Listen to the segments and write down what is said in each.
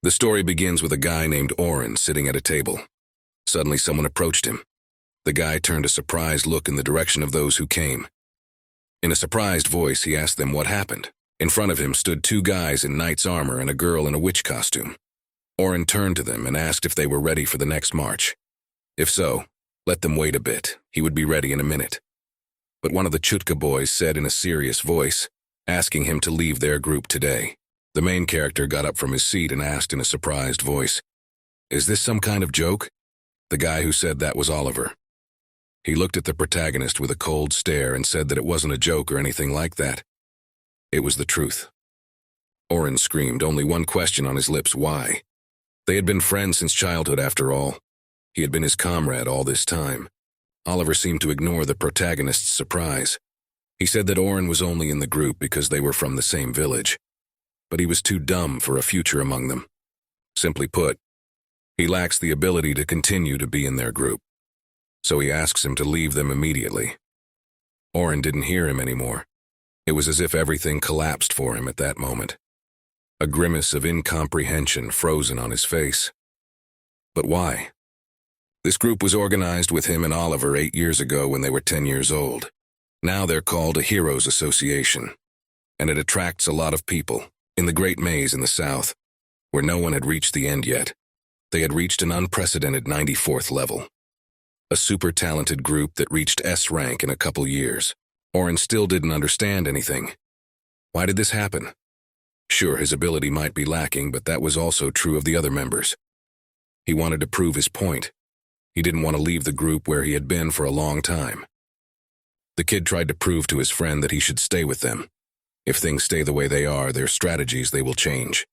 The story begins with a guy named Orin sitting at a table. Suddenly someone approached him. The guy turned a surprised look in the direction of those who came. In a surprised voice, he asked them what happened. In front of him stood two guys in knight's armor and a girl in a witch costume. Orin turned to them and asked if they were ready for the next march. If so, let them wait a bit. He would be ready in a minute. But one of the Chutka boys said in a serious voice, asking him to leave their group today. The main character got up from his seat and asked in a surprised voice, "Is this some kind of joke?" The guy who said that was Oliver. He looked at the protagonist with a cold stare and said that it wasn't a joke or anything like that. It was the truth. Orin screamed, only one question on his lips: why? They had been friends since childhood after all. He had been his comrade all this time. Oliver seemed to ignore the protagonist's surprise. He said that Orin was only in the group because they were from the same village. But he was too dumb for a future among them. Simply put, he lacks the ability to continue to be in their group. So he asks him to leave them immediately. Orin didn't hear him anymore. It was as if everything collapsed for him at that moment. A grimace of incomprehension frozen on his face. But why? This group was organized with him and Oliver 8 years ago when they were 10 years old. Now they're called a Heroes Association. And it attracts a lot of people. In the Great Maze in the south, where no one had reached the end yet, they had reached an unprecedented 94th level. A super talented group that reached S rank in a couple years. Orin still didn't understand anything. Why did this happen? Sure, his ability might be lacking, but that was also true of the other members. He wanted to prove his point. He didn't want to leave the group where he had been for a long time. The kid tried to prove to his friend that he should stay with them. If things stay the way they are, their strategies, they will change.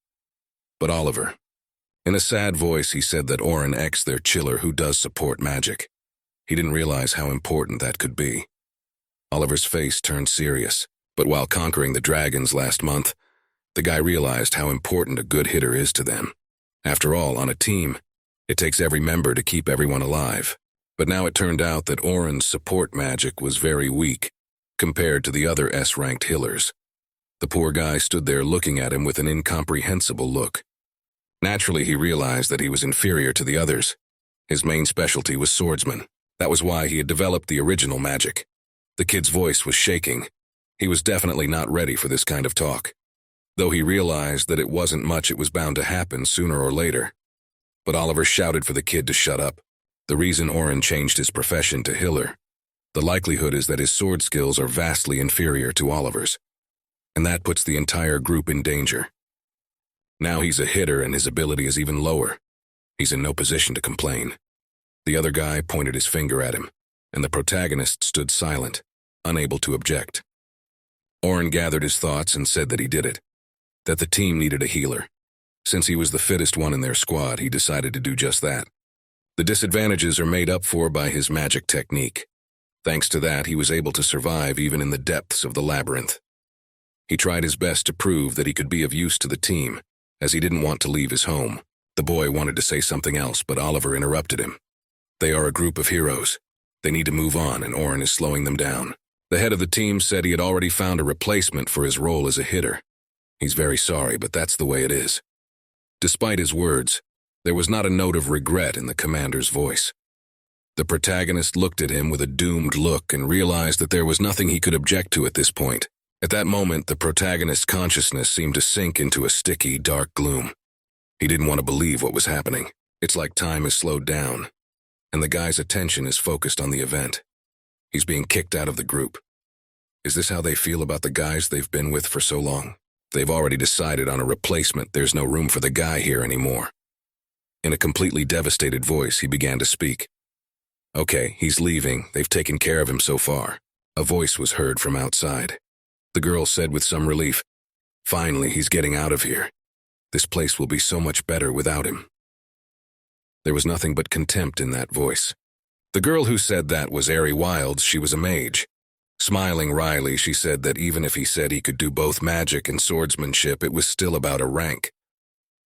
But Oliver, in a sad voice, he said that Orin X their chiller who does support magic. He didn't realize how important that could be. Oliver's face turned serious, but while conquering the dragons last month, the guy realized how important a good hitter is to them. After all, on a team, it takes every member to keep everyone alive. But now it turned out that Orin's support magic was very weak compared to the other S-ranked healers. The poor guy stood there looking at him with an incomprehensible look. Naturally, he realized that he was inferior to the others. His main specialty was swordsman. That was why he had developed the original magic. The kid's voice was shaking. He was definitely not ready for this kind of talk. Though he realized that it wasn't much, it was bound to happen sooner or later. But Oliver shouted for the kid to shut up. The reason Orin changed his profession to healer, the likelihood is that his sword skills are vastly inferior to Oliver's. And that puts the entire group in danger. Now he's a hitter and his ability is even lower. He's in no position to complain. The other guy pointed his finger at him, and the protagonist stood silent, unable to object. Orin gathered his thoughts and said that he did it, that the team needed a healer. Since he was the fittest one in their squad, he decided to do just that. The disadvantages are made up for by his magic technique. Thanks to that, he was able to survive even in the depths of the labyrinth. He tried his best to prove that he could be of use to the team, as he didn't want to leave his home. The boy wanted to say something else, but Oliver interrupted him. They are a group of heroes. They need to move on, and Orin is slowing them down. The head of the team said he had already found a replacement for his role as a hitter. He's very sorry, but that's the way it is. Despite his words, there was not a note of regret in the commander's voice. The protagonist looked at him with a doomed look and realized that there was nothing he could object to at this point. At that moment, the protagonist's consciousness seemed to sink into a sticky, dark gloom. He didn't want to believe what was happening. It's like time is slowed down, and the guy's attention is focused on the event. He's being kicked out of the group. Is this how they feel about the guys they've been with for so long? They've already decided on a replacement. There's no room for the guy here anymore. In a completely devastated voice, he began to speak. Okay, he's leaving. They've taken care of him so far. A voice was heard from outside. The girl said with some relief, "Finally, he's getting out of here. This place will be so much better without him." There was nothing but contempt in that voice. The girl who said that was Ari Wilds. She was a mage. Smiling wryly, she said that even if he said he could do both magic and swordsmanship, it was still about a rank.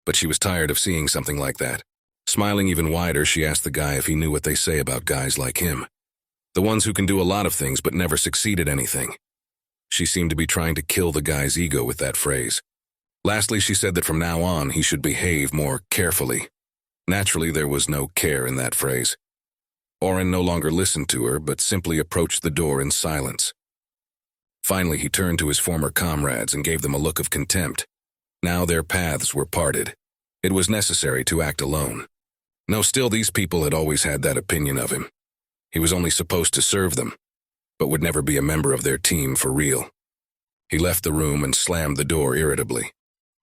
But she was tired of seeing something like that. Smiling even wider, she asked the guy if he knew what they say about guys like him. The ones who can do a lot of things but never succeed at anything. She seemed to be trying to kill the guy's ego with that phrase. Lastly, she said that from now on he should behave more carefully. Naturally, there was no care in that phrase. Orin no longer listened to her, but simply approached the door in silence. Finally, he turned to his former comrades and gave them a look of contempt. Now their paths were parted. It was necessary to act alone. No, still these people had always had that opinion of him. He was only supposed to serve them, but would never be a member of their team for real. He left the room and slammed the door irritably.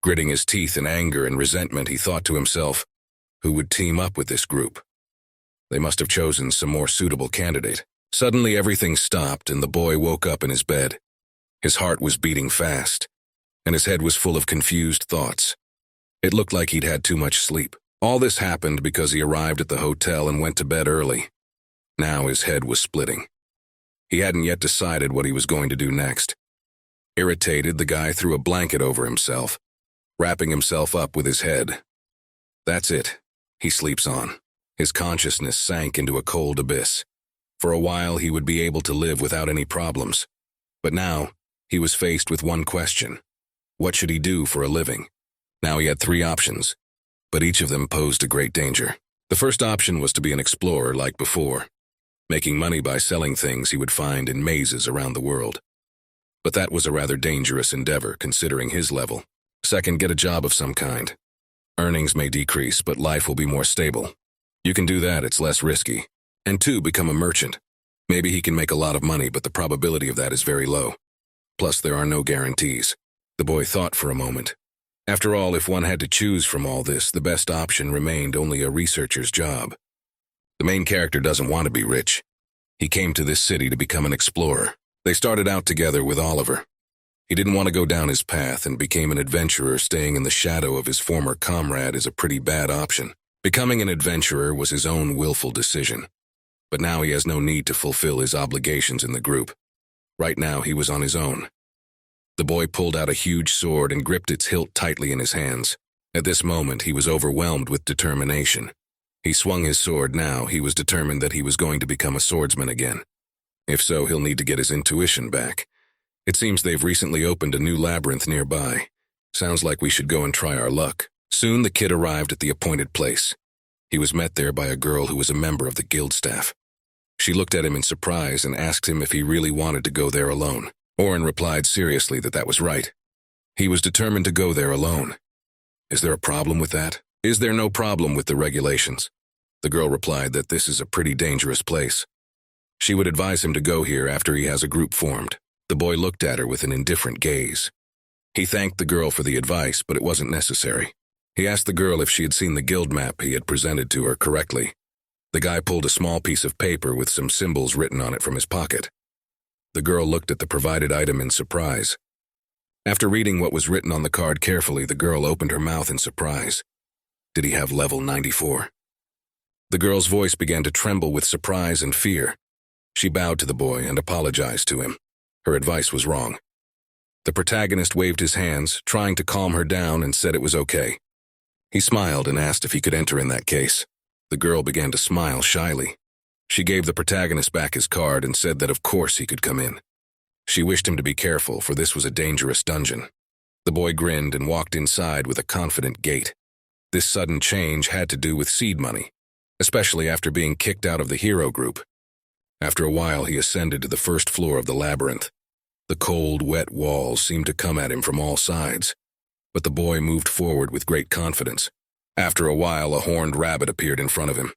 Gritting his teeth in anger and resentment, he thought to himself, who would team up with this group? They must have chosen some more suitable candidate. Suddenly everything stopped and the boy woke up in his bed. His heart was beating fast, and his head was full of confused thoughts. It looked like he'd had too much sleep. All this happened because he arrived at the hotel and went to bed early. Now his head was splitting. He hadn't yet decided what he was going to do next. Irritated, the guy threw a blanket over himself, wrapping himself up with his head. That's it. He sleeps on. His consciousness sank into a cold abyss. For a while, he would be able to live without any problems. But now, he was faced with one question. What should he do for a living? Now he had 3 options, but each of them posed a great danger. The first option was to be an explorer like before, making money by selling things he would find in mazes around the world. But that was a rather dangerous endeavor, considering his level. Second, get a job of some kind. Earnings may decrease, but life will be more stable. You can do that, it's less risky. And 2, become a merchant. Maybe he can make a lot of money, but the probability of that is very low. Plus, there are no guarantees. The boy thought for a moment. After all, if one had to choose from all this, the best option remained only a researcher's job. The main character doesn't want to be rich. He came to this city to become an explorer. They started out together with Oliver. He didn't want to go down his path and became an adventurer. Staying in the shadow of his former comrade is a pretty bad option. Becoming an adventurer was his own willful decision. But now he has no need to fulfill his obligations in the group. Right now he was on his own. The boy pulled out a huge sword and gripped its hilt tightly in his hands. At this moment he was overwhelmed with determination. He swung his sword now. He was determined that he was going to become a swordsman again. If so, he'll need to get his intuition back. It seems they've recently opened a new labyrinth nearby. Sounds like we should go and try our luck. Soon the kid arrived at the appointed place. He was met there by a girl who was a member of the guild staff. She looked at him in surprise and asked him if he really wanted to go there alone. Orin replied seriously that that was right. He was determined to go there alone. Is there a problem with that? Is there no problem with the regulations? The girl replied that this is a pretty dangerous place. She would advise him to go here after he has a group formed. The boy looked at her with an indifferent gaze. He thanked the girl for the advice, but it wasn't necessary. He asked the girl if she had seen the guild map he had presented to her correctly. The guy pulled a small piece of paper with some symbols written on it from his pocket. The girl looked at the provided item in surprise. After reading what was written on the card carefully, the girl opened her mouth in surprise. Did he have level 94? The girl's voice began to tremble with surprise and fear. She bowed to the boy and apologized to him. Her advice was wrong. The protagonist waved his hands, trying to calm her down, and said it was okay. He smiled and asked if he could enter in that case. The girl began to smile shyly. She gave the protagonist back his card and said that of course he could come in. She wished him to be careful, for this was a dangerous dungeon. The boy grinned and walked inside with a confident gait. This sudden change had to do with seed money, especially after being kicked out of the hero group. After a while, he ascended to the first floor of the labyrinth. The cold, wet walls seemed to come at him from all sides, but the boy moved forward with great confidence. After a while, a horned rabbit appeared in front of him,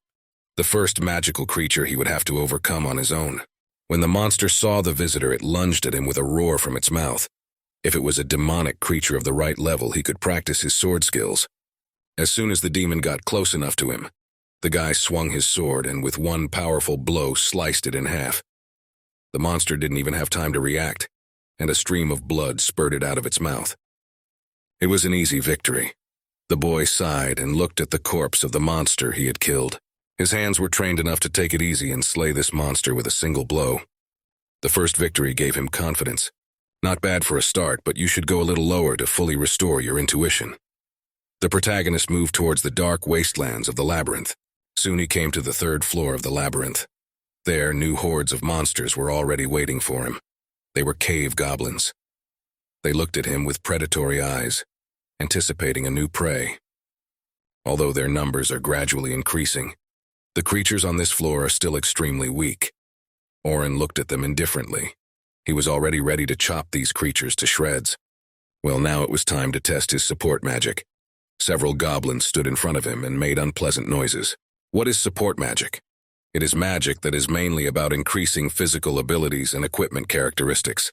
the first magical creature he would have to overcome on his own. When the monster saw the visitor, it lunged at him with a roar from its mouth. If it was a demonic creature of the right level, he could practice his sword skills. As soon as the demon got close enough to him, the guy swung his sword and with one powerful blow sliced it in half. The monster didn't even have time to react, and a stream of blood spurted out of its mouth. It was an easy victory. The boy sighed and looked at the corpse of the monster he had killed. His hands were trained enough to take it easy and slay this monster with a single blow. The first victory gave him confidence. Not bad for a start, but you should go a little lower to fully restore your intuition. The protagonist moved towards the dark wastelands of the labyrinth. Soon he came to the 3rd floor of the labyrinth. There, new hordes of monsters were already waiting for him. They were cave goblins. They looked at him with predatory eyes. anticipating a new prey. Although their numbers are gradually increasing, the creatures on this floor are still extremely weak. Orin looked at them indifferently. He was already ready to chop these creatures to shreds. Well, now it was time to test his support magic. Several goblins stood in front of him and made unpleasant noises. What is support magic? It is magic that is mainly about increasing physical abilities and equipment characteristics.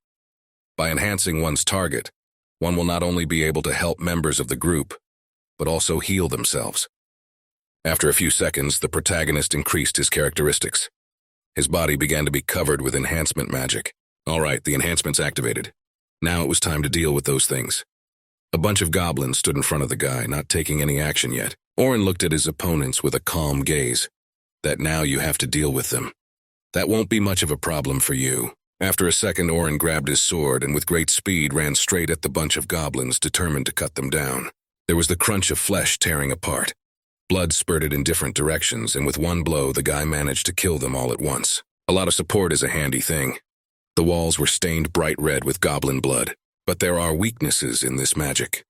By enhancing one's target, one will not only be able to help members of the group, but also heal themselves. After a few seconds, the protagonist increased his characteristics. His body began to be covered with enhancement magic. All right, the enhancement's activated. Now it was time to deal with those things. A bunch of goblins stood in front of the guy, not taking any action yet. Orin looked at his opponents with a calm gaze. That now you have to deal with them. That won't be much of a problem for you. After a second, Orin grabbed his sword and with great speed ran straight at the bunch of goblins, determined to cut them down. There was the crunch of flesh tearing apart. Blood spurted in different directions, and with one blow, the guy managed to kill them all at once. A lot of support is a handy thing. The walls were stained bright red with goblin blood, but there are weaknesses in this magic.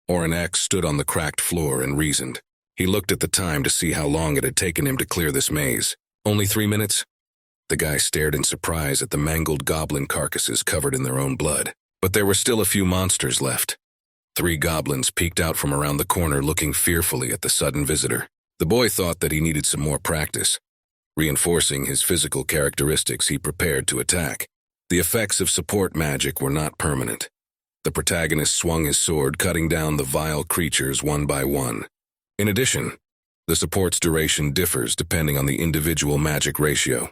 Orin X stood on the cracked floor and reasoned. He looked at the time to see how long it had taken him to clear this maze. Only 3 minutes? The guy stared in surprise at the mangled goblin carcasses covered in their own blood. But there were still a few monsters left. 3 goblins peeked out from around the corner looking fearfully at the sudden visitor. The boy thought that he needed some more practice. Reinforcing his physical characteristics, he prepared to attack. The effects of support magic were not permanent. The protagonist swung his sword, cutting down the vile creatures one by one. In addition, the support's duration differs depending on the individual magic ratio.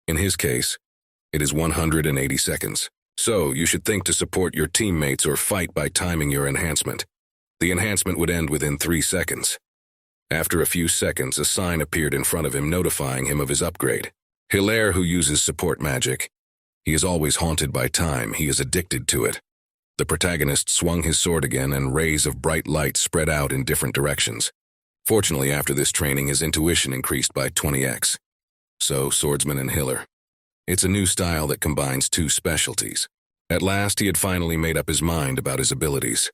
In his case, it is 180 seconds. So, you should think to support your teammates or fight by timing your enhancement. The enhancement would end within 3 seconds. After a few seconds, a sign appeared in front of him notifying him of his upgrade. Hilaire, who uses support magic. He is always haunted by time, he is addicted to it. The protagonist swung his sword again and rays of bright light spread out in different directions. Fortunately, after this training, his intuition increased by 20x. So, swordsman and healer. It's a new style that combines 2 specialties. At last, he had finally made up his mind about his abilities.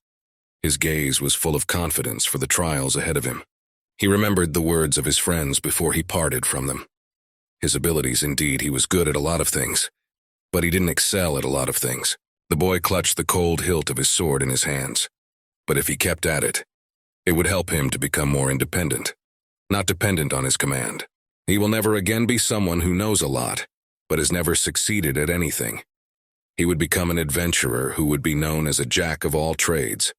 His gaze was full of confidence for the trials ahead of him. He remembered the words of his friends before he parted from them. His abilities, indeed, he was good at a lot of things. But he didn't excel at a lot of things. The boy clutched the cold hilt of his sword in his hands. But if he kept at it, it would help him to become more independent. Not dependent on his command. He will never again be someone who knows a lot, but has never succeeded at anything. He would become an adventurer who would be known as a jack of all trades.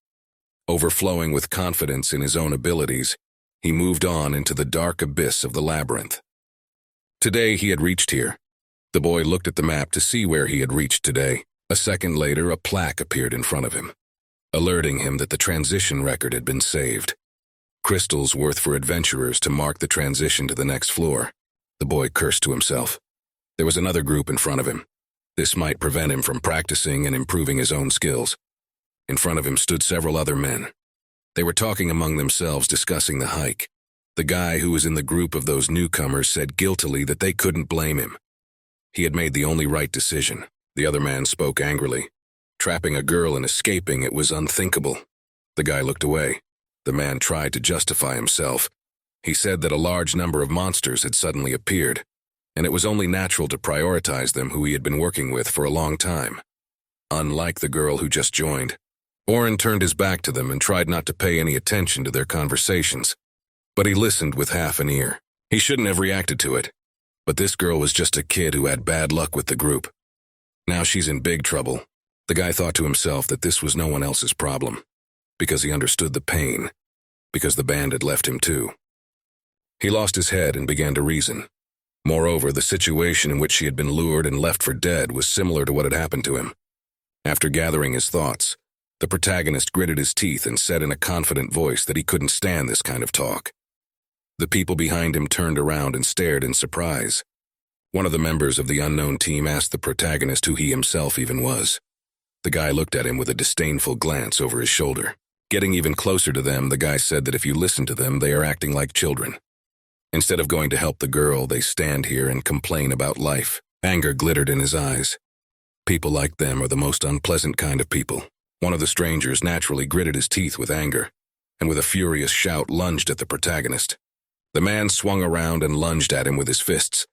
Overflowing with confidence in his own abilities, he moved on into the dark abyss of the labyrinth. Today he had reached here. The boy looked at the map to see where he had reached today. A second later, a plaque appeared in front of him, alerting him that the transition record had been saved. Crystals worth for adventurers to mark the transition to the next floor. The boy cursed to himself. There was another group in front of him. This might prevent him from practicing and improving his own skills. In front of him stood several other men. They were talking among themselves, discussing the hike. The guy who was in the group of those newcomers said guiltily that they couldn't blame him. He had made the only right decision. The other man spoke angrily. Trapping a girl and escaping, it was unthinkable. The guy looked away. The man tried to justify himself. He said that a large number of monsters had suddenly appeared, and it was only natural to prioritize them who he had been working with for a long time. Unlike the girl who just joined, Orin turned his back to them and tried not to pay any attention to their conversations. But he listened with half an ear. He shouldn't have reacted to it. But this girl was just a kid who had bad luck with the group. Now she's in big trouble. The guy thought to himself that this was no one else's problem, because he understood the pain, because the band had left him too. He lost his head and began to reason. Moreover, the situation in which she had been lured and left for dead was similar to what had happened to him. After gathering his thoughts, the protagonist gritted his teeth and said in a confident voice that he couldn't stand this kind of talk. The people behind him turned around and stared in surprise. One of the members of the unknown team asked the protagonist who he himself even was. The guy looked at him with a disdainful glance over his shoulder. Getting even closer to them, the guy said that if you listen to them, they are acting like children. Instead of going to help the girl, they stand here and complain about life. Anger glittered in his eyes. People like them are the most unpleasant kind of people. One of the strangers naturally gritted his teeth with anger, and with a furious shout lunged at the protagonist. The man swung around and lunged at him with his fists.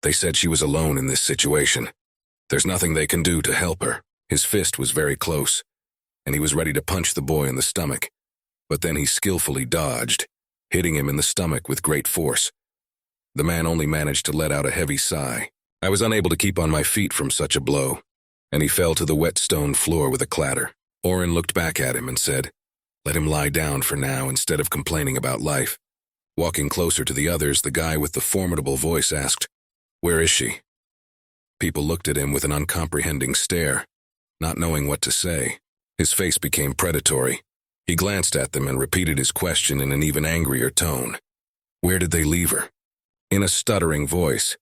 They said she was alone in this situation. There's nothing they can do to help her. His fist was very close, and he was ready to punch the boy in the stomach. But then he skillfully dodged, hitting him in the stomach with great force. The man only managed to let out a heavy sigh. I was unable to keep on my feet from such a blow, and he fell to the wet stone floor with a clatter. Orin looked back at him and said, "Let him lie down for now instead of complaining about life." Walking closer to the others, the guy with the formidable voice asked, "Where is she?" People looked at him with an uncomprehending stare, not knowing what to say. His face became predatory. He glanced at them and repeated his question in an even angrier tone. Where did they leave her? In a stuttering voice,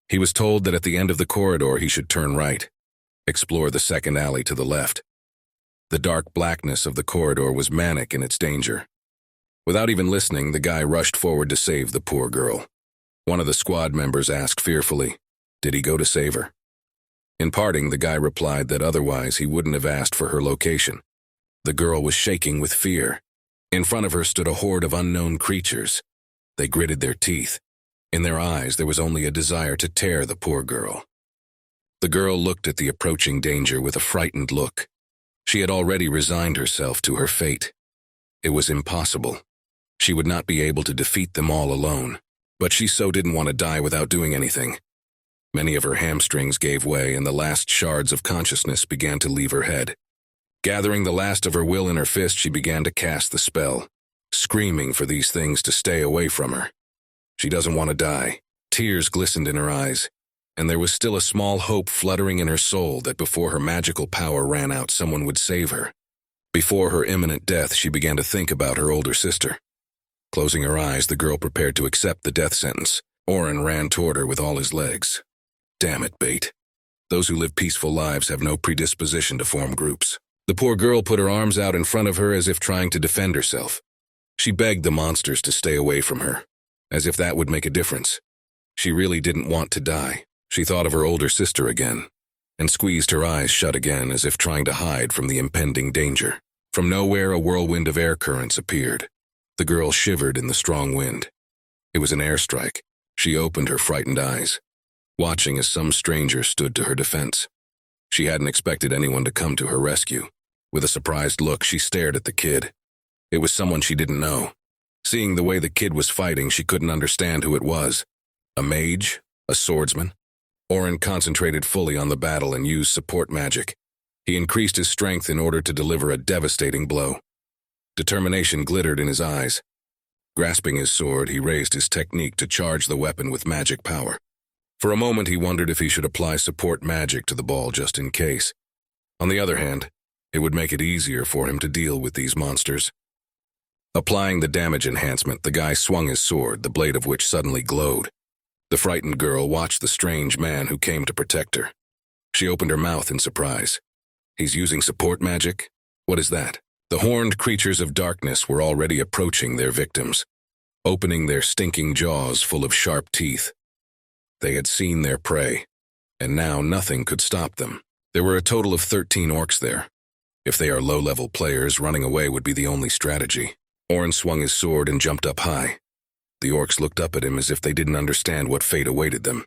he was told that at the end of the corridor he should turn right, explore the second alley to the left. The dark blackness of the corridor was manic in its danger. Without even listening, the guy rushed forward to save the poor girl. One of the squad members asked fearfully, "Did he go to save her?" In parting, the guy replied that otherwise he wouldn't have asked for her location. The girl was shaking with fear. In front of her stood a horde of unknown creatures. They gritted their teeth. In their eyes, there was only a desire to tear the poor girl. The girl looked at the approaching danger with a frightened look. She had already resigned herself to her fate. It was impossible. She would not be able to defeat them all alone, but she so didn't want to die without doing anything. Many of her hamstrings gave way, and the last shards of consciousness began to leave her head. Gathering the last of her will in her fist, she began to cast the spell, screaming for these things to stay away from her. She doesn't want to die. Tears glistened in her eyes, and there was still a small hope fluttering in her soul that before her magical power ran out, someone would save her. Before her imminent death, she began to think about her older sister. Closing her eyes, the girl prepared to accept the death sentence. Orin ran toward her with all his legs. Damn it, Bait. Those who live peaceful lives have no predisposition to form groups. The poor girl put her arms out in front of her as if trying to defend herself. She begged the monsters to stay away from her, as if that would make a difference. She really didn't want to die. She thought of her older sister again, and squeezed her eyes shut again as if trying to hide from the impending danger. From nowhere, a whirlwind of air currents appeared. The girl shivered in the strong wind. It was an airstrike. She opened her frightened eyes, watching as some stranger stood to her defense. She hadn't expected anyone to come to her rescue. With a surprised look, she stared at the kid. It was someone she didn't know. Seeing the way the kid was fighting, she couldn't understand who it was. A mage? A swordsman? Orin concentrated fully on the battle and used support magic. He increased his strength in order to deliver a devastating blow. Determination glittered in his eyes. Grasping his sword, he raised his technique to charge the weapon with magic power. For a moment, he wondered if he should apply support magic to the ball just in case. On the other hand, it would make it easier for him to deal with these monsters. Applying the damage enhancement, the guy swung his sword, the blade of which suddenly glowed. The frightened girl watched the strange man who came to protect her. She opened her mouth in surprise. He's using support magic? What is that? The horned creatures of darkness were already approaching their victims, opening their stinking jaws full of sharp teeth. They had seen their prey, and now nothing could stop them. There were a total of 13 orcs there. If they are low-level players, running away would be the only strategy. Orin swung his sword and jumped up high. The orcs looked up at him as if they didn't understand what fate awaited them.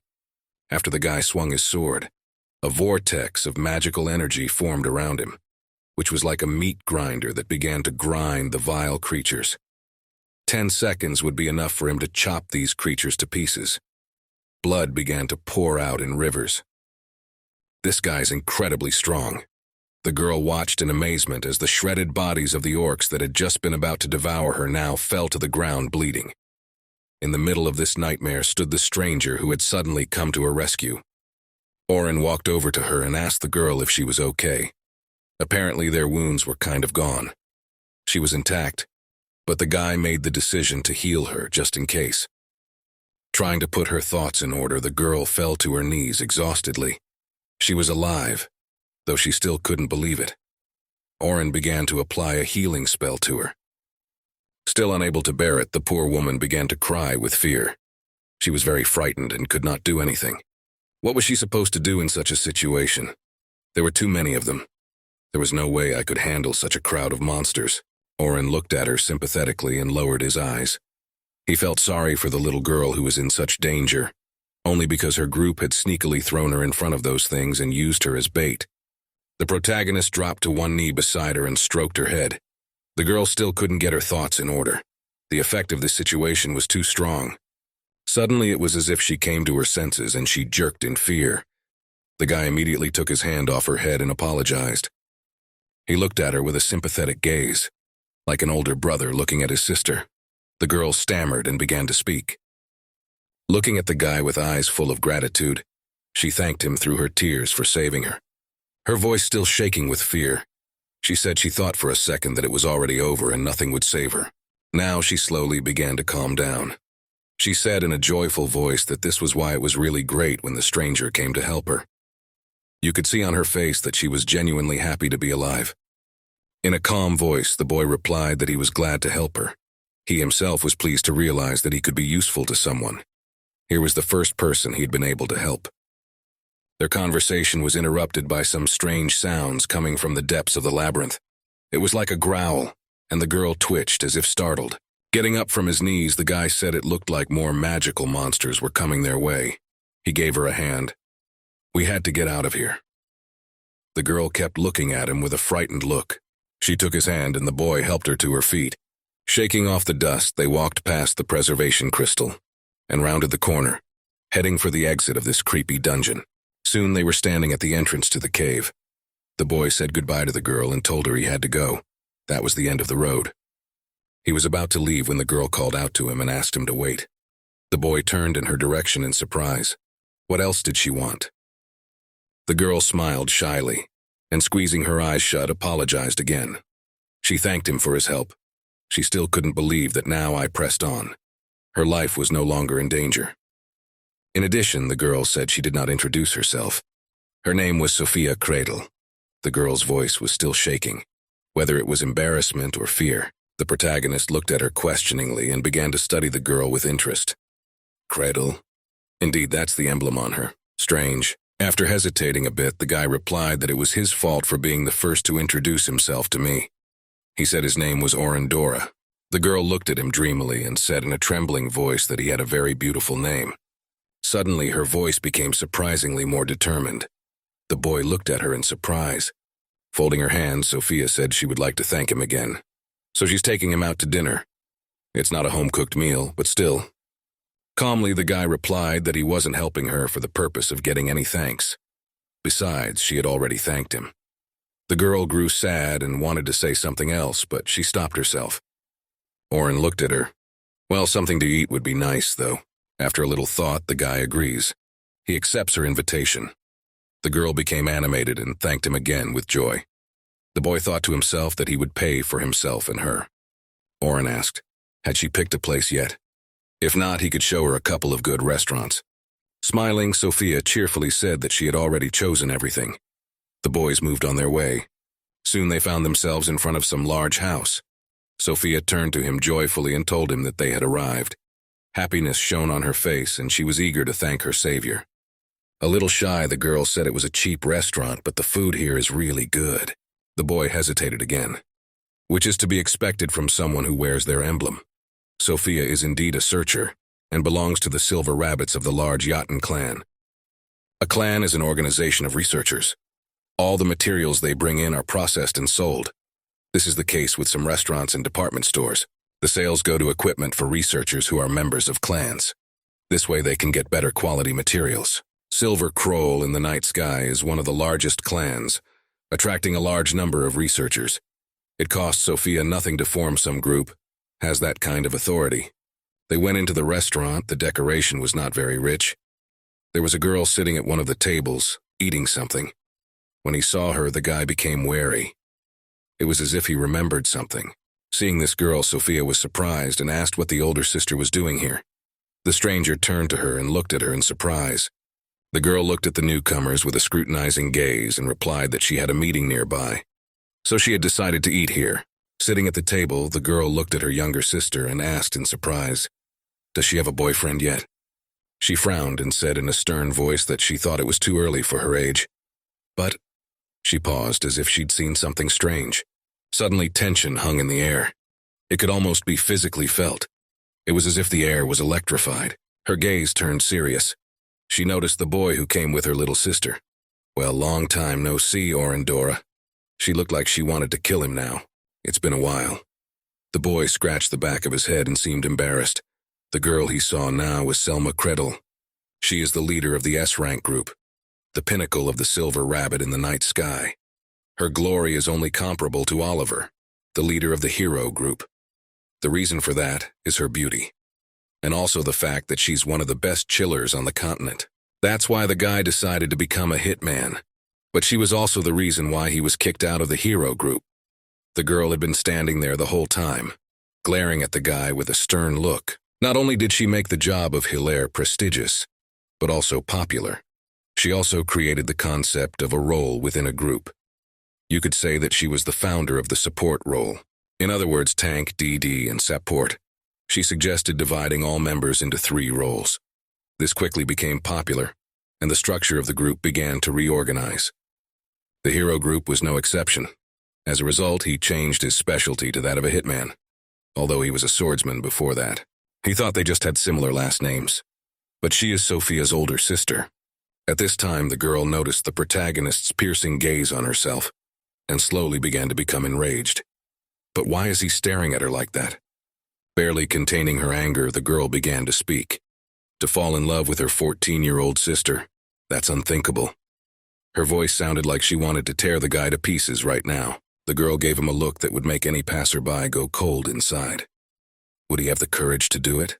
After the guy swung his sword, a vortex of magical energy formed around him, which was like a meat grinder that began to grind the vile creatures. 10 seconds would be enough for him to chop these creatures to pieces. Blood began to pour out in rivers. This guy's incredibly strong. The girl watched in amazement as the shredded bodies of the orcs that had just been about to devour her now fell to the ground bleeding. In the middle of this nightmare stood the stranger who had suddenly come to her rescue. Orin walked over to her and asked the girl if she was okay. Apparently their wounds were kind of gone. She was intact, but the guy made the decision to heal her just in case. Trying to put her thoughts in order, the girl fell to her knees exhaustedly. She was alive, though she still couldn't believe it. Orin began to apply a healing spell to her. Still unable to bear it, the poor woman began to cry with fear. She was very frightened and could not do anything. What was she supposed to do in such a situation? There were too many of them. There was no way I could handle such a crowd of monsters. Orin looked at her sympathetically and lowered his eyes. He felt sorry for the little girl who was in such danger, only because her group had sneakily thrown her in front of those things and used her as bait. The protagonist dropped to one knee beside her and stroked her head. The girl still couldn't get her thoughts in order. The effect of this situation was too strong. Suddenly it was as if she came to her senses and she jerked in fear. The guy immediately took his hand off her head and apologized. He looked at her with a sympathetic gaze, like an older brother looking at his sister. The girl stammered and began to speak. Looking at the guy with eyes full of gratitude, she thanked him through her tears for saving her. Her voice still shaking with fear. She said she thought for a second that it was already over and nothing would save her. Now she slowly began to calm down. She said in a joyful voice that this was why it was really great when the stranger came to help her. You could see on her face that she was genuinely happy to be alive. In a calm voice, the boy replied that he was glad to help her. He himself was pleased to realize that he could be useful to someone. Here was the first person he'd been able to help. Their conversation was interrupted by some strange sounds coming from the depths of the labyrinth. It was like a growl, and the girl twitched as if startled. Getting up from his knees, the guy said it looked like more magical monsters were coming their way. He gave her a hand. We had to get out of here. The girl kept looking at him with a frightened look. She took his hand and the boy helped her to her feet. Shaking off the dust, they walked past the preservation crystal and rounded the corner, heading for the exit of this creepy dungeon. Soon they were standing at the entrance to the cave. The boy said goodbye to the girl and told her he had to go. That was the end of the road. He was about to leave when the girl called out to him and asked him to wait. The boy turned in her direction in surprise. What else did she want? The girl smiled shyly, and squeezing her eyes shut, apologized again. She thanked him for his help. She still couldn't believe that now I pressed on. Her life was no longer in danger. In addition, the girl said she did not introduce herself. Her name was Sophia Cradle. The girl's voice was still shaking. Whether it was embarrassment or fear, the protagonist looked at her questioningly and began to study the girl with interest. Cradle? Indeed, that's the emblem on her. Strange. After hesitating a bit, the guy replied that it was his fault for being the first to introduce himself to me. He said his name was Orin. The girl looked at him dreamily and said in a trembling voice that he had a very beautiful name. Suddenly, her voice became surprisingly more determined. The boy looked at her in surprise. Folding her hands, Sophia said she would like to thank him again. So she's taking him out to dinner. It's not a home-cooked meal, but still. Calmly, the guy replied that he wasn't helping her for the purpose of getting any thanks. Besides, she had already thanked him. The girl grew sad and wanted to say something else, but she stopped herself. Orin looked at her. Well, something to eat would be nice, though. After a little thought, the guy agrees. He accepts her invitation. The girl became animated and thanked him again with joy. The boy thought to himself that he would pay for himself and her. Orin asked, had she picked a place yet? If not, he could show her a couple of good restaurants. Smiling, Sophia cheerfully said that she had already chosen everything. The boys moved on their way. Soon they found themselves in front of some large house. Sophia turned to him joyfully and told him that they had arrived. Happiness shone on her face, and she was eager to thank her savior. A little shy, the girl said it was a cheap restaurant, but the food here is really good. The boy hesitated again, which is to be expected from someone who wears their emblem. Sophia is indeed a searcher, and belongs to the Silver Rabbits of the large Yachten clan. A clan is an organization of researchers. All the materials they bring in are processed and sold. This is the case with some restaurants and department stores. The sales go to equipment for researchers who are members of clans. This way they can get better quality materials. Silver Kroll in the night sky is one of the largest clans, attracting a large number of researchers. It costs Sophia nothing to form some group, has that kind of authority. They went into the restaurant. The decoration was not very rich. There was a girl sitting at one of the tables, eating something. When he saw her, the guy became wary. It was as if he remembered something. Seeing this girl, Sophia was surprised and asked what the older sister was doing here. The stranger turned to her and looked at her in surprise. The girl looked at the newcomers with a scrutinizing gaze and replied that she had a meeting nearby. So she had decided to eat here. Sitting at the table, the girl looked at her younger sister and asked in surprise, "Does she have a boyfriend yet?" She frowned and said in a stern voice that she thought it was too early for her age. But She paused as if she'd seen something strange. Suddenly, tension hung in the air. It could almost be physically felt. It was as if the air was electrified. Her gaze turned serious. She noticed the boy who came with her little sister. Well, long time no see, Orin Dora. She looked like she wanted to kill him now. It's been a while. The boy scratched the back of his head and seemed embarrassed. The girl he saw now was Selma Kreddle. She is the leader of the S-rank group, the pinnacle of the silver rabbit in the night sky. Her glory is only comparable to Oliver, the leader of the hero group. The reason for that is her beauty, and also the fact that she's one of the best chillers on the continent. That's why the guy decided to become a hitman. But she was also the reason why he was kicked out of the hero group. The girl had been standing there the whole time, glaring at the guy with a stern look. Not only did she make the job of Hilaire prestigious, but also popular. She also created the concept of a role within a group. You could say that she was the founder of the support role. In other words, tank, DD, and support. She suggested dividing all members into 3 roles. This quickly became popular, and the structure of the group began to reorganize. The hero group was no exception. As a result, he changed his specialty to that of a hitman, although he was a swordsman before that. He thought they just had similar last names. But she is Sophia's older sister. At this time, the girl noticed the protagonist's piercing gaze on herself, and slowly began to become enraged. But why is he staring at her like that? Barely containing her anger, the girl began to speak. To fall in love with her 14-year-old sister, that's unthinkable. Her voice sounded like she wanted to tear the guy to pieces right now. The girl gave him a look that would make any passerby go cold inside. Would he have the courage to do it?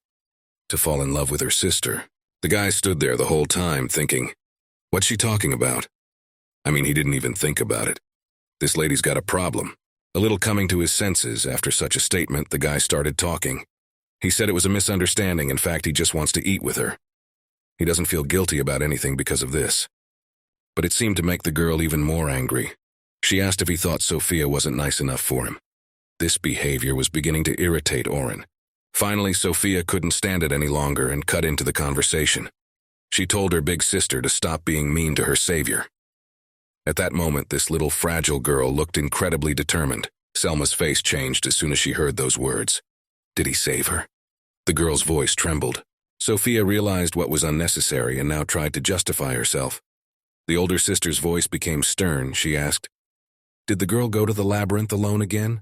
To fall in love with her sister? The guy stood there the whole time thinking, what's she talking about? I mean, he didn't even think about it. This lady's got a problem. A little coming to his senses after such a statement, the guy started talking. He said it was a misunderstanding. In fact, he just wants to eat with her. He doesn't feel guilty about anything because of this. But it seemed to make the girl even more angry. She asked if he thought Sophia wasn't nice enough for him. This behavior was beginning to irritate Orin. Finally, Sophia couldn't stand it any longer and cut into the conversation. She told her big sister to stop being mean to her savior. At that moment, this little fragile girl looked incredibly determined. Selma's face changed as soon as she heard those words. Did he save her? The girl's voice trembled. Sophia realized what was unnecessary and now tried to justify herself. The older sister's voice became stern. She asked, did the girl go to the labyrinth alone again?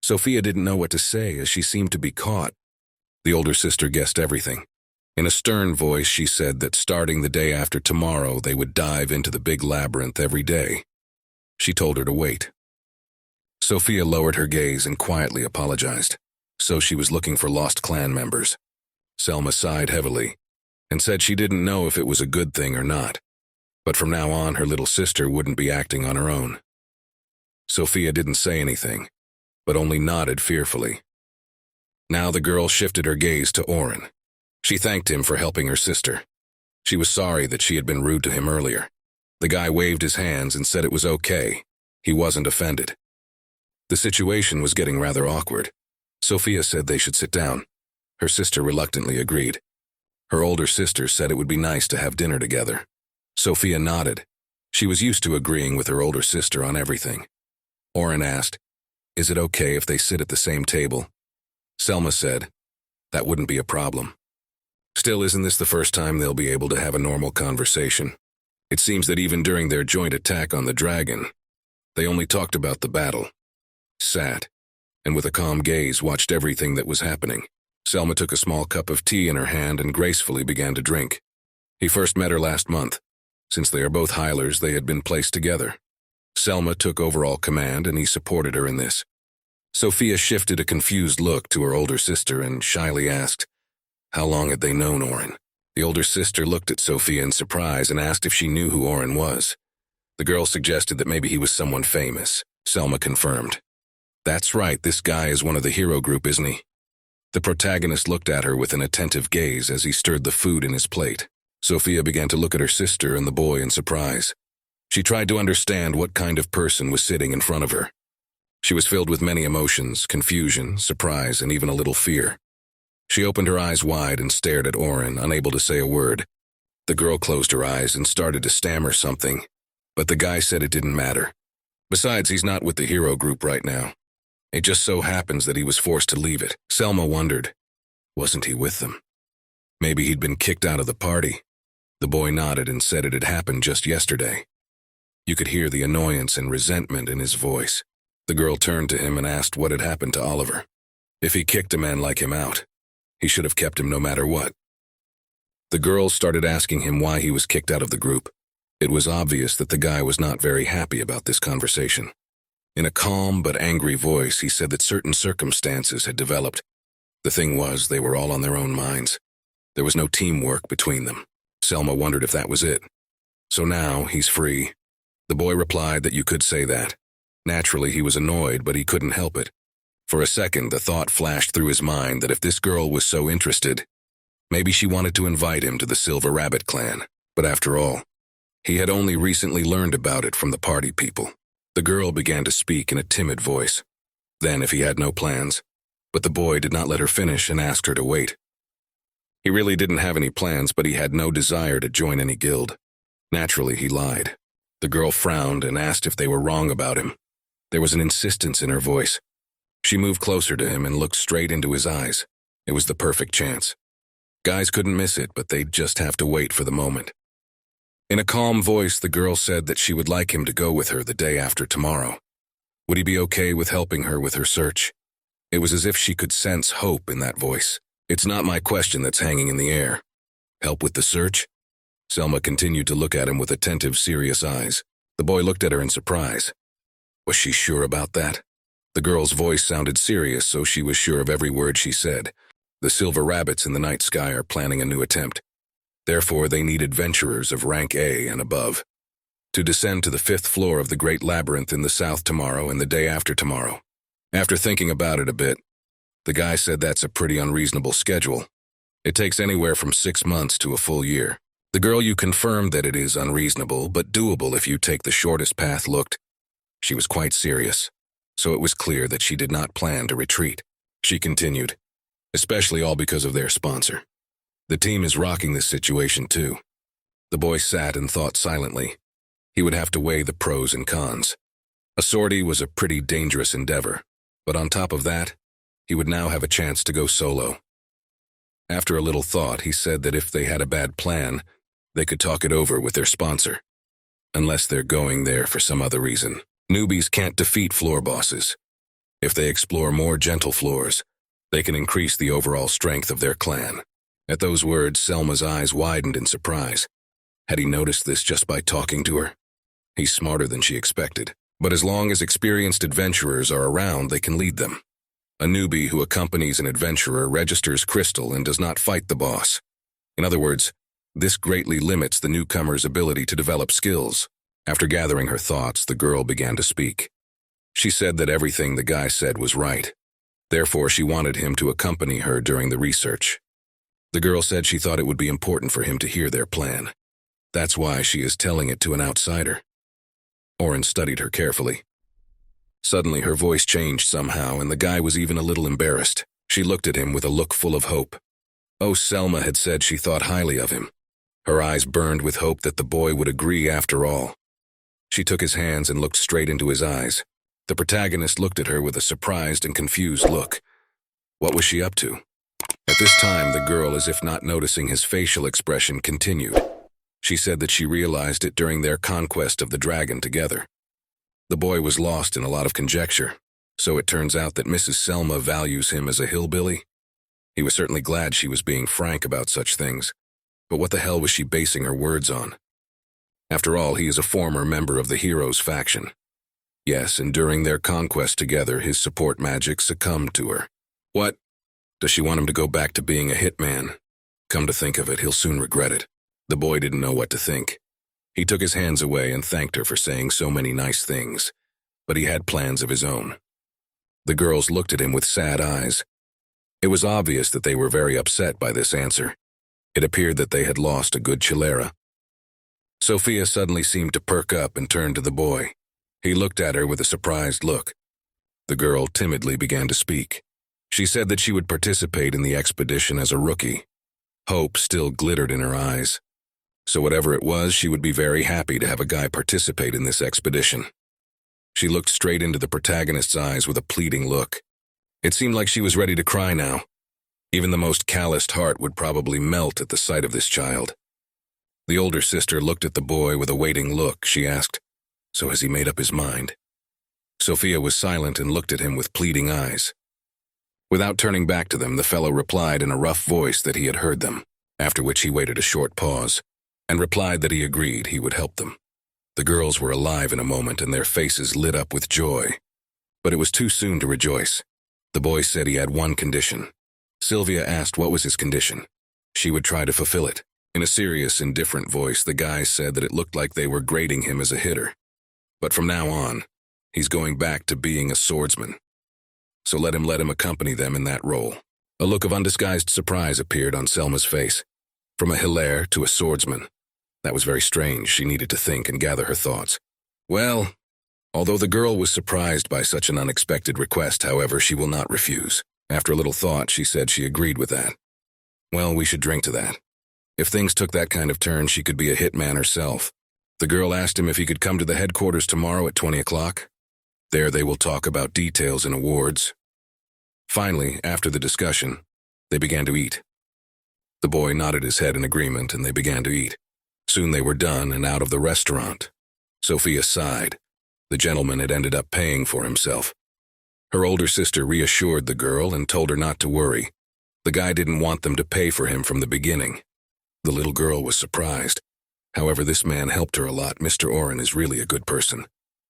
Sophia didn't know what to say as she seemed to be caught. The older sister guessed everything. In a stern voice, she said that starting the day after tomorrow, they would dive into the big labyrinth every day. She told her to wait. Sophia lowered her gaze and quietly apologized. So she was looking for lost clan members. Selma sighed heavily and said she didn't know if it was a good thing or not. But from now on, her little sister wouldn't be acting on her own. Sophia didn't say anything, but only nodded fearfully. Now the girl shifted her gaze to Orin. She thanked him for helping her sister. She was sorry that she had been rude to him earlier. The guy waved his hands and said it was okay. He wasn't offended. The situation was getting rather awkward. Sophia said they should sit down. Her sister reluctantly agreed. Her older sister said it would be nice to have dinner together. Sophia nodded. She was used to agreeing with her older sister on everything. Orin asked, is it okay if they sit at the same table? Selma said, that wouldn't be a problem. Still, isn't this the first time they'll be able to have a normal conversation? It seems that even during their joint attack on the dragon, they only talked about the battle. Sat, and with a calm gaze watched everything that was happening. Selma took a small cup of tea in her hand and gracefully began to drink. He first met her last month. Since they are both Hylers, they had been placed together. Selma took overall command and he supported her in this. Sophia shifted a confused look to her older sister and shyly asked, how long had they known Orin? The older sister looked at Sophia in surprise and asked if she knew who Orin was. The girl suggested that maybe he was someone famous. Selma confirmed. That's right, this guy is one of the hero group, isn't he? The protagonist looked at her with an attentive gaze as he stirred the food in his plate. Sophia began to look at her sister and the boy in surprise. She tried to understand what kind of person was sitting in front of her. She was filled with many emotions, confusion, surprise, and even a little fear. She opened her eyes wide and stared at Orin, unable to say a word. The girl closed her eyes and started to stammer something. But the guy said it didn't matter. Besides, he's not with the hero group right now. It just so happens that he was forced to leave it. Selma wondered, wasn't he with them? Maybe he'd been kicked out of the party. The boy nodded and said it had happened just yesterday. You could hear the annoyance and resentment in his voice. The girl turned to him and asked what had happened to Oliver. If he kicked a man like him out, he should have kept him no matter what. The girl started asking him why he was kicked out of the group. It was obvious that the guy was not very happy about this conversation. In a calm but angry voice, he said that certain circumstances had developed. The thing was, they were all on their own minds. There was no teamwork between them. Selma wondered if that was it. So now, he's free. The boy replied that you could say that. Naturally, he was annoyed, but he couldn't help it. For a second, the thought flashed through his mind that if this girl was so interested, maybe she wanted to invite him to the Silver Rabbit clan. But after all, he had only recently learned about it from the party people. The girl began to speak in a timid voice. Then, if he had no plans, but the boy did not let her finish and asked her to wait. He really didn't have any plans, but he had no desire to join any guild. Naturally, he lied. The girl frowned and asked if they were wrong about him. There was an insistence in her voice. She moved closer to him and looked straight into his eyes. It was the perfect chance. Guys couldn't miss it, but they'd just have to wait for the moment. In a calm voice, the girl said that she would like him to go with her the day after tomorrow. Would he be okay with helping her with her search? It was as if she could sense hope in that voice. It's not my question that's hanging in the air. Help with the search? Selma continued to look at him with attentive, serious eyes. The boy looked at her in surprise. Was she sure about that? The girl's voice sounded serious, so she was sure of every word she said. The Silver Rabbits in the night sky are planning a new attempt. Therefore, they need adventurers of rank A and above to descend to the 5th floor of the Great Labyrinth in the south tomorrow and the day after tomorrow. After thinking about it a bit, the guy said that's a pretty unreasonable schedule. It takes anywhere from 6 months to a full year. The girl you confirmed that it is unreasonable, but doable if you take the shortest path looked. She was quite serious, so it was clear that she did not plan to retreat. She continued, especially all because of their sponsor. The team is rocking this situation too. The boy sat and thought silently. He would have to weigh the pros and cons. A sortie was a pretty dangerous endeavor, but on top of that, he would now have a chance to go solo. After a little thought, he said that if they had a bad plan, they could talk it over with their sponsor. Unless they're going there for some other reason. Newbies can't defeat floor bosses. If they explore more gentle floors, they can increase the overall strength of their clan. At those words, Selma's eyes widened in surprise. Had he noticed this just by talking to her? He's smarter than she expected. But as long as experienced adventurers are around, they can lead them. A newbie who accompanies an adventurer registers crystal and does not fight the boss. In other words, this greatly limits the newcomer's ability to develop skills. After gathering her thoughts, the girl began to speak. She said that everything the guy said was right. Therefore, she wanted him to accompany her during the research. The girl said she thought it would be important for him to hear their plan. That's why she is telling it to an outsider. Orin studied her carefully. Suddenly, her voice changed somehow, and the guy was even a little embarrassed. She looked at him with a look full of hope. Oh, Selma had said she thought highly of him. Her eyes burned with hope that the boy would agree after all. She took his hands and looked straight into his eyes. The protagonist looked at her with a surprised and confused look. What was she up to? At this time, the girl, as if not noticing his facial expression, continued. She said that she realized it during their conquest of the dragon together. The boy was lost in a lot of conjecture, so it turns out that Mrs. Selma values him as a hillbilly. He was certainly glad she was being frank about such things, but what the hell was she basing her words on? After all, he is a former member of the Heroes faction. Yes, and during their conquest together, his support magic succumbed to her. What? Does she want him to go back to being a hitman? Come to think of it, he'll soon regret it. The boy didn't know what to think. He took his hands away and thanked her for saying so many nice things, but he had plans of his own. The girls looked at him with sad eyes. It was obvious that they were very upset by this answer. It appeared that they had lost a good chilera. Sophia suddenly seemed to perk up and turned to the boy. He looked at her with a surprised look. The girl timidly began to speak. She said that she would participate in the expedition as a rookie. Hope still glittered in her eyes. So whatever it was, she would be very happy to have a guy participate in this expedition. She looked straight into the protagonist's eyes with a pleading look. It seemed like she was ready to cry now. Even the most calloused heart would probably melt at the sight of this child. The older sister looked at the boy with a waiting look. She asked, "So has he made up his mind?" Sophia was silent and looked at him with pleading eyes. Without turning back to them, the fellow replied in a rough voice that he had heard them, after which he waited a short pause, and replied that he agreed he would help them. The girls were alive in a moment, and their faces lit up with joy. But it was too soon to rejoice. The boy said he had one condition. Sylvia asked what was his condition. She would try to fulfill it. In a serious, indifferent voice, the guys said that it looked like they were grading him as a hitter. But from now on, he's going back to being a swordsman. So let him accompany them in that role. A look of undisguised surprise appeared on Selma's face. From a hilaire to a swordsman. That was very strange. She needed to think and gather her thoughts. Well, although the girl was surprised by such an unexpected request, however, she will not refuse. After a little thought, she said she agreed with that. Well, we should drink to that. If things took that kind of turn, she could be a hitman herself. The girl asked him if he could come to the headquarters tomorrow at 20 o'clock. There they will talk about details and awards. Finally, after the discussion, they began to eat. The boy nodded his head in agreement, and they began to eat. Soon they were done and out of the restaurant. Sophia sighed. The gentleman had ended up paying for himself. Her older sister reassured the girl and told her not to worry. The guy didn't want them to pay for him from the beginning. The little girl was surprised. However, this man helped her a lot. Mr. Orin is really a good person.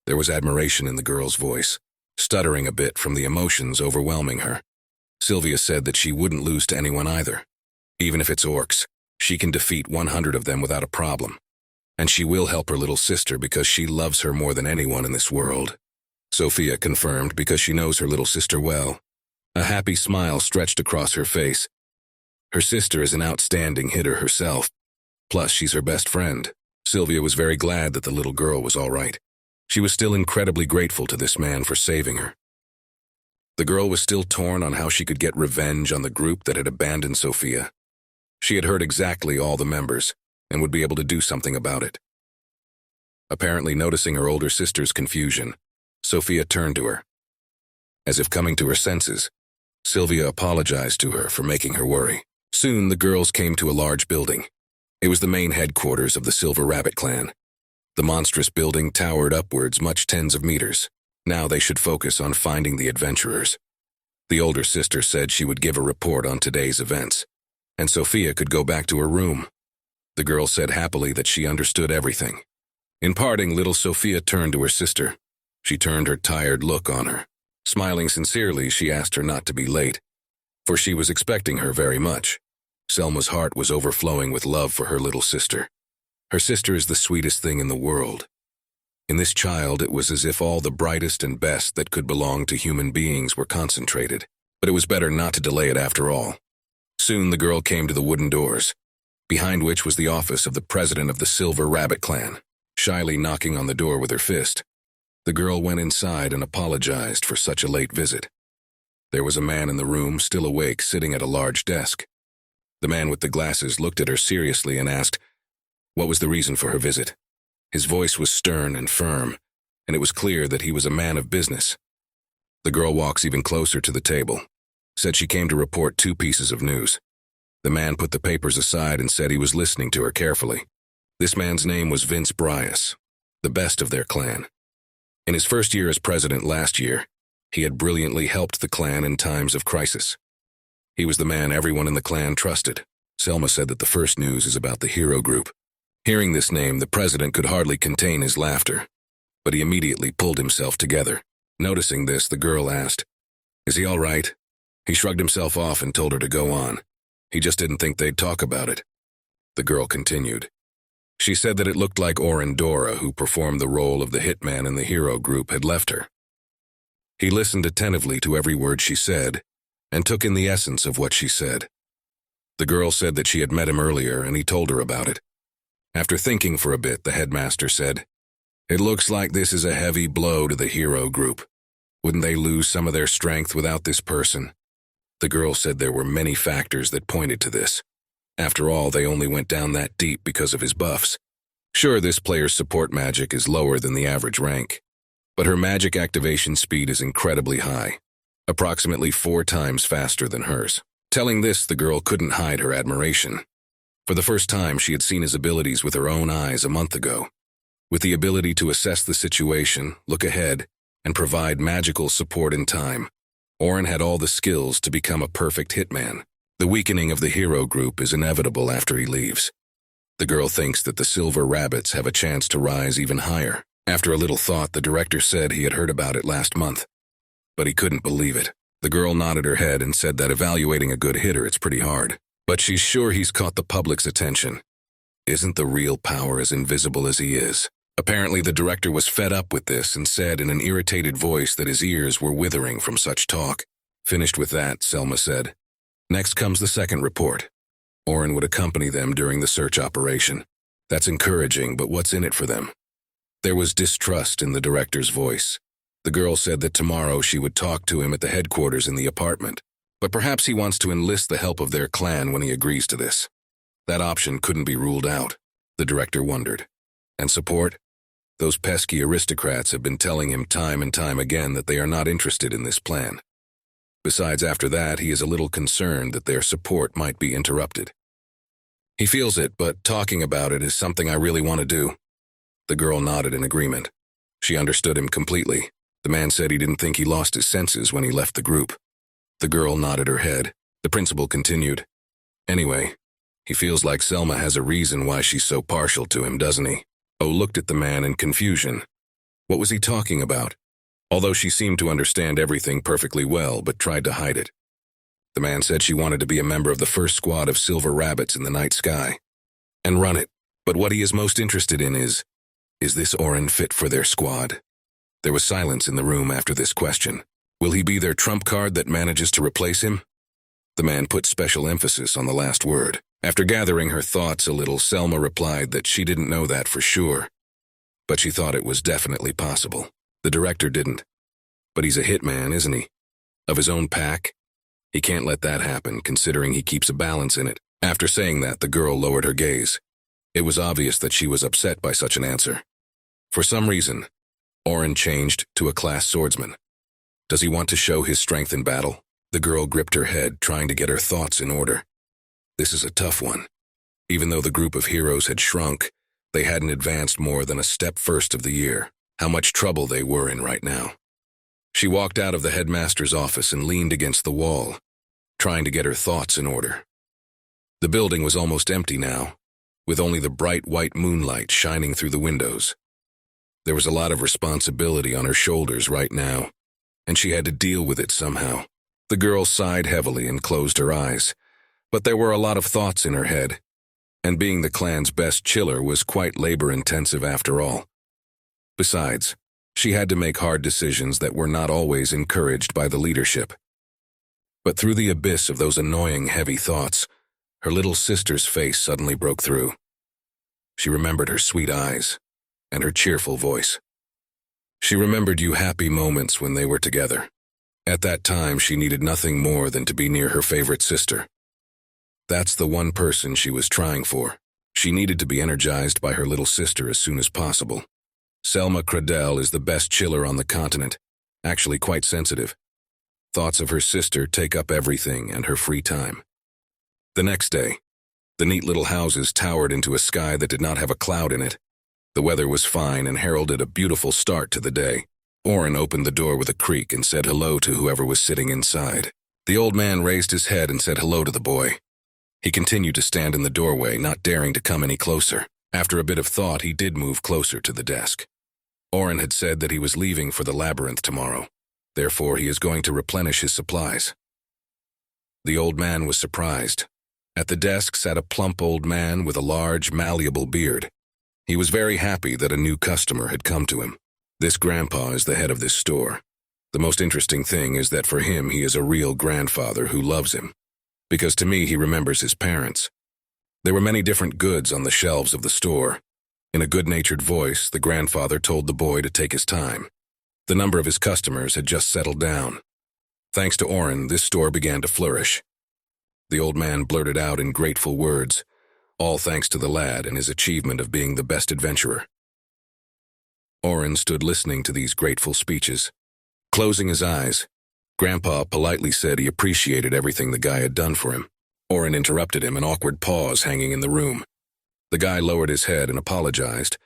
There was admiration in the girl's voice, stuttering a bit from the emotions overwhelming her. Sylvia said that she wouldn't lose to anyone either. Even if it's orcs, she can defeat 100 of them without a problem. And she will help her little sister because she loves her more than anyone in this world. Sophia confirmed because she knows her little sister well. A happy smile stretched across her face. Her sister is an outstanding hitter herself. Plus, she's her best friend. Sylvia was very glad that the little girl was all right. She was still incredibly grateful to this man for saving her. The girl was still torn on how she could get revenge on the group that had abandoned Sophia. She had heard exactly all the members and would be able to do something about it. Apparently noticing her older sister's confusion, Sophia turned to her. As if coming to her senses, Sylvia apologized to her for making her worry. Soon the girls came to a large building. It was the main headquarters of the Silver Rabbit clan. The monstrous building towered upwards much tens of meters. Now they should focus on finding the adventurers. The older sister said she would give a report on today's events, and Sophia could go back to her room. The girl said happily that she understood everything. In parting, little Sophia turned to her sister. She turned her tired look on her. Smiling sincerely, she asked her not to be late, for she was expecting her very much. Selma's heart was overflowing with love for her little sister. Her sister is the sweetest thing in the world. In this child, it was as if all the brightest and best that could belong to human beings were concentrated, but it was better not to delay it after all. Soon the girl came to the wooden doors, behind which was the office of the president of the Silver Rabbit clan. Shyly knocking on the door with her fist, the girl went inside and apologized for such a late visit. There was a man in the room, still awake, sitting at a large desk. The man with the glasses looked at her seriously and asked, what was the reason for her visit? His voice was stern and firm, and it was clear that he was a man of business. The girl walks even closer to the table, said she came to report 2 pieces of news. The man put the papers aside and said he was listening to her carefully. This man's name was Vince Bryas, the best of their clan. In his first year as president last year, he had brilliantly helped the clan in times of crisis. He was the man everyone in the clan trusted. Selma said that the first news is about the hero group. Hearing this name, the president could hardly contain his laughter, but he immediately pulled himself together. Noticing this, the girl asked, "Is he all right?" He shrugged himself off and told her to go on. He just didn't think they'd talk about it. The girl continued. She said that it looked like Orin, who performed the role of the hitman in the hero group, had left her. He listened attentively to every word she said and took in the essence of what she said. The girl said that she had met him earlier and he told her about it. After thinking for a bit, the headmaster said, "It looks like this is a heavy blow to the hero group. Wouldn't they lose some of their strength without this person?" The girl said there were many factors that pointed to this. After all, they only went down that deep because of his buffs. Sure, this player's support magic is lower than the average rank, but her magic activation speed is incredibly high, approximately 4 times faster than hers. Telling this, the girl couldn't hide her admiration. For the first time, she had seen his abilities with her own eyes a month ago. With the ability to assess the situation, look ahead, and provide magical support in time, Orin had all the skills to become a perfect hitman. The weakening of the hero group is inevitable after he leaves. The girl thinks that the Silver Rabbits have a chance to rise even higher. After a little thought, the director said he had heard about it last month, but he couldn't believe it. The girl nodded her head and said that evaluating a good hitter is pretty hard, but she's sure he's caught the public's attention. Isn't the real power as invisible as he is? Apparently, the director was fed up with this and said in an irritated voice that his ears were withering from such talk. Finished with that, Selma said. Next comes the second report. Orin would accompany them during the search operation. That's encouraging, but what's in it for them? There was distrust in the director's voice. The girl said that tomorrow she would talk to him at the headquarters in the apartment, but perhaps he wants to enlist the help of their clan when he agrees to this. That option couldn't be ruled out, the director wondered. And support? Those pesky aristocrats have been telling him time and time again that they are not interested in this plan. Besides, after that, he is a little concerned that their support might be interrupted. He feels it, but talking about it is something I really want to do. The girl nodded in agreement. She understood him completely. The man said he didn't think he lost his senses when he left the group. The girl nodded her head. The principal continued. Anyway, he feels like Selma has a reason why she's so partial to him, doesn't he? O looked at the man in confusion. What was he talking about? Although she seemed to understand everything perfectly well, but tried to hide it. The man said she wanted to be a member of the first squad of Silver Rabbits in the night sky, and run it. But what he is most interested in is this Orin fit for their squad? There was silence in the room after this question. Will he be their trump card that manages to replace him? The man put special emphasis on the last word. After gathering her thoughts a little, Selma replied that she didn't know that for sure, but she thought it was definitely possible. The director didn't. But he's a hitman, isn't he? Of his own pack? He can't let that happen, considering he keeps a balance in it. After saying that, the girl lowered her gaze. It was obvious that she was upset by such an answer. For some reason, Orin changed to a class swordsman. Does he want to show his strength in battle? The girl gripped her head, trying to get her thoughts in order. This is a tough one. Even though the group of heroes had shrunk, they hadn't advanced more than a step first of the year. How much trouble they were in right now. She walked out of the headmaster's office and leaned against the wall, trying to get her thoughts in order. The building was almost empty now, with only the bright white moonlight shining through the windows. There was a lot of responsibility on her shoulders right now, and she had to deal with it somehow. The girl sighed heavily and closed her eyes, but there were a lot of thoughts in her head, and being the clan's best chiller was quite labor-intensive after all. Besides, she had to make hard decisions that were not always encouraged by the leadership. But through the abyss of those annoying, heavy thoughts, her little sister's face suddenly broke through. She remembered her sweet eyes and her cheerful voice. She remembered you happy moments when they were together. At that time, she needed nothing more than to be near her favorite sister. That's the one person she was trying for. She needed to be energized by her little sister as soon as possible. Selma Cradell is the best chiller on the continent, actually quite sensitive. Thoughts of her sister take up everything and her free time. The next day, the neat little houses towered into a sky that did not have a cloud in it. The weather was fine and heralded a beautiful start to the day. Orin opened the door with a creak and said hello to whoever was sitting inside. The old man raised his head and said hello to the boy. He continued to stand in the doorway, not daring to come any closer. After a bit of thought, he did move closer to the desk. Orin had said that he was leaving for the labyrinth tomorrow. Therefore, he is going to replenish his supplies. The old man was surprised. At the desk sat a plump old man with a large, malleable beard. He was very happy that a new customer had come to him. This grandpa is the head of this store. The most interesting thing is that for him, he is a real grandfather who loves him. Because to me, he remembers his parents. There were many different goods on the shelves of the store. In a good-natured voice, the grandfather told the boy to take his time. The number of his customers had just settled down. Thanks to Orin, this store began to flourish. The old man blurted out in grateful words, all thanks to the lad and his achievement of being the best adventurer. Orin stood listening to these grateful speeches. Closing his eyes, Grandpa politely said he appreciated everything the guy had done for him. Orin interrupted him, an awkward pause hanging in the room. The guy lowered his head and apologized,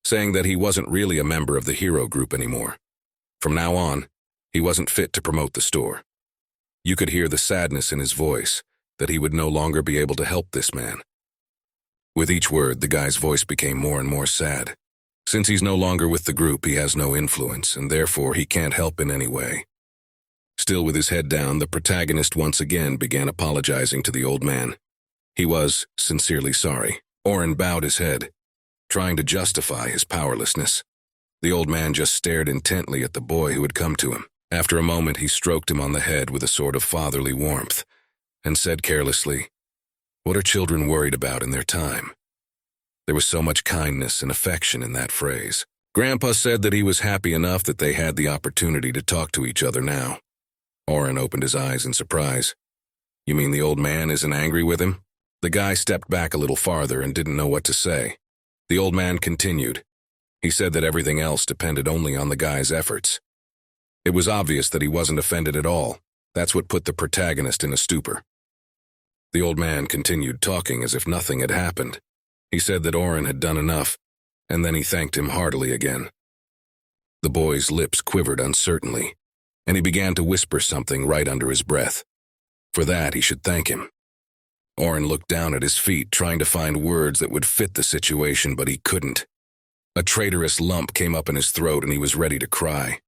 saying that he wasn't really a member of the hero group anymore. From now on, he wasn't fit to promote the store. You could hear the sadness in his voice, that he would no longer be able to help this man. With each word, the guy's voice became more and more sad. Since he's no longer with the group, he has no influence, and therefore he can't help in any way. Still with his head down, the protagonist once again began apologizing to the old man. He was sincerely sorry. Orin bowed his head, trying to justify his powerlessness. The old man just stared intently at the boy who had come to him. After a moment, he stroked him on the head with a sort of fatherly warmth, and said carelessly, "What are children worried about in their time?" There was so much kindness and affection in that phrase. Grandpa said that he was happy enough that they had the opportunity to talk to each other now. Orin opened his eyes in surprise. "You mean the old man isn't angry with him?" The guy stepped back a little farther and didn't know what to say. The old man continued. He said that everything else depended only on the guy's efforts. It was obvious that he wasn't offended at all. That's what put the protagonist in a stupor. The old man continued talking as if nothing had happened. He said that Orin had done enough, and then he thanked him heartily again. The boy's lips quivered uncertainly, and he began to whisper something right under his breath. For that, he should thank him. Orin looked down at his feet, trying to find words that would fit the situation, but he couldn't. A traitorous lump came up in his throat, and he was ready to cry.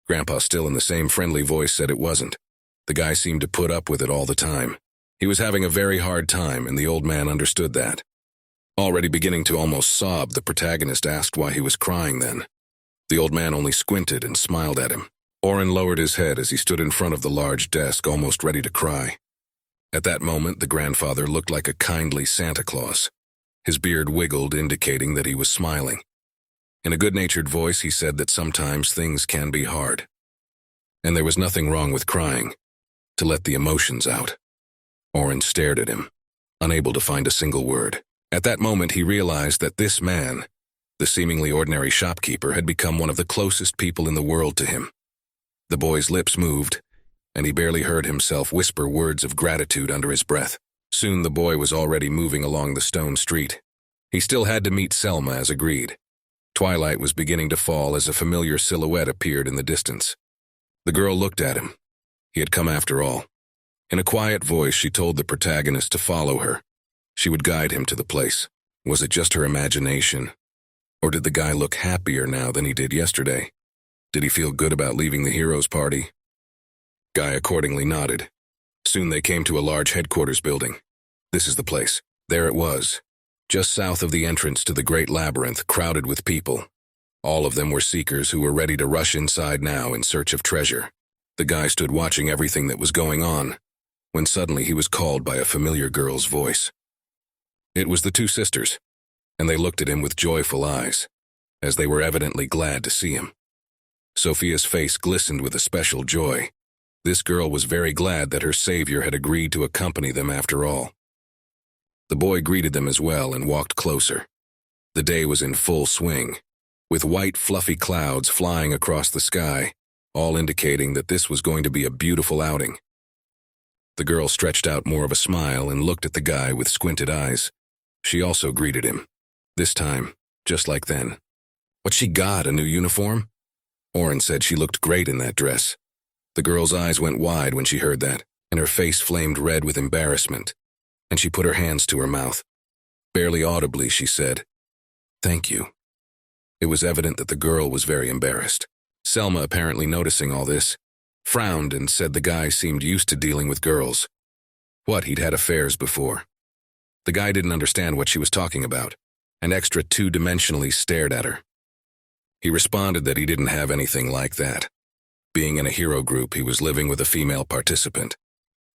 Grandpa, still in the same friendly voice, said it wasn't. The guy seemed to put up with it all the time. He was having a very hard time, and the old man understood that. Already beginning to almost sob, the protagonist asked why he was crying then. The old man only squinted and smiled at him. Orin lowered his head as he stood in front of the large desk, almost ready to cry. At that moment, the grandfather looked like a kindly Santa Claus. His beard wiggled, indicating that he was smiling. In a good-natured voice, he said that sometimes things can be hard. And there was nothing wrong with crying, to let the emotions out. Orin stared at him, unable to find a single word. At that moment, he realized that this man, the seemingly ordinary shopkeeper, had become one of the closest people in the world to him. The boy's lips moved, and he barely heard himself whisper words of gratitude under his breath. Soon the boy was already moving along the stone street. He still had to meet Selma as agreed. Twilight was beginning to fall as a familiar silhouette appeared in the distance. The girl looked at him. He had come after all. In a quiet voice, she told the protagonist to follow her. She would guide him to the place. Was it just her imagination? Or did the guy look happier now than he did yesterday? Did he feel good about leaving the heroes' party? Guy accordingly nodded. Soon they came to a large headquarters building. This is the place. There it was, just south of the entrance to the great labyrinth, crowded with people. All of them were seekers who were ready to rush inside now in search of treasure. The guy stood watching everything that was going on, when suddenly he was called by a familiar girl's voice. It was the two sisters, and they looked at him with joyful eyes, as they were evidently glad to see him. Sophia's face glistened with a special joy. This girl was very glad that her savior had agreed to accompany them after all. The boy greeted them as well and walked closer. The day was in full swing, with white fluffy clouds flying across the sky, all indicating that this was going to be a beautiful outing. The girl stretched out more of a smile and looked at the guy with squinted eyes. She also greeted him. This time, just like then. What she got, a new uniform? Orin said she looked great in that dress. The girl's eyes went wide when she heard that, and her face flamed red with embarrassment, and she put her hands to her mouth. Barely audibly, she said, "Thank you." It was evident that the girl was very embarrassed. Selma, apparently noticing all this, frowned and said the guy seemed used to dealing with girls. What, he'd had affairs before. The guy didn't understand what she was talking about, and extra two-dimensionally stared at her. He responded that he didn't have anything like that. Being in a hero group, he was living with a female participant.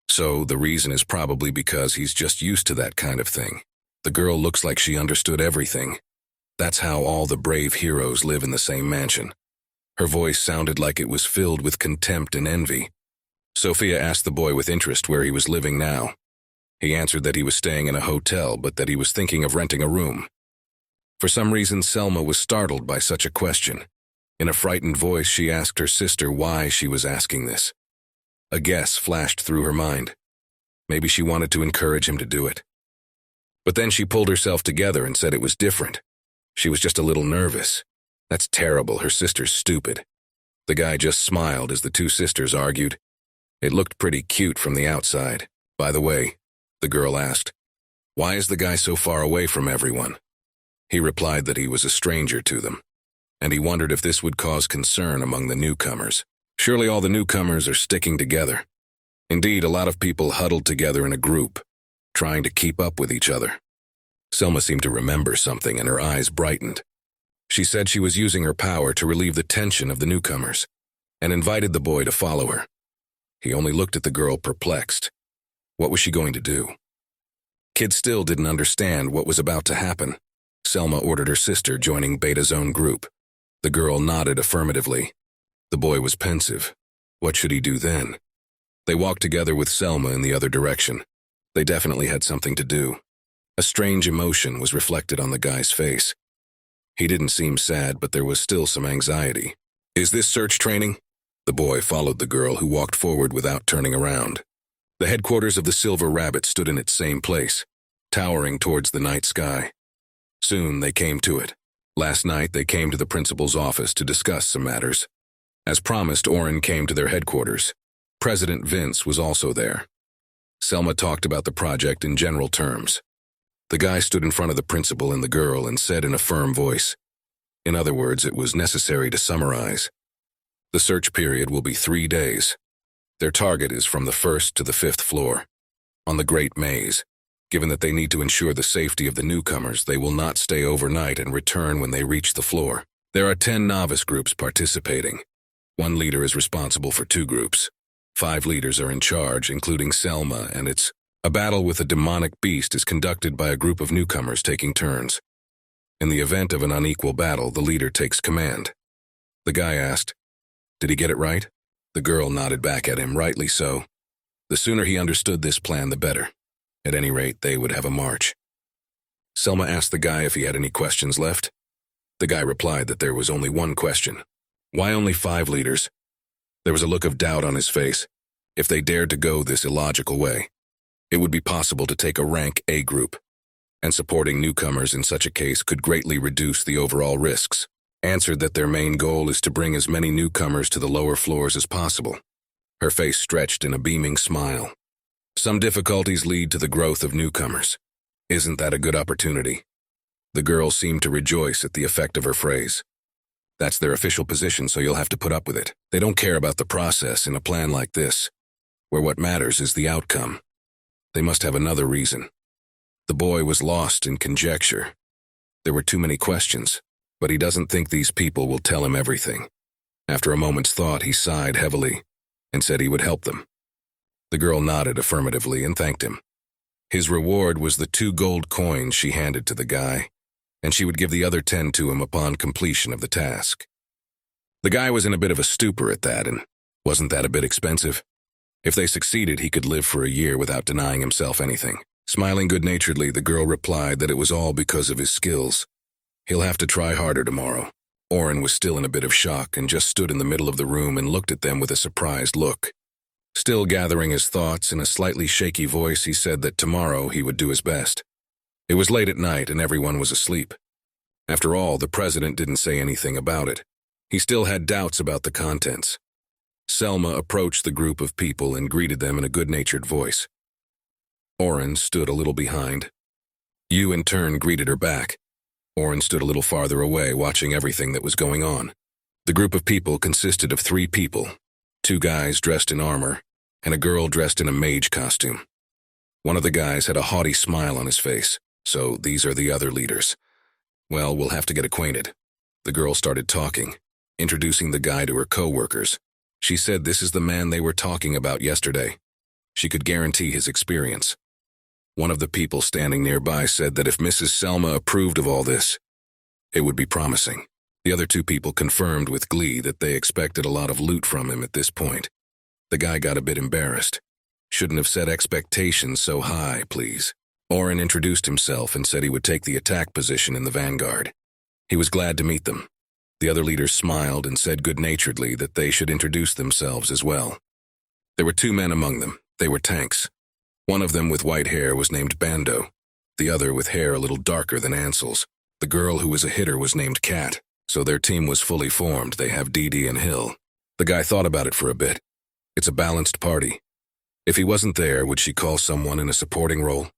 So the reason is probably because he's just used to that kind of thing. The girl looks like she understood everything. That's how all the brave heroes live in the same mansion. Her voice sounded like it was filled with contempt and envy. Sophia asked the boy with interest where he was living now. He answered that he was staying in a hotel, but that he was thinking of renting a room. For some reason, Selma was startled by such a question. In a frightened voice, she asked her sister why she was asking this. A guess flashed through her mind. Maybe she wanted to encourage him to do it. But then she pulled herself together and said it was different. She was just a little nervous. That's terrible, her sister's stupid. The guy just smiled as the two sisters argued. It looked pretty cute from the outside. By the way, the girl asked, why is the guy so far away from everyone? He replied that he was a stranger to them, and he wondered if this would cause concern among the newcomers. Surely all the newcomers are sticking together. Indeed, a lot of people huddled together in a group, trying to keep up with each other. Selma seemed to remember something, and her eyes brightened. She said she was using her power to relieve the tension of the newcomers, and invited the boy to follow her. He only looked at the girl, perplexed. What was she going to do? Kid still didn't understand what was about to happen. Selma ordered her sister, joining Beta's own group. The girl nodded affirmatively. The boy was pensive. What should he do then? They walked together with Selma in the other direction. They definitely had something to do. A strange emotion was reflected on the guy's face. He didn't seem sad, but there was still some anxiety. Is this search training? The boy followed the girl, who walked forward without turning around. The headquarters of the Silver Rabbit stood in its same place, towering towards the night sky. Soon they came to it. Last night they came to the principal's office to discuss some matters. As promised, Orin came to their headquarters. President Vince was also there. Selma talked about the project in general terms. The guy stood in front of the principal and the girl and said in a firm voice, in other words, it was necessary to summarize. The search period will be 3 days. Their target is from the 1st to the 5th floor, on the Great Maze. Given that they need to ensure the safety of the newcomers, they will not stay overnight and return when they reach the floor. There are 10 novice groups participating. 1 leader is responsible for 2 groups. 5 leaders are in charge, including Selma, and a battle with a demonic beast is conducted by a group of newcomers taking turns. In the event of an unequal battle, the leader takes command. The guy asked, did he get it right? The girl nodded back at him, rightly so. The sooner he understood this plan, the better. At any rate, they would have a march. Selma asked the guy if he had any questions left. The guy replied that there was only one question. Why only 5 leaders? There was a look of doubt on his face. If they dared to go this illogical way, it would be possible to take a rank A group, and supporting newcomers in such a case could greatly reduce the overall risks. Answered that their main goal is to bring as many newcomers to the lower floors as possible. Her face stretched in a beaming smile. Some difficulties lead to the growth of newcomers. Isn't that a good opportunity? The girl seemed to rejoice at the effect of her phrase. That's their official position, so you'll have to put up with it. They don't care about the process in a plan like this, where what matters is the outcome. They must have another reason. The boy was lost in conjecture. There were too many questions, but he doesn't think these people will tell him everything. After a moment's thought, he sighed heavily and said he would help them. The girl nodded affirmatively and thanked him. His reward was the 2 gold coins she handed to the guy, and she would give the other 10 to him upon completion of the task. The guy was in a bit of a stupor at that, and wasn't that a bit expensive? If they succeeded, he could live for a year without denying himself anything. Smiling good-naturedly, the girl replied that it was all because of his skills. He'll have to try harder tomorrow. Orin was still in a bit of shock and just stood in the middle of the room and looked at them with a surprised look. Still gathering his thoughts, in a slightly shaky voice, he said that tomorrow he would do his best. It was late at night and everyone was asleep. After all, the president didn't say anything about it. He still had doubts about the contents. Selma approached the group of people and greeted them in a good-natured voice. Orin stood a little behind. Yu in turn greeted her back. Orin stood a little farther away, watching everything that was going on. The group of people consisted of 3 people, 2 guys dressed in armor, and a girl dressed in a mage costume. One of the guys had a haughty smile on his face, so these are the other leaders. Well, we'll have to get acquainted. The girl started talking, introducing the guy to her co-workers. She said this is the man they were talking about yesterday. She could guarantee his experience. One of the people standing nearby said that if Mrs. Selma approved of all this, it would be promising. The other 2 people confirmed with glee that they expected a lot of loot from him at this point. The guy got a bit embarrassed. Shouldn't have set expectations so high, please. Orin introduced himself and said he would take the attack position in the vanguard. He was glad to meet them. The other leaders smiled and said good-naturedly that they should introduce themselves as well. There were 2 men among them. They were tanks. One of them with white hair was named Bando, the other with hair a little darker than Ansel's. The girl who was a hitter was named Kat, so their team was fully formed. They have Dee and Hill. The guy thought about it for a bit. It's a balanced party. If he wasn't there, would she call someone in a supporting role?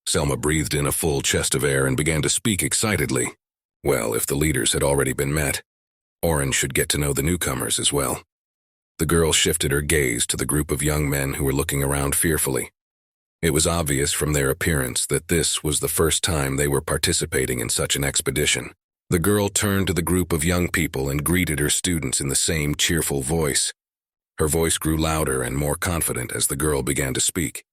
Selma breathed in a full chest of air and began to speak excitedly. Well, if the leaders had already been met, Orin should get to know the newcomers as well. The girl shifted her gaze to the group of young men who were looking around fearfully. It was obvious from their appearance that this was the first time they were participating in such an expedition. The girl turned to the group of young people and greeted her students in the same cheerful voice. Her voice grew louder and more confident as the girl began to speak.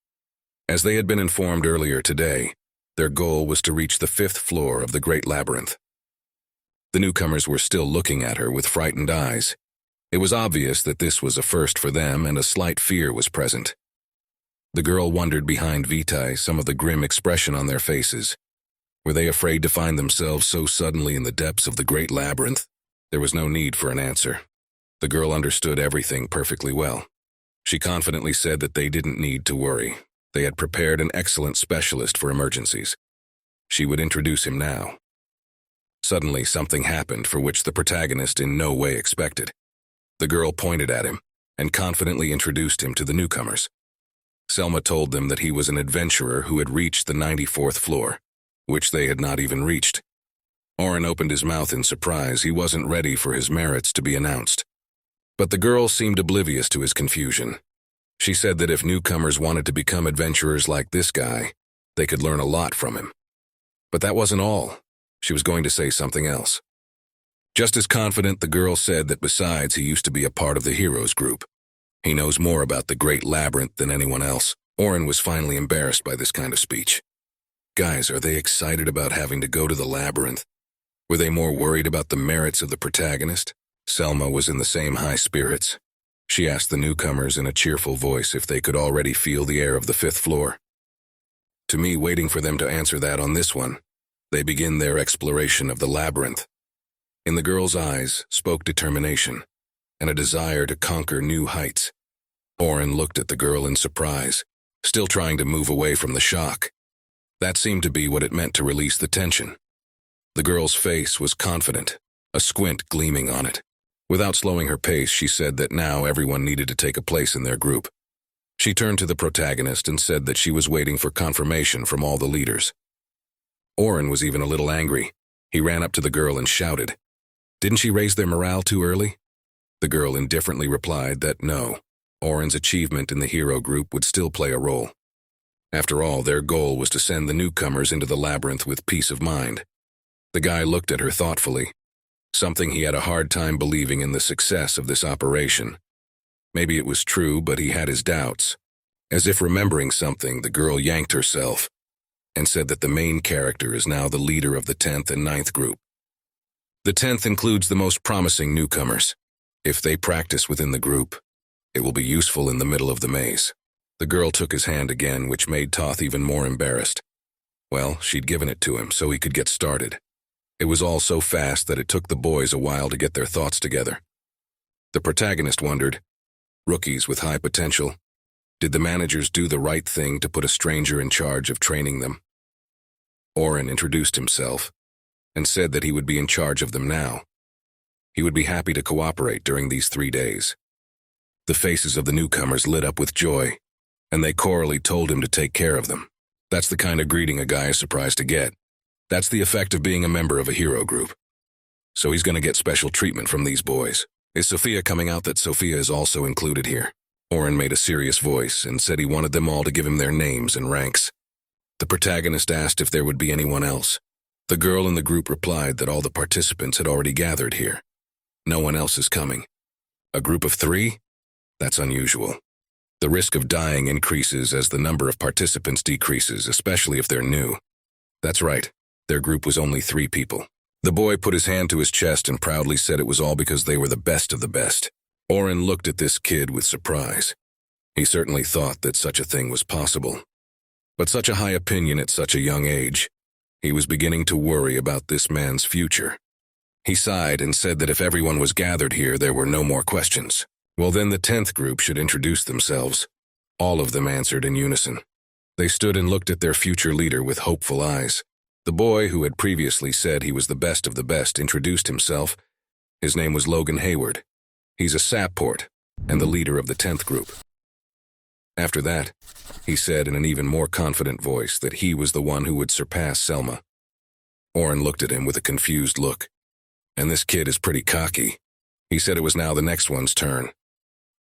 As they had been informed earlier today, their goal was to reach the 5th floor of the Great Labyrinth. The newcomers were still looking at her with frightened eyes. It was obvious that this was a first for them, and a slight fear was present. The girl wondered behind Vitae some of the grim expression on their faces. Were they afraid to find themselves so suddenly in the depths of the Great Labyrinth? There was no need for an answer. The girl understood everything perfectly well. She confidently said that they didn't need to worry. They had prepared an excellent specialist for emergencies. She would introduce him now. Suddenly, something happened for which the protagonist in no way expected. The girl pointed at him and confidently introduced him to the newcomers. Selma told them that he was an adventurer who had reached the 94th floor, which they had not even reached. Orin opened his mouth in surprise. He wasn't ready for his merits to be announced. But the girl seemed oblivious to his confusion. She said that if newcomers wanted to become adventurers like this guy, they could learn a lot from him. But that wasn't all. She was going to say something else. Just as confident, the girl said that besides, he used to be a part of the heroes group. He knows more about the Great Labyrinth than anyone else. Orin was finally embarrassed by this kind of speech. Guys, are they excited about having to go to the labyrinth? Were they more worried about the merits of the protagonist? Selma was in the same high spirits. She asked the newcomers in a cheerful voice if they could already feel the air of the 5th floor. To me, waiting for them to answer that on this one, they begin their exploration of the labyrinth. In the girl's eyes spoke determination and a desire to conquer new heights. Orin looked at the girl in surprise, still trying to move away from the shock. That seemed to be what it meant to release the tension. The girl's face was confident, a squint gleaming on it. Without slowing her pace, she said that now everyone needed to take a place in their group. She turned to the protagonist and said that she was waiting for confirmation from all the leaders. Orin was even a little angry. He ran up to the girl and shouted, "Didn't she raise their morale too early?" The girl indifferently replied that no, Orin's achievement in the hero group would still play a role. After all, their goal was to send the newcomers into the labyrinth with peace of mind. The guy looked at her thoughtfully, something he had a hard time believing in the success of this operation. Maybe it was true, but he had his doubts. As if remembering something, the girl yanked herself and said that the main character is now the leader of the 10th and 9th group. The 10th includes the most promising newcomers. If they practice within the group, it will be useful in the middle of the maze. The girl took his hand again, which made Toth even more embarrassed. Well, she'd given it to him so he could get started. It was all so fast that it took the boys a while to get their thoughts together. The protagonist wondered, rookies with high potential, did the managers do the right thing to put a stranger in charge of training them? Orin introduced himself and said that he would be in charge of them now. He would be happy to cooperate during these 3 days. The faces of the newcomers lit up with joy, and they chorally told him to take care of them. That's the kind of greeting a guy is surprised to get. That's the effect of being a member of a hero group. So he's going to get special treatment from these boys. Is Sophia coming out that Sophia is also included here? Orin made a serious voice and said he wanted them all to give him their names and ranks. The protagonist asked if there would be anyone else. The girl in the group replied that all the participants had already gathered here. No one else is coming. A group of 3? That's unusual. The risk of dying increases as the number of participants decreases, especially if they're new. That's right, their group was only 3 people. The boy put his hand to his chest and proudly said it was all because they were the best of the best. Orin looked at this kid with surprise. He certainly thought that such a thing was possible. But such a high opinion at such a young age, he was beginning to worry about this man's future. He sighed and said that if everyone was gathered here, there were no more questions. Well, then the 10th group should introduce themselves. All of them answered in unison. They stood and looked at their future leader with hopeful eyes. The boy who had previously said he was the best of the best introduced himself. His name was Logan Hayward. He's a sapport and the leader of the 10th group. After that, he said in an even more confident voice that he was the one who would surpass Selma. Orin looked at him with a confused look. And this kid is pretty cocky. He said it was now the next one's turn.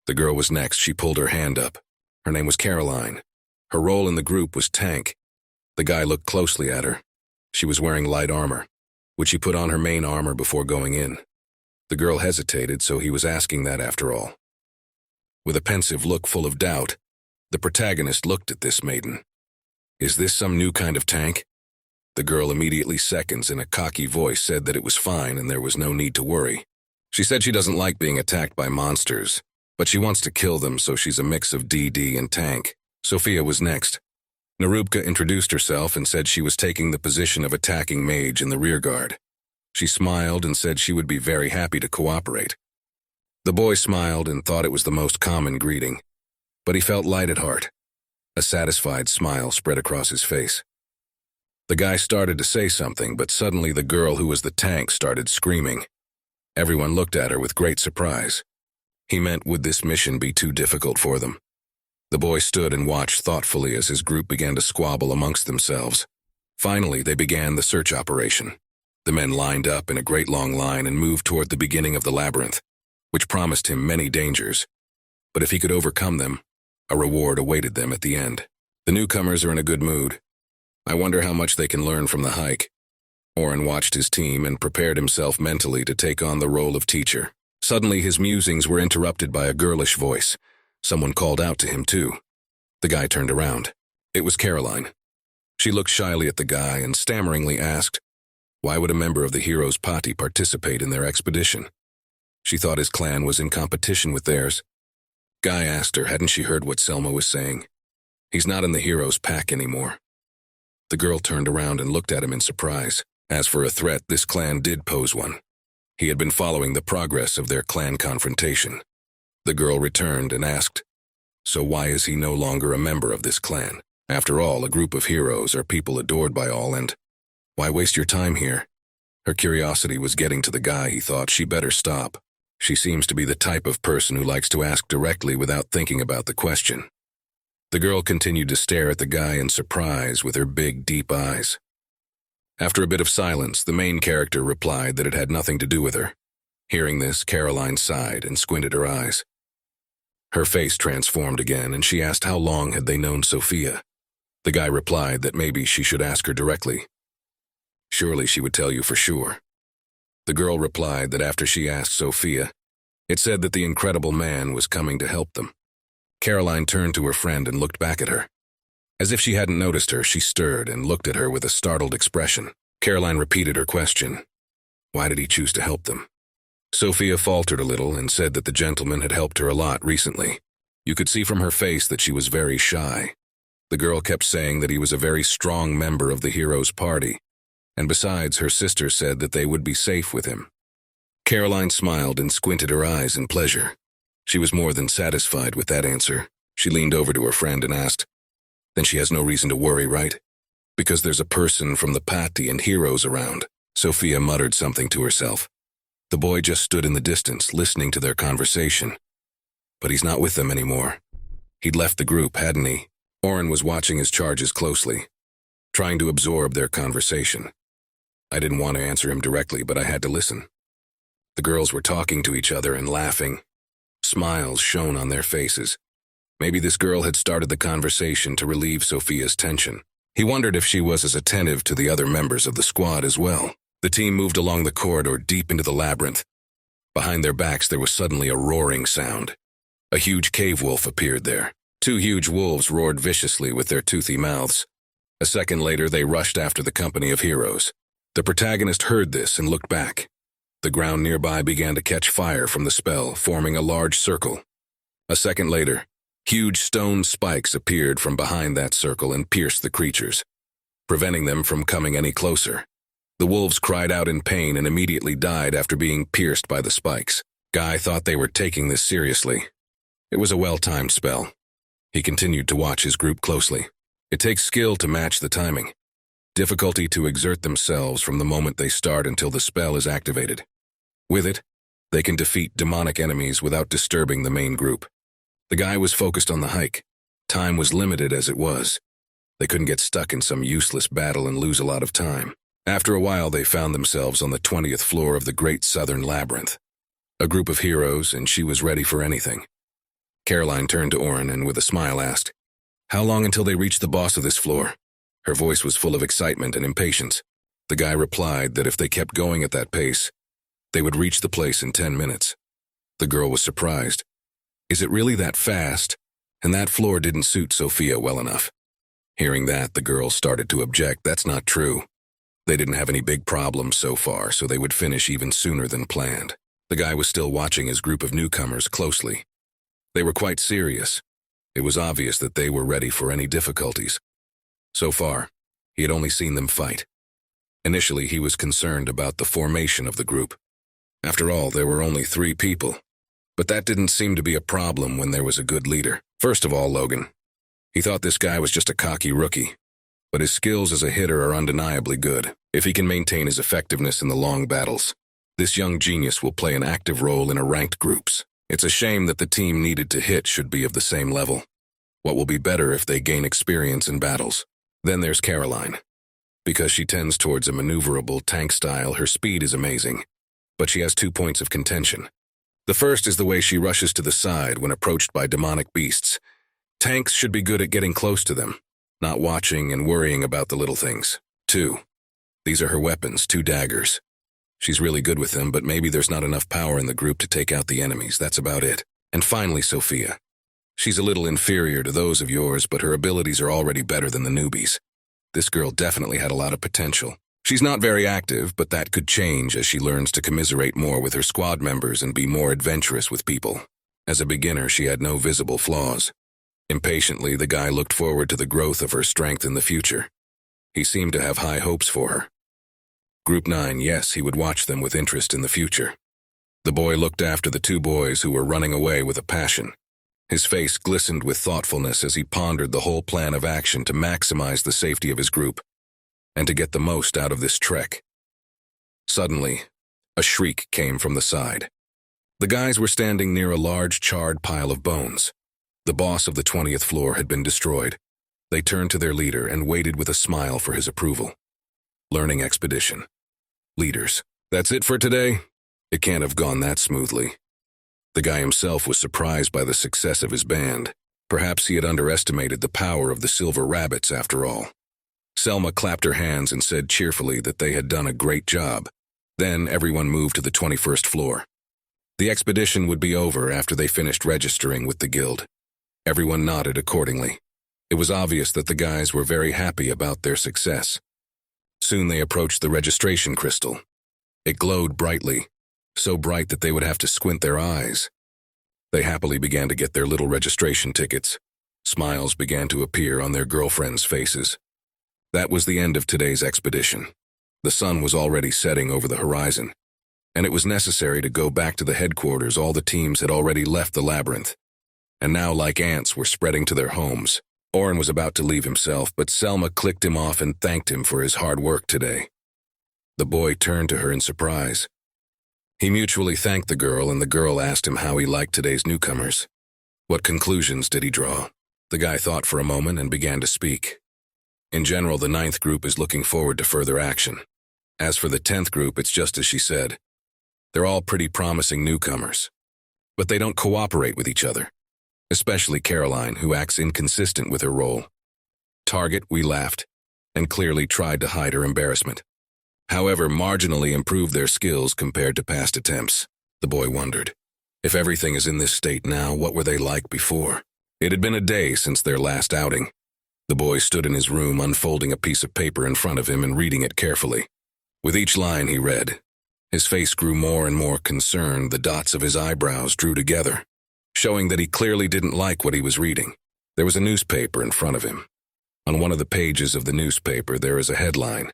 The girl was next. She pulled her hand up. Her name was Caroline. Her role in the group was tank. The guy looked closely at her. She was wearing light armor. Would she put on her main armor before going in? The girl hesitated, so he was asking that after all. With a pensive look full of doubt, the protagonist looked at this maiden. Is this some new kind of tank? The girl immediately seconds in a cocky voice said that it was fine and there was no need to worry. She said she doesn't like being attacked by monsters, but she wants to kill them, so she's a mix of DD and tank. Sophia was next. Narubka introduced herself and said she was taking the position of attacking mage in the rear guard. She smiled and said she would be very happy to cooperate. The boy smiled and thought it was the most common greeting, but he felt light at heart. A satisfied smile spread across his face. The guy started to say something, but suddenly the girl who was the tank started screaming. Everyone looked at her with great surprise. He meant, would this mission be too difficult for them? The boy stood and watched thoughtfully as his group began to squabble amongst themselves. Finally, they began the search operation. The men lined up in a great long line and moved toward the beginning of the labyrinth, which promised him many dangers. But if he could overcome them, a reward awaited them at the end. The newcomers are in a good mood. I wonder how much they can learn from the hike. Orin watched his team and prepared himself mentally to take on the role of teacher. Suddenly, his musings were interrupted by a girlish voice. Someone called out to him, too. The guy turned around. It was Caroline. She looked shyly at the guy and stammeringly asked, why would a member of the hero's party participate in their expedition? She thought his clan was in competition with theirs. Guy asked her, hadn't she heard what Selma was saying? He's not in the hero's pack anymore. The girl turned around and looked at him in surprise. As for a threat, this clan did pose one. He had been following the progress of their clan confrontation. The girl returned and asked, so why is he no longer a member of this clan? After all, a group of heroes are people adored by all, and why waste your time here? Her curiosity was getting to the guy. He thought she better stop. She seems to be the type of person who likes to ask directly without thinking about the question. The girl continued to stare at the guy in surprise with her big, deep eyes. After a bit of silence, the main character replied that it had nothing to do with her. Hearing this, Caroline sighed and squinted her eyes. Her face transformed again, and she asked how long had they known Sophia. The guy replied that maybe she should ask her directly. Surely she would tell you for sure. The girl replied that after she asked Sophia, it said that the incredible man was coming to help them. Caroline turned to her friend and looked back at her. As if she hadn't noticed her, she stirred and looked at her with a startled expression. Caroline repeated her question. Why did he choose to help them? Sophia faltered a little and said that the gentleman had helped her a lot recently. You could see from her face that she was very shy. The girl kept saying that he was a very strong member of the hero's party, and besides, her sister said that they would be safe with him. Caroline smiled and squinted her eyes in pleasure. She was more than satisfied with that answer. She leaned over to her friend and asked, then she has no reason to worry, right? Because there's a person from the party and heroes around. Sophia muttered something to herself. The boy just stood in the distance, listening to their conversation. But he's not with them anymore. He'd left the group, hadn't he? Orin was watching his charges closely, trying to absorb their conversation. I didn't want to answer him directly, but I had to listen. The girls were talking to each other and laughing. Smiles shone on their faces. Maybe this girl had started the conversation to relieve Sophia's tension. He wondered if she was as attentive to the other members of the squad as well. The team moved along the corridor deep into the labyrinth. Behind their backs there was suddenly a roaring sound. A huge cave wolf appeared there. Two huge wolves roared viciously with their toothy mouths. A second later they rushed after the company of heroes. The protagonist heard this and looked back. The ground nearby began to catch fire from the spell, forming a large circle. A second later, huge stone spikes appeared from behind that circle and pierced the creatures, preventing them from coming any closer. The wolves cried out in pain and immediately died after being pierced by the spikes. Guy thought they were taking this seriously. It was a well-timed spell. He continued to watch his group closely. It takes skill to match the timing, difficulty to exert themselves from the moment they start until the spell is activated. With it, they can defeat demonic enemies without disturbing the main group. The guy was focused on the hike. Time was limited as it was. They couldn't get stuck in some useless battle and lose a lot of time. After a while, they found themselves on the 20th floor of the Great Southern Labyrinth. A group of heroes, and she was ready for anything. Caroline turned to Orin and with a smile asked, "How long until they reach the boss of this floor?" Her voice was full of excitement and impatience. The guy replied that if they kept going at that pace, they would reach the place in 10 minutes. The girl was surprised. Is it really that fast? And that floor didn't suit Sophia well enough. Hearing that, the girl started to object. That's not true. They didn't have any big problems so far, so they would finish even sooner than planned. The guy was still watching his group of newcomers closely. They were quite serious. It was obvious that they were ready for any difficulties. So far, he had only seen them fight. Initially, he was concerned about the formation of the group. After all, there were only 3 people. But that didn't seem to be a problem when there was a good leader. First of all, Logan. He thought this guy was just a cocky rookie. But his skills as a hitter are undeniably good. If he can maintain his effectiveness in the long battles, this young genius will play an active role in a ranked groups. It's a shame that the team needed to hit should be of the same level. What will be better if they gain experience in battles? Then there's Caroline. Because she tends towards a maneuverable tank style, her speed is amazing. But she has 2 points of contention. The first is the way she rushes to the side when approached by demonic beasts. Tanks should be good at getting close to them, not watching and worrying about the little things. 2. These are her weapons, 2 daggers. She's really good with them, but maybe there's not enough power in the group to take out the enemies. That's about it. And finally, Sophia. She's a little inferior to those of yours, but her abilities are already better than the newbies. This girl definitely had a lot of potential. She's not very active, but that could change as she learns to commiserate more with her squad members and be more adventurous with people. As a beginner, she had no visible flaws. Impatiently, the guy looked forward to the growth of her strength in the future. He seemed to have high hopes for her. Group 9, yes, he would watch them with interest in the future. The boy looked after the 2 boys who were running away with a passion. His face glistened with thoughtfulness as he pondered the whole plan of action to maximize the safety of his group and to get the most out of this trek. Suddenly, a shriek came from the side. The guys were standing near a large charred pile of bones. The boss of the 20th floor had been destroyed. They turned to their leader and waited with a smile for his approval. Learning expedition. Leaders. That's it for today? It can't have gone that smoothly. The guy himself was surprised by the success of his band. Perhaps he had underestimated the power of the Silver Rabbits after all. Selma clapped her hands and said cheerfully that they had done a great job. Then everyone moved to the 21st floor. The expedition would be over after they finished registering with the guild. Everyone nodded accordingly. It was obvious that the guys were very happy about their success. Soon they approached the registration crystal. It glowed brightly, so bright that they would have to squint their eyes. They happily began to get their little registration tickets. Smiles began to appear on their girlfriends' faces. That was the end of today's expedition. The sun was already setting over the horizon, and it was necessary to go back to the headquarters. All the teams had already left the labyrinth, and now like ants were spreading to their homes. Orin was about to leave himself, but Selma clicked him off and thanked him for his hard work today. The boy turned to her in surprise. He mutually thanked the girl, and the girl asked him how he liked today's newcomers. What conclusions did he draw? The guy thought for a moment and began to speak. In general, the 9th group is looking forward to further action. As for the 10th group, it's just as she said. They're all pretty promising newcomers. But they don't cooperate with each other. Especially Caroline, who acts inconsistent with her role. Target, we laughed, and clearly tried to hide her embarrassment. However, marginally improved their skills compared to past attempts. The boy wondered. If everything is in this state now, what were they like before? It had been a day since their last outing. The boy stood in his room, unfolding a piece of paper in front of him and reading it carefully. With each line he read, His face grew more and more concerned. The dots of his eyebrows drew together, showing that he clearly didn't like what he was reading. There was a newspaper in front of him. On one of the pages of the newspaper, there is a headline: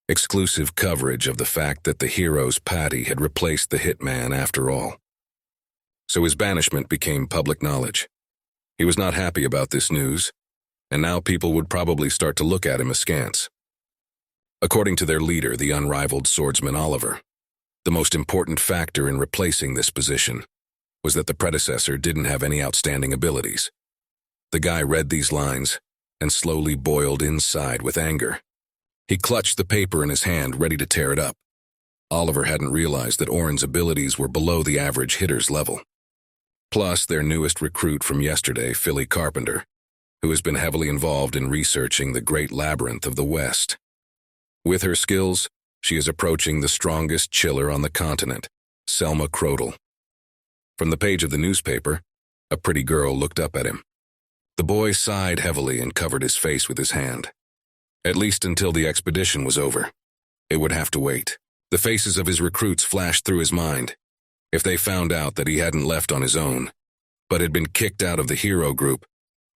exclusive coverage of the fact that the hero's Patty had replaced the hitman after all. So his banishment became public knowledge. He was not happy about this news, and now people would probably start to look at him askance. According to their leader, the unrivaled swordsman Oliver, the most important factor in replacing this position was that the predecessor didn't have any outstanding abilities. The guy read these lines and slowly boiled inside with anger. He clutched the paper in his hand, ready to tear it up. Oliver hadn't realized that Orin's abilities were below the average hitter's level. Plus, their newest recruit from yesterday, Philly Carpenter, who has been heavily involved in researching the great labyrinth of the West. With her skills, she is approaching the strongest chiller on the continent, Selma Crodel. From the page of the newspaper, a pretty girl looked up at him. The boy sighed heavily and covered his face with his hand. At least until the expedition was over. It would have to wait. The faces of his recruits flashed through his mind. If they found out that he hadn't left on his own, but had been kicked out of the hero group,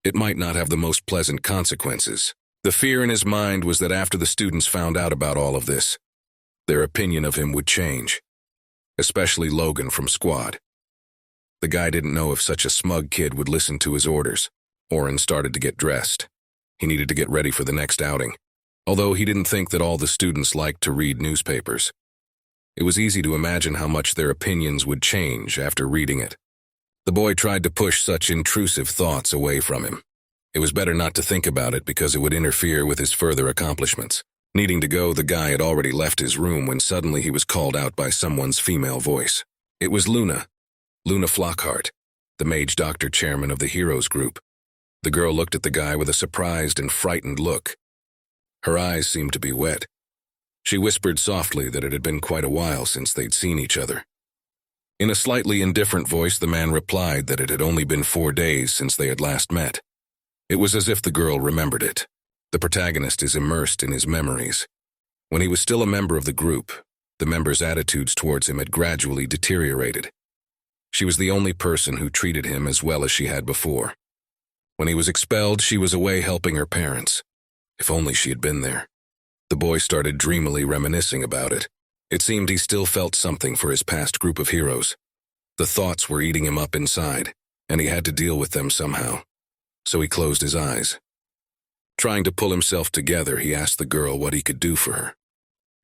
it might not have the most pleasant consequences. The fear in his mind was that after the students found out about all of this, their opinion of him would change, especially Logan from Squad. The guy didn't know if such a smug kid would listen to his orders. Orin started to get dressed. He needed to get ready for the next outing, although he didn't think that all the students liked to read newspapers. It was easy to imagine how much their opinions would change after reading it. The boy tried to push such intrusive thoughts away from him. It was better not to think about it because it would interfere with his further accomplishments. Needing to go, the guy had already left his room when suddenly he was called out by someone's female voice. It was Luna Flockhart, the mage doctor chairman of the heroes group. The girl looked at the guy with a surprised and frightened look. Her eyes seemed to be wet. She whispered softly that it had been quite a while since they'd seen each other. In a slightly indifferent voice, the man replied that it had only been 4 days since they had last met. It was as if the girl remembered it. The protagonist is immersed in his memories. When he was still a member of the group, the members' attitudes towards him had gradually deteriorated. She was the only person who treated him as well as she had before. When he was expelled, she was away helping her parents. If only she had been there. The boy started dreamily reminiscing about it. It seemed he still felt something for his past group of heroes. The thoughts were eating him up inside, and he had to deal with them somehow. So he closed his eyes. Trying to pull himself together, he asked the girl what he could do for her.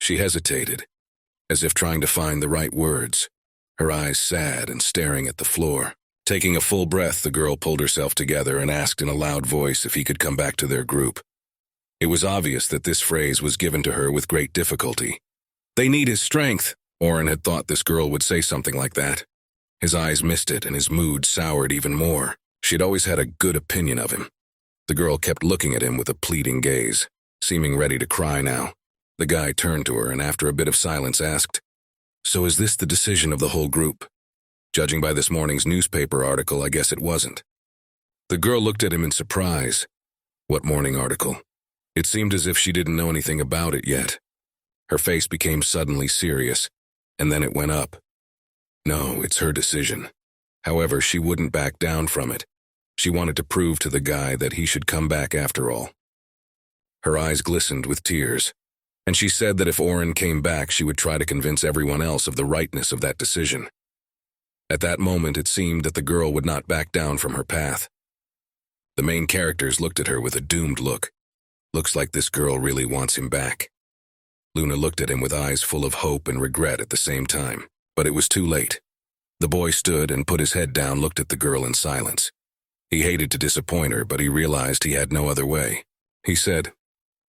She hesitated, as if trying to find the right words, her eyes sad and staring at the floor. Taking a full breath, the girl pulled herself together and asked in a loud voice if he could come back to their group. It was obvious that this phrase was given to her with great difficulty. They need his strength. Orin had thought this girl would say something like that. His eyes misted and his mood soured even more. She'd always had a good opinion of him. The girl kept looking at him with a pleading gaze, seeming ready to cry now. The guy turned to her and after a bit of silence asked, "So is this the decision of the whole group? Judging by this morning's newspaper article, I guess it wasn't." The girl looked at him in surprise. What morning article? It seemed as if she didn't know anything about it yet. Her face became suddenly serious, and then it went up. No, it's her decision. However, she wouldn't back down from it. She wanted to prove to the guy that he should come back after all. Her eyes glistened with tears, and she said that if Orin came back, she would try to convince everyone else of the rightness of that decision. At that moment, it seemed that the girl would not back down from her path. The main characters looked at her with a doomed look. Looks like this girl really wants him back. Luna looked at him with eyes full of hope and regret at the same time, but it was too late. The boy stood and put his head down, looked at the girl in silence. He hated to disappoint her, but he realized he had no other way. He said,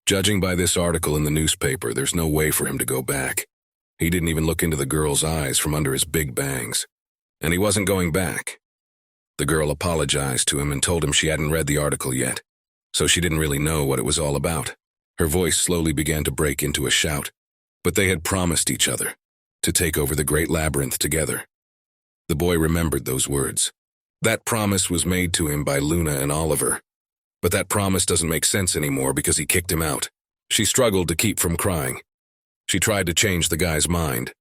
"Judging by this article in the newspaper, there's no way for him to go back." He didn't even look into the girl's eyes from under his big bangs. And he wasn't going back. The girl apologized to him and told him she hadn't read the article yet, so she didn't really know what it was all about. Her voice slowly began to break into a shout, but they had promised each other to take over the great labyrinth together. The boy remembered those words. That promise was made to him by Luna and Oliver, but that promise doesn't make sense anymore because he kicked him out. She struggled to keep from crying. She tried to change the guy's mind,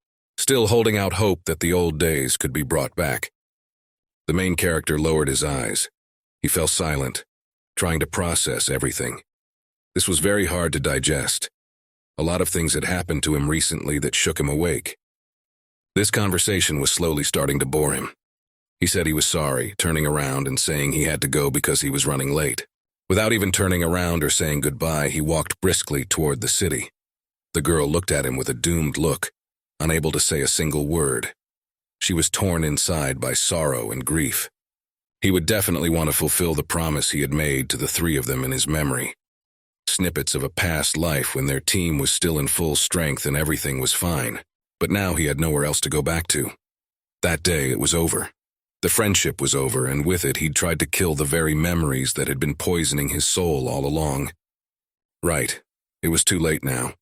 still holding out hope that the old days could be brought back. The main character lowered his eyes. He fell silent, trying to process everything. This was very hard to digest. A lot of things had happened to him recently that shook him awake. This conversation was slowly starting to bore him. He said he was sorry, turning around and saying he had to go because he was running late. Without even turning around or saying goodbye, he walked briskly toward the city. The girl looked at him with a doomed look, unable to say a single word. She was torn inside by sorrow and grief. He would definitely want to fulfill the promise he had made to the three of them in his memory. Snippets of a past life when their team was still in full strength and everything was fine. But now he had nowhere else to go back to. That day it was over. The friendship was over, and with it he'd tried to kill the very memories that had been poisoning his soul all along. Right, it was too late now.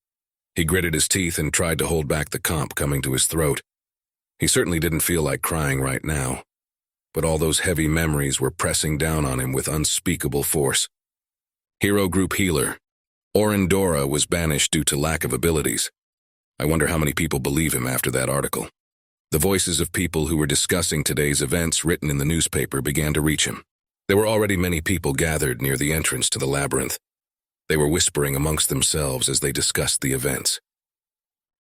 He gritted his teeth and tried to hold back the comp coming to his throat. He certainly didn't feel like crying right now, but all those heavy memories were pressing down on him with unspeakable force. Hero Group Healer. Orin was banished due to lack of abilities. I wonder how many people believe him after that article. The voices of people who were discussing today's events written in the newspaper began to reach him. There were already many people gathered near the entrance to the labyrinth. They were whispering amongst themselves as they discussed the events.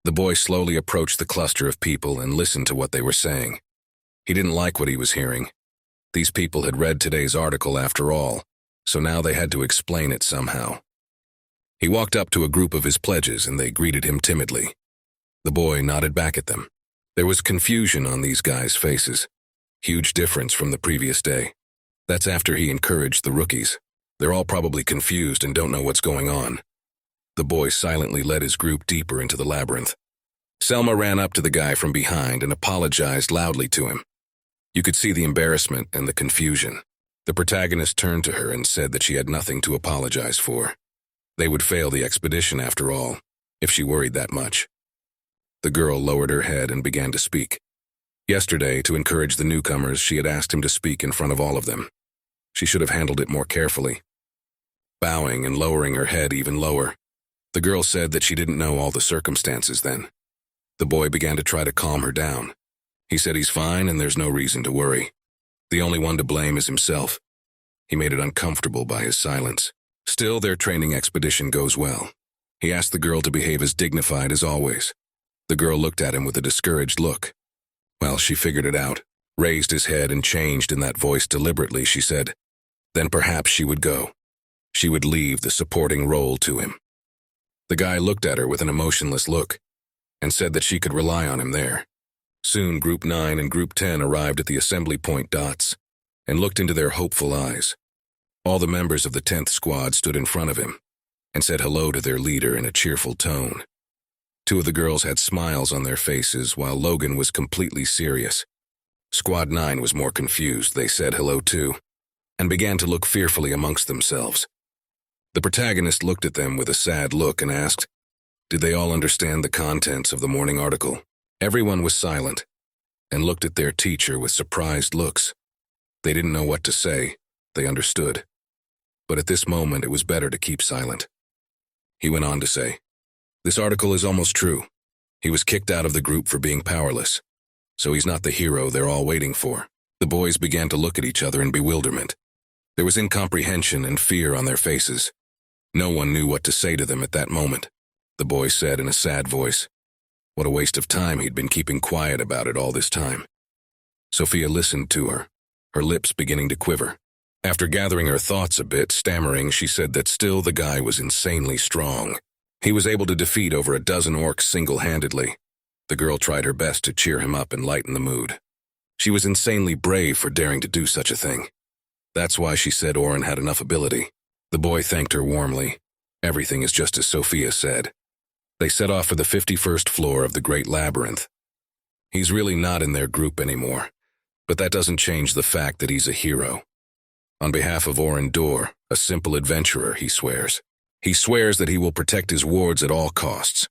The boy slowly approached the cluster of people and listened to what they were saying. He didn't like what he was hearing. These people had read today's article after all, so now they had to explain it somehow. He walked up to a group of his pledges and they greeted him timidly. The boy nodded back at them. There was confusion on these guys' faces. Huge difference from the previous day. That's after he encouraged the rookies. They're all probably confused and don't know what's going on. The boy silently led his group deeper into the labyrinth. Selma ran up to the guy from behind and apologized loudly to him. You could see the embarrassment and the confusion. The protagonist turned to her and said that she had nothing to apologize for. They would fail the expedition after all, if she worried that much. The girl lowered her head and began to speak. Yesterday, to encourage the newcomers, she had asked him to speak in front of all of them. She should have handled it more carefully. Bowing and lowering her head even lower, the girl said that she didn't know all the circumstances then. The boy began to try to calm her down. He said he's fine and there's no reason to worry. The only one to blame is himself. He made it uncomfortable by his silence. Still, their training expedition goes well. He asked the girl to behave as dignified as always. The girl looked at him with a discouraged look. Well, she figured it out, raised his head and changed in that voice deliberately. She said, then perhaps she would go. She would leave the supporting role to him. The guy looked at her with an emotionless look and said that she could rely on him there. Soon, Group 9 and Group 10 arrived at the assembly point dots and looked into their hopeful eyes. All the members of the 10th squad stood in front of him and said hello to their leader in a cheerful tone. Two of the girls had smiles on their faces while Logan was completely serious. Squad 9 was more confused. They said hello too and began to look fearfully amongst themselves. The protagonist looked at them with a sad look and asked, did they all understand the contents of the morning article? Everyone was silent and looked at their teacher with surprised looks. They didn't know what to say. They understood. But at this moment, it was better to keep silent. He went on to say, this article is almost true. He was kicked out of the group for being powerless. So he's not the hero they're all waiting for. The boys began to look at each other in bewilderment. There was incomprehension and fear on their faces. No one knew what to say to them at that moment. The boy said in a sad voice, what a waste of time he'd been keeping quiet about it all this time. Sophia listened to her, her lips beginning to quiver. After gathering her thoughts a bit, stammering, she said that still the guy was insanely strong. He was able to defeat over a dozen orcs single-handedly. The girl tried her best to cheer him up and lighten the mood. She was insanely brave for daring to do such a thing. That's why she said Orin had enough ability. The boy thanked her warmly. Everything is just as Sophia said. They set off for the 51st floor of the Great Labyrinth. He's really not in their group anymore, but that doesn't change the fact that he's a hero. On behalf of Orin, a simple adventurer, he swears. He swears that he will protect his wards at all costs.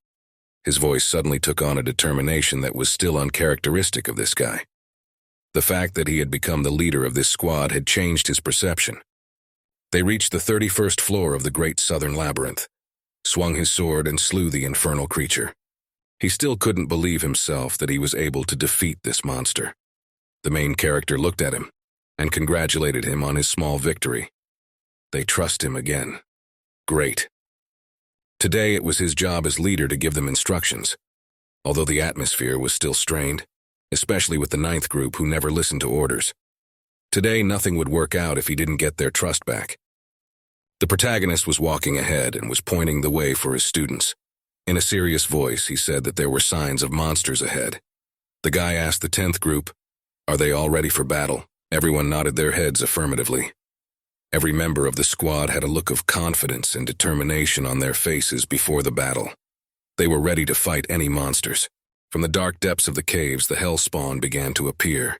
His voice suddenly took on a determination that was still uncharacteristic of this guy. The fact that he had become the leader of this squad had changed his perception. They reached the 31st floor of the Great Southern Labyrinth, swung his sword and slew the infernal creature. He still couldn't believe himself that he was able to defeat this monster. The main character looked at him and congratulated him on his small victory. They trust him again. Great. Today it was his job as leader to give them instructions, although the atmosphere was still strained, especially with the ninth group who never listened to orders. Today nothing would work out if he didn't get their trust back. The protagonist was walking ahead and was pointing the way for his students. In a serious voice, he said that there were signs of monsters ahead. The guy asked the 10th group, "Are they all ready for battle?" Everyone nodded their heads affirmatively. Every member of the squad had a look of confidence and determination on their faces before the battle. They were ready to fight any monsters. From the dark depths of the caves, the hell spawn began to appear.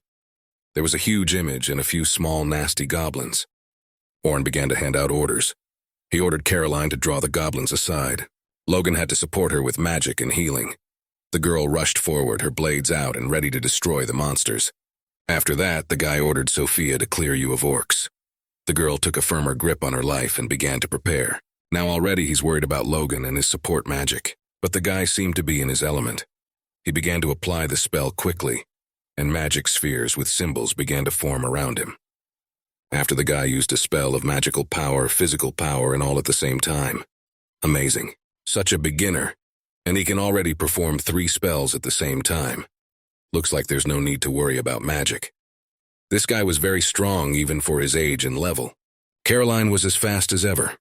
There was a huge image and a few small, nasty goblins. Orin began to hand out orders. He ordered Caroline to draw the goblins aside. Logan had to support her with magic and healing. The girl rushed forward, her blades out and ready to destroy the monsters. After that, the guy ordered Sophia to clear you of orcs. The girl took a firmer grip on her life and began to prepare. Now already he's worried about Logan and his support magic, but the guy seemed to be in his element. He began to apply the spell quickly, and magic spheres with symbols began to form around him. After the guy used a spell of magical power, physical power, and all at the same time. Amazing. Such a beginner, and he can already perform 3 spells at the same time. Looks like there's no need to worry about magic. This guy was very strong even for his age and level. Caroline was as fast as ever.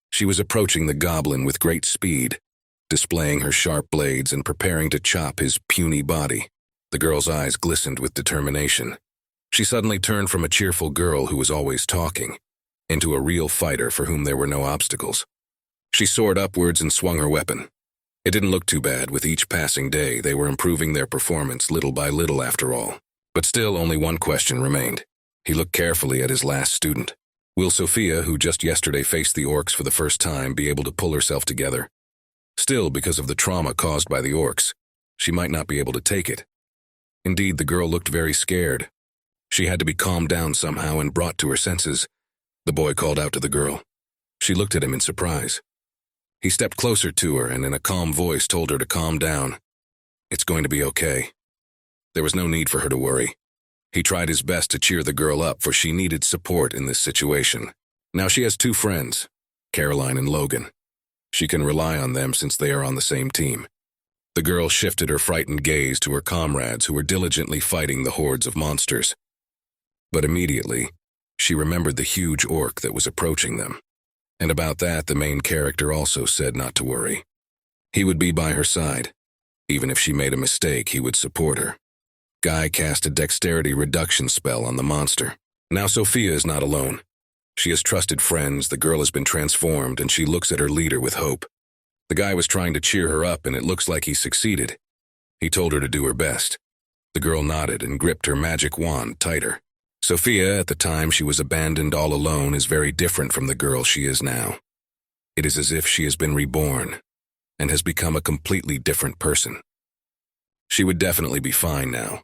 She was approaching the goblin with great speed, displaying her sharp blades and preparing to chop his puny body. The girl's eyes glistened with determination. She suddenly turned from a cheerful girl who was always talking into a real fighter for whom there were no obstacles. She soared upwards and swung her weapon. It didn't look too bad. With each passing day, they were improving their performance little by little after all. But still, only one question remained. He looked carefully at his last student. Will Sophia, who just yesterday faced the orcs for the first time, be able to pull herself together? Still, because of the trauma caused by the orcs, she might not be able to take it. Indeed, the girl looked very scared. She had to be calmed down somehow and brought to her senses. The boy called out to the girl. She looked at him in surprise. He stepped closer to her and in a calm voice told her to calm down. It's going to be okay. There was no need for her to worry. He tried his best to cheer the girl up, for she needed support in this situation. Now she has 2 friends, Caroline and Logan. She can rely on them since they are on the same team. The girl shifted her frightened gaze to her comrades who were diligently fighting the hordes of monsters. But immediately, she remembered the huge orc that was approaching them. And about that, the main character also said not to worry. He would be by her side. Even if she made a mistake, he would support her. Guy cast a dexterity reduction spell on the monster. Now Sophia is not alone. She has trusted friends, the girl has been transformed, and she looks at her leader with hope. The guy was trying to cheer her up, and it looks like he succeeded. He told her to do her best. The girl nodded and gripped her magic wand tighter. Sophia, at the time she was abandoned all alone, is very different from the girl she is now. It is as if she has been reborn and has become a completely different person. She would definitely be fine now.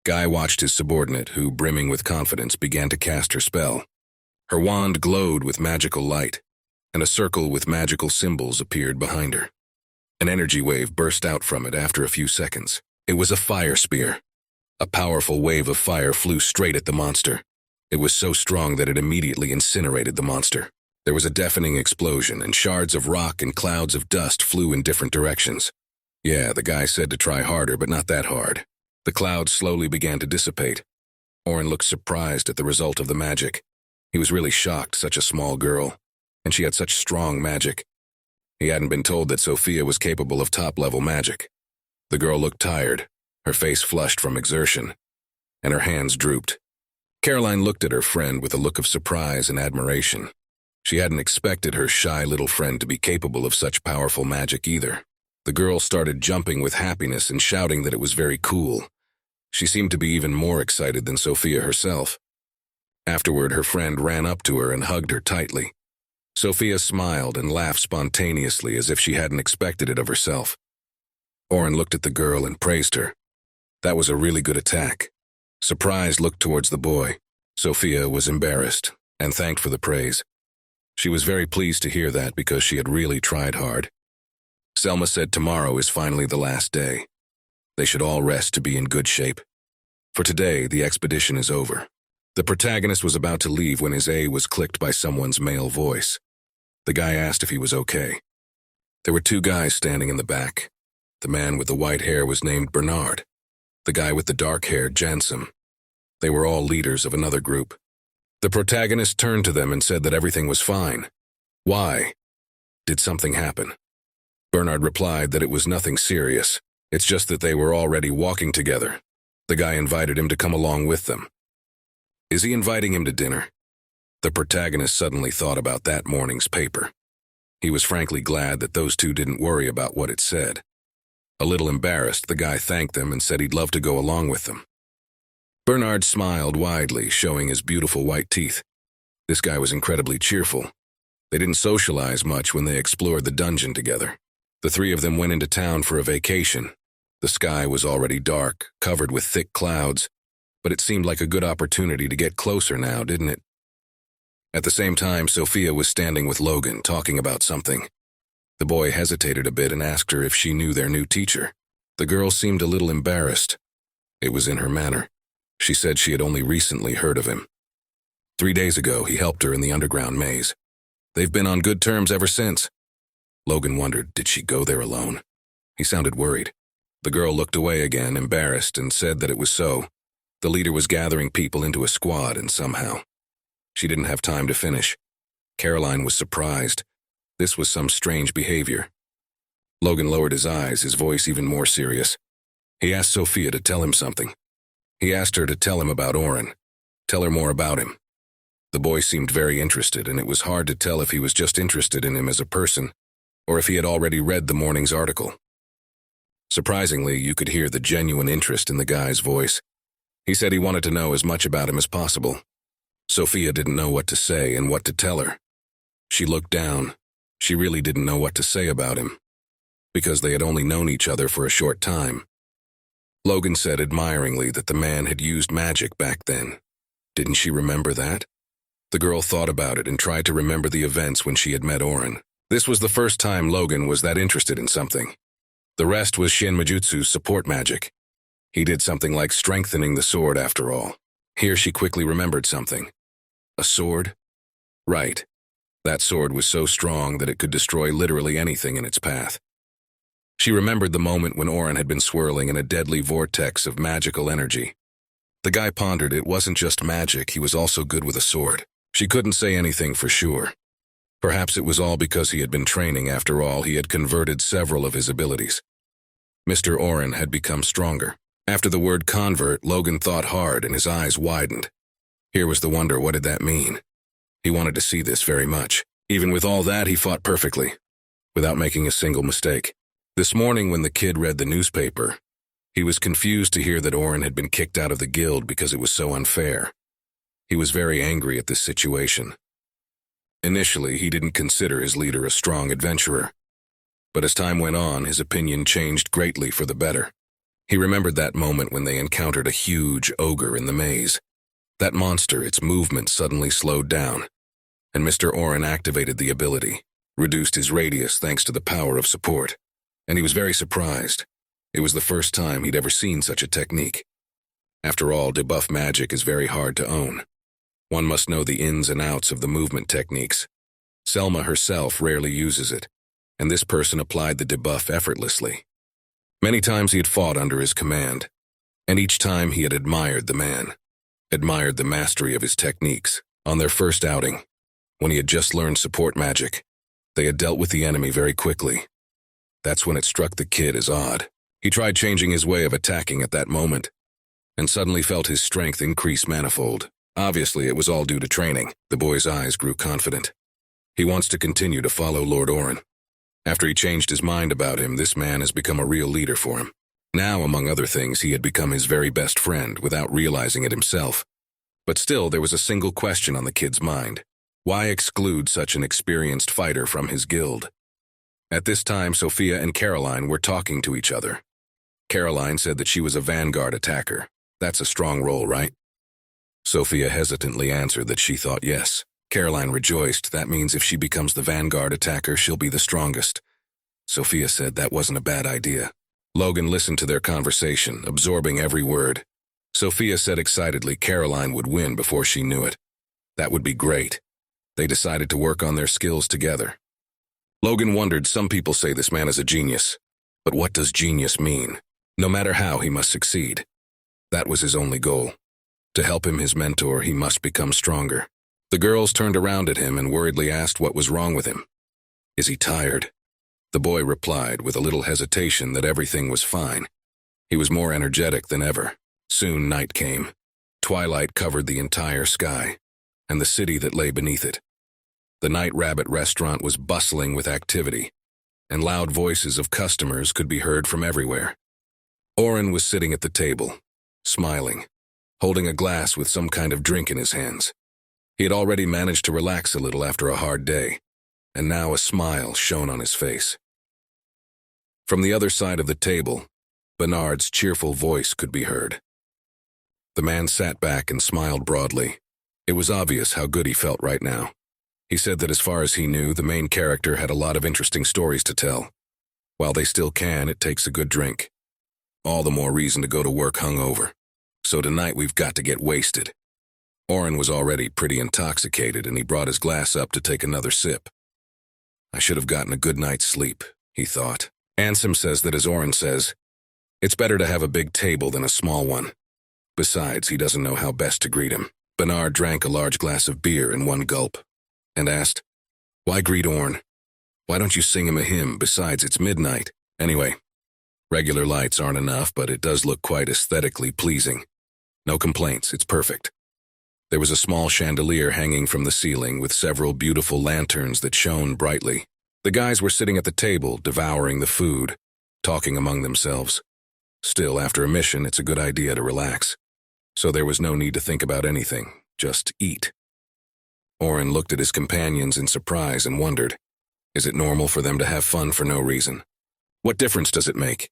Guy watched his subordinate, who, brimming with confidence, began to cast her spell. Her wand glowed with magical light, and a circle with magical symbols appeared behind her. An energy wave burst out from it after a few seconds. It was a fire spear. A powerful wave of fire flew straight at the monster. It was so strong that it immediately incinerated the monster. There was a deafening explosion, and shards of rock and clouds of dust flew in different directions. Yeah, the guy said to try harder, but not that hard. The clouds slowly began to dissipate. Orin looked surprised at the result of the magic. He was really shocked, such a small girl, and she had such strong magic. He hadn't been told that Sophia was capable of top-level magic. The girl looked tired, her face flushed from exertion, and her hands drooped. Caroline looked at her friend with a look of surprise and admiration. She hadn't expected her shy little friend to be capable of such powerful magic either. The girl started jumping with happiness and shouting that it was very cool. She seemed to be even more excited than Sophia herself. Afterward, her friend ran up to her and hugged her tightly. Sophia smiled and laughed spontaneously as if she hadn't expected it of herself. Orin looked at the girl and praised her. That was a really good attack. Surprised looked towards the boy. Sophia was embarrassed and thanked for the praise. She was very pleased to hear that because she had really tried hard. Selma said tomorrow is finally the last day. They should all rest to be in good shape. For today, the expedition is over. The protagonist was about to leave when his A was clicked by someone's male voice. The guy asked if he was okay. There were two guys standing in the back. The man with the white hair was named Bernard. The guy with the dark hair, Jansen. They were all leaders of another group. The protagonist turned to them and said that everything was fine. Why? Did something happen? Bernard replied that it was nothing serious. It's just that they were already walking together. The guy invited him to come along with them. Is he inviting him to dinner? The protagonist suddenly thought about that morning's paper. He was frankly glad that those two didn't worry about what it said. A little embarrassed, the guy thanked them and said he'd love to go along with them. Bernard smiled widely, showing his beautiful white teeth. This guy was incredibly cheerful. They didn't socialize much when they explored the dungeon together. The three of them went into town for a vacation. The sky was already dark, covered with thick clouds, but it seemed like a good opportunity to get closer now, didn't it? At the same time, Sophia was standing with Logan, talking about something. The boy hesitated a bit and asked her if she knew their new teacher. The girl seemed a little embarrassed. It was in her manner. She said she had only recently heard of him. 3 days ago, he helped her in the underground maze. They've been on good terms ever since. Logan wondered, did she go there alone? He sounded worried. The girl looked away again, embarrassed, and said that it was so. The leader was gathering people into a squad, and somehow. She didn't have time to finish. Caroline was surprised. This was some strange behavior. Logan lowered his eyes, his voice even more serious. He asked Sophia to tell him something. He asked her to tell him about Orin. Tell her more about him. The boy seemed very interested, and it was hard to tell if he was just interested in him as a person, or if he had already read the morning's article. Surprisingly, you could hear the genuine interest in the guy's voice. He said he wanted to know as much about him as possible. Sophia didn't know what to say and what to tell her. She looked down. She really didn't know what to say about him, because they had only known each other for a short time. Logan said admiringly that the man had used magic back then. Didn't she remember that? The girl thought about it and tried to remember the events when she had met Orin. This was the first time Logan was that interested in something. The rest was Shin Majutsu's support magic. He did something like strengthening the sword after all. Here she quickly remembered something. A sword? Right. That sword was so strong that it could destroy literally anything in its path. She remembered the moment when Orin had been swirling in a deadly vortex of magical energy. The guy pondered it wasn't just magic, he was also good with a sword. She couldn't say anything for sure. Perhaps it was all because he had been training. After all, he had converted several of his abilities. Mr. Orin had become stronger. After the word convert, Logan thought hard and his eyes widened. Here was the wonder, what did that mean? He wanted to see this very much. Even with all that, he fought perfectly, without making a single mistake. This morning when the kid read the newspaper, he was confused to hear that Orin had been kicked out of the guild because it was so unfair. He was very angry at this situation. Initially, he didn't consider his leader a strong adventurer. But as time went on, his opinion changed greatly for the better. He remembered that moment when they encountered a huge ogre in the maze. That monster, its movement suddenly slowed down, and Mr. Orin activated the ability, reduced his radius thanks to the power of support. And he was very surprised. It was the first time he'd ever seen such a technique. After all, debuff magic is very hard to own. One must know the ins and outs of the movement techniques. Selma herself rarely uses it, and this person applied the debuff effortlessly. Many times he had fought under his command, and each time he had admired the man, admired the mastery of his techniques. On their first outing, when he had just learned support magic, they had dealt with the enemy very quickly. That's when it struck the kid as odd. He tried changing his way of attacking at that moment, and suddenly felt his strength increase manifold. Obviously, it was all due to training. The boy's eyes grew confident. He wants to continue to follow Lord Orin. After he changed his mind about him, this man has become a real leader for him. Now, among other things, he had become his very best friend without realizing it himself. But still, there was a single question on the kid's mind. Why exclude such an experienced fighter from his guild? At this time, Sophia and Caroline were talking to each other. Caroline said that she was a vanguard attacker. That's a strong role, right? Sophia hesitantly answered that she thought yes. Caroline rejoiced. That means if she becomes the vanguard attacker, she'll be the strongest. Sophia said that wasn't a bad idea. Logan listened to their conversation, absorbing every word. Sophia said excitedly Caroline would win before she knew it. That would be great. They decided to work on their skills together. Logan wondered, some people say this man is a genius. But what does genius mean? No matter how, he must succeed. That was his only goal. To help him, his mentor, he must become stronger. The girls turned around at him and worriedly asked what was wrong with him. Is he tired? The boy replied with a little hesitation that everything was fine. He was more energetic than ever. Soon night came. Twilight covered the entire sky, and the city that lay beneath it. The Night Rabbit restaurant was bustling with activity, and loud voices of customers could be heard from everywhere. Orin was sitting at the table, smiling, holding a glass with some kind of drink in his hands. He had already managed to relax a little after a hard day, and now a smile shone on his face. From the other side of the table, Bernard's cheerful voice could be heard. The man sat back and smiled broadly. It was obvious how good he felt right now. He said that as far as he knew, the main character had a lot of interesting stories to tell. While they still can, it takes a good drink. All the more reason to go to work hungover. So tonight we've got to get wasted. Orin was already pretty intoxicated, and he brought his glass up to take another sip. I should have gotten a good night's sleep, he thought. Ansem says that, as Orin says, it's better to have a big table than a small one. Besides, he doesn't know how best to greet him. Bernard drank a large glass of beer in one gulp, and asked, why greet Orin? Why don't you sing him a hymn? Besides, it's midnight. Anyway, regular lights aren't enough, but it does look quite aesthetically pleasing. No complaints, it's perfect. There was a small chandelier hanging from the ceiling with several beautiful lanterns that shone brightly. The guys were sitting at the table, devouring the food, talking among themselves. Still, after a mission, it's a good idea to relax. So there was no need to think about anything, just eat. Orin looked at his companions in surprise and wondered, is it normal for them to have fun for no reason? What difference does it make?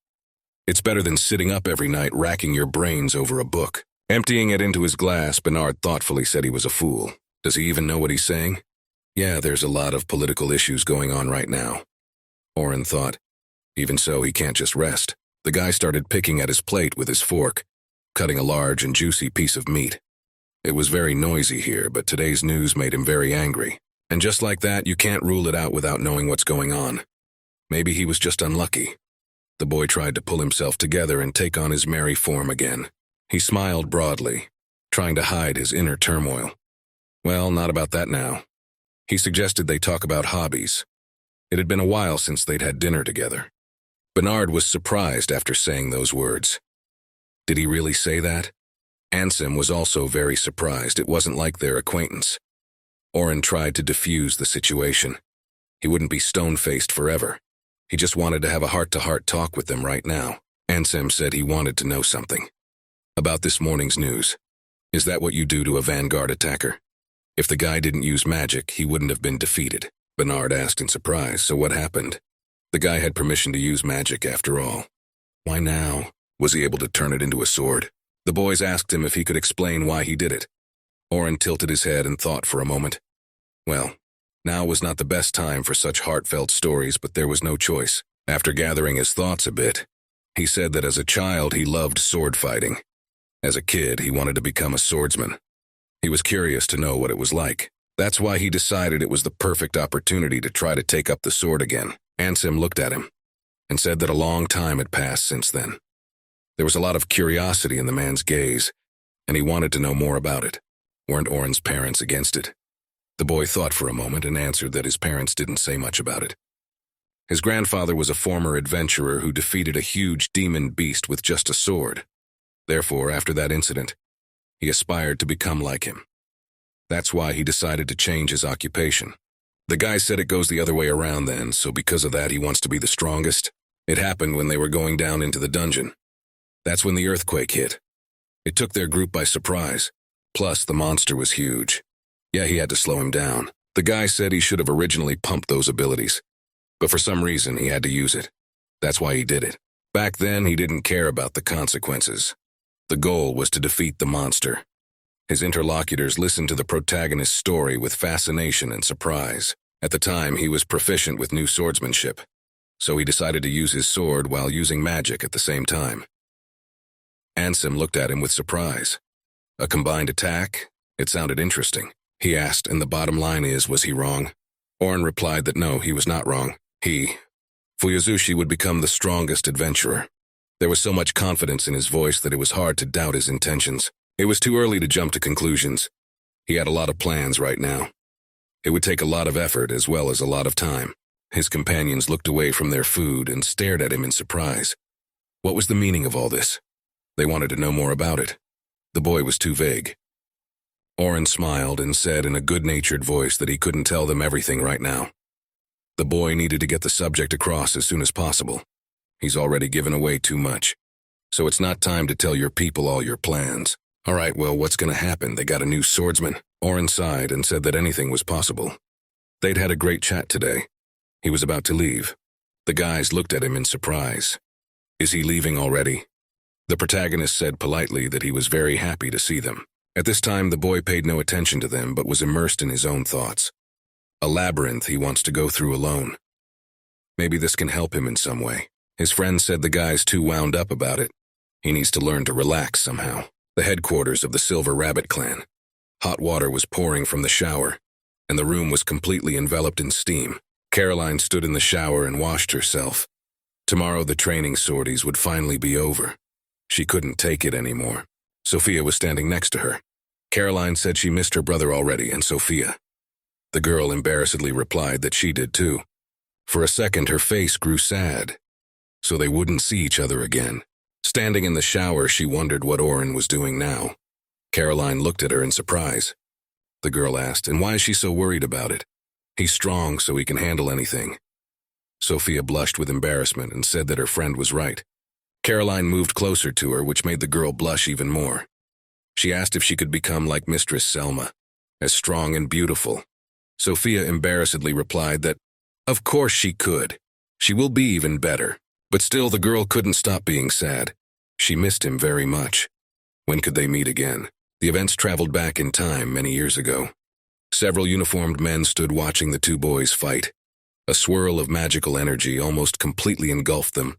It's better than sitting up every night racking your brains over a book. Emptying it into his glass, Bernard thoughtfully said he was a fool. Does he even know what he's saying? Yeah, there's a lot of political issues going on right now. Orin thought. Even so, he can't just rest. The guy started picking at his plate with his fork, cutting a large and juicy piece of meat. It was very noisy here, but today's news made him very angry. And just like that, you can't rule it out without knowing what's going on. Maybe he was just unlucky. The boy tried to pull himself together and take on his merry form again. He smiled broadly, trying to hide his inner turmoil. Well, not about that now. He suggested they talk about hobbies. It had been a while since they'd had dinner together. Bernard was surprised after saying those words. Did he really say that? Ansem was also very surprised. It wasn't like their acquaintance. Orin tried to diffuse the situation. He wouldn't be stone-faced forever. He just wanted to have a heart-to-heart talk with them right now. Ansem said he wanted to know something. About this morning's news. Is that what you do to a vanguard attacker? If the guy didn't use magic, he wouldn't have been defeated. Bernard asked in surprise, so what happened? The guy had permission to use magic after all. Why now? Was he able to turn it into a sword? The boys asked him if he could explain why he did it. Orin tilted his head and thought for a moment. Well, now was not the best time for such heartfelt stories, but there was no choice. After gathering his thoughts a bit, he said that as a child he loved sword fighting. As a kid, he wanted to become a swordsman. He was curious to know what it was like. That's why he decided it was the perfect opportunity to try to take up the sword again. Ansem looked at him and said that a long time had passed since then. There was a lot of curiosity in the man's gaze, and he wanted to know more about it. Weren't Orin's parents against it? The boy thought for a moment and answered that his parents didn't say much about it. His grandfather was a former adventurer who defeated a huge demon beast with just a sword. Therefore, after that incident, he aspired to become like him. That's why he decided to change his occupation. The guy said it goes the other way around then, so because of that he wants to be the strongest. It happened when they were going down into the dungeon. That's when the earthquake hit. It took their group by surprise. Plus, the monster was huge. Yeah, he had to slow him down. The guy said he should have originally pumped those abilities, but for some reason he had to use it. That's why he did it. Back then, he didn't care about the consequences. The goal was to defeat the monster. His interlocutors listened to the protagonist's story with fascination and surprise. At the time, he was proficient with new swordsmanship. so he decided to use his sword while using magic at the same time. Ansem looked at him with surprise. A combined attack? It sounded interesting. He asked, and the bottom line is, was he wrong? Orin replied that no, he was not wrong. Fuyozushi would become the strongest adventurer. There was so much confidence in his voice that it was hard to doubt his intentions. It was too early to jump to conclusions. He had a lot of plans right now. It would take a lot of effort as well as a lot of time. His companions looked away from their food and stared at him in surprise. What was the meaning of all this? They wanted to know more about it. The boy was too vague. Orin smiled and said in a good-natured voice that he couldn't tell them everything right now. The boy needed to get the subject across as soon as possible. He's already given away too much. So it's not time to tell your people all your plans. All right, well, what's going to happen? They got a new swordsman. Orin sighed and said that anything was possible. They'd had a great chat today. He was about to leave. The guys looked at him in surprise. Is he leaving already? The protagonist said politely that he was very happy to see them. At this time, the boy paid no attention to them but was immersed in his own thoughts. A labyrinth he wants to go through alone. Maybe this can help him in some way. His friend said the guy's too wound up about it. He needs to learn to relax somehow. The headquarters of the Silver Rabbit clan. Hot water was pouring from the shower, and the room was completely enveloped in steam. Caroline stood in the shower and washed herself. Tomorrow the training sorties would finally be over. She couldn't take it anymore. Sophia was standing next to her. Caroline said she missed her brother already and Sophia. The girl embarrassedly replied that she did too. For a second her face grew sad, so they wouldn't see each other again. Standing in the shower, she wondered what Orin was doing now. Caroline looked at her in surprise. The girl asked, and why is she so worried about it? He's strong, so he can handle anything. Sophia blushed with embarrassment and said that her friend was right. Caroline moved closer to her, which made the girl blush even more. She asked if she could become like Mistress Selma, as strong and beautiful. Sophia embarrassedly replied that, of course she could. She will be even better. But still, the girl couldn't stop being sad. She missed him very much. When could they meet again? The events traveled back in time many years ago. Several uniformed men stood watching the two boys fight. A swirl of magical energy almost completely engulfed them,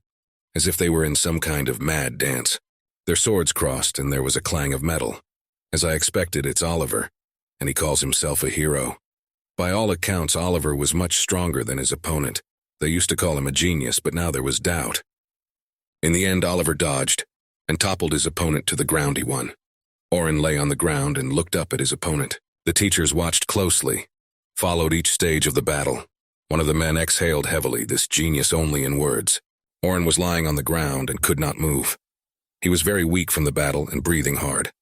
as if they were in some kind of mad dance. Their swords crossed and there was a clang of metal. As I expected, it's Oliver, and he calls himself a hero. By all accounts, Oliver was much stronger than his opponent. They used to call him a genius, but now there was doubt. In the end, Oliver dodged and toppled his opponent to the ground he won. Orin lay on the ground and looked up at his opponent. The teachers watched closely, followed each stage of the battle. One of the men exhaled heavily, this genius only in words. Orin was lying on the ground and could not move. He was very weak from the battle and breathing hard.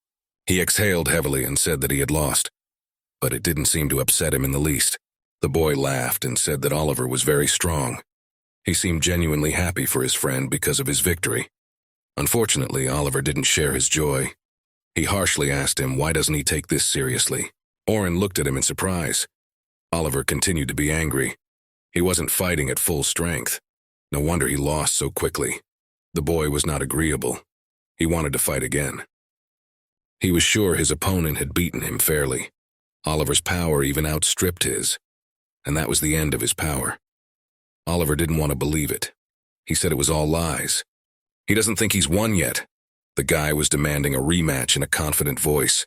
He exhaled heavily and said that he had lost, but it didn't seem to upset him in the least. The boy laughed and said that Oliver was very strong. He seemed genuinely happy for his friend because of his victory. Unfortunately, Oliver didn't share his joy. He harshly asked him, why doesn't he take this seriously? Orin looked at him in surprise. Oliver continued to be angry. He wasn't fighting at full strength. No wonder he lost so quickly. The boy was not agreeable. He wanted to fight again. He was sure his opponent had beaten him fairly. Oliver's power even outstripped his. And that was the end of his power. Oliver didn't want to believe it. He said it was all lies. He doesn't think he's won yet. The guy was demanding a rematch in a confident voice.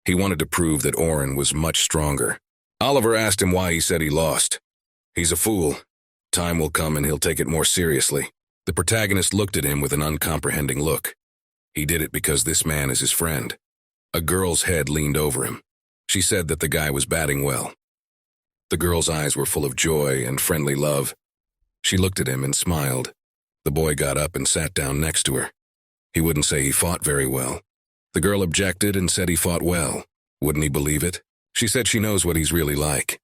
He wanted to prove that Orin was much stronger. Oliver asked him why he said he lost. He's a fool. Time will come and he'll take it more seriously. The protagonist looked at him with an uncomprehending look. He did it because this man is his friend. A girl's head leaned over him. She said that the guy was batting well. The girl's eyes were full of joy and friendly love. She looked at him and smiled. The boy got up and sat down next to her. He wouldn't say he fought very well. The girl objected and said he fought well. Wouldn't he believe it? She said she knows what he's really like.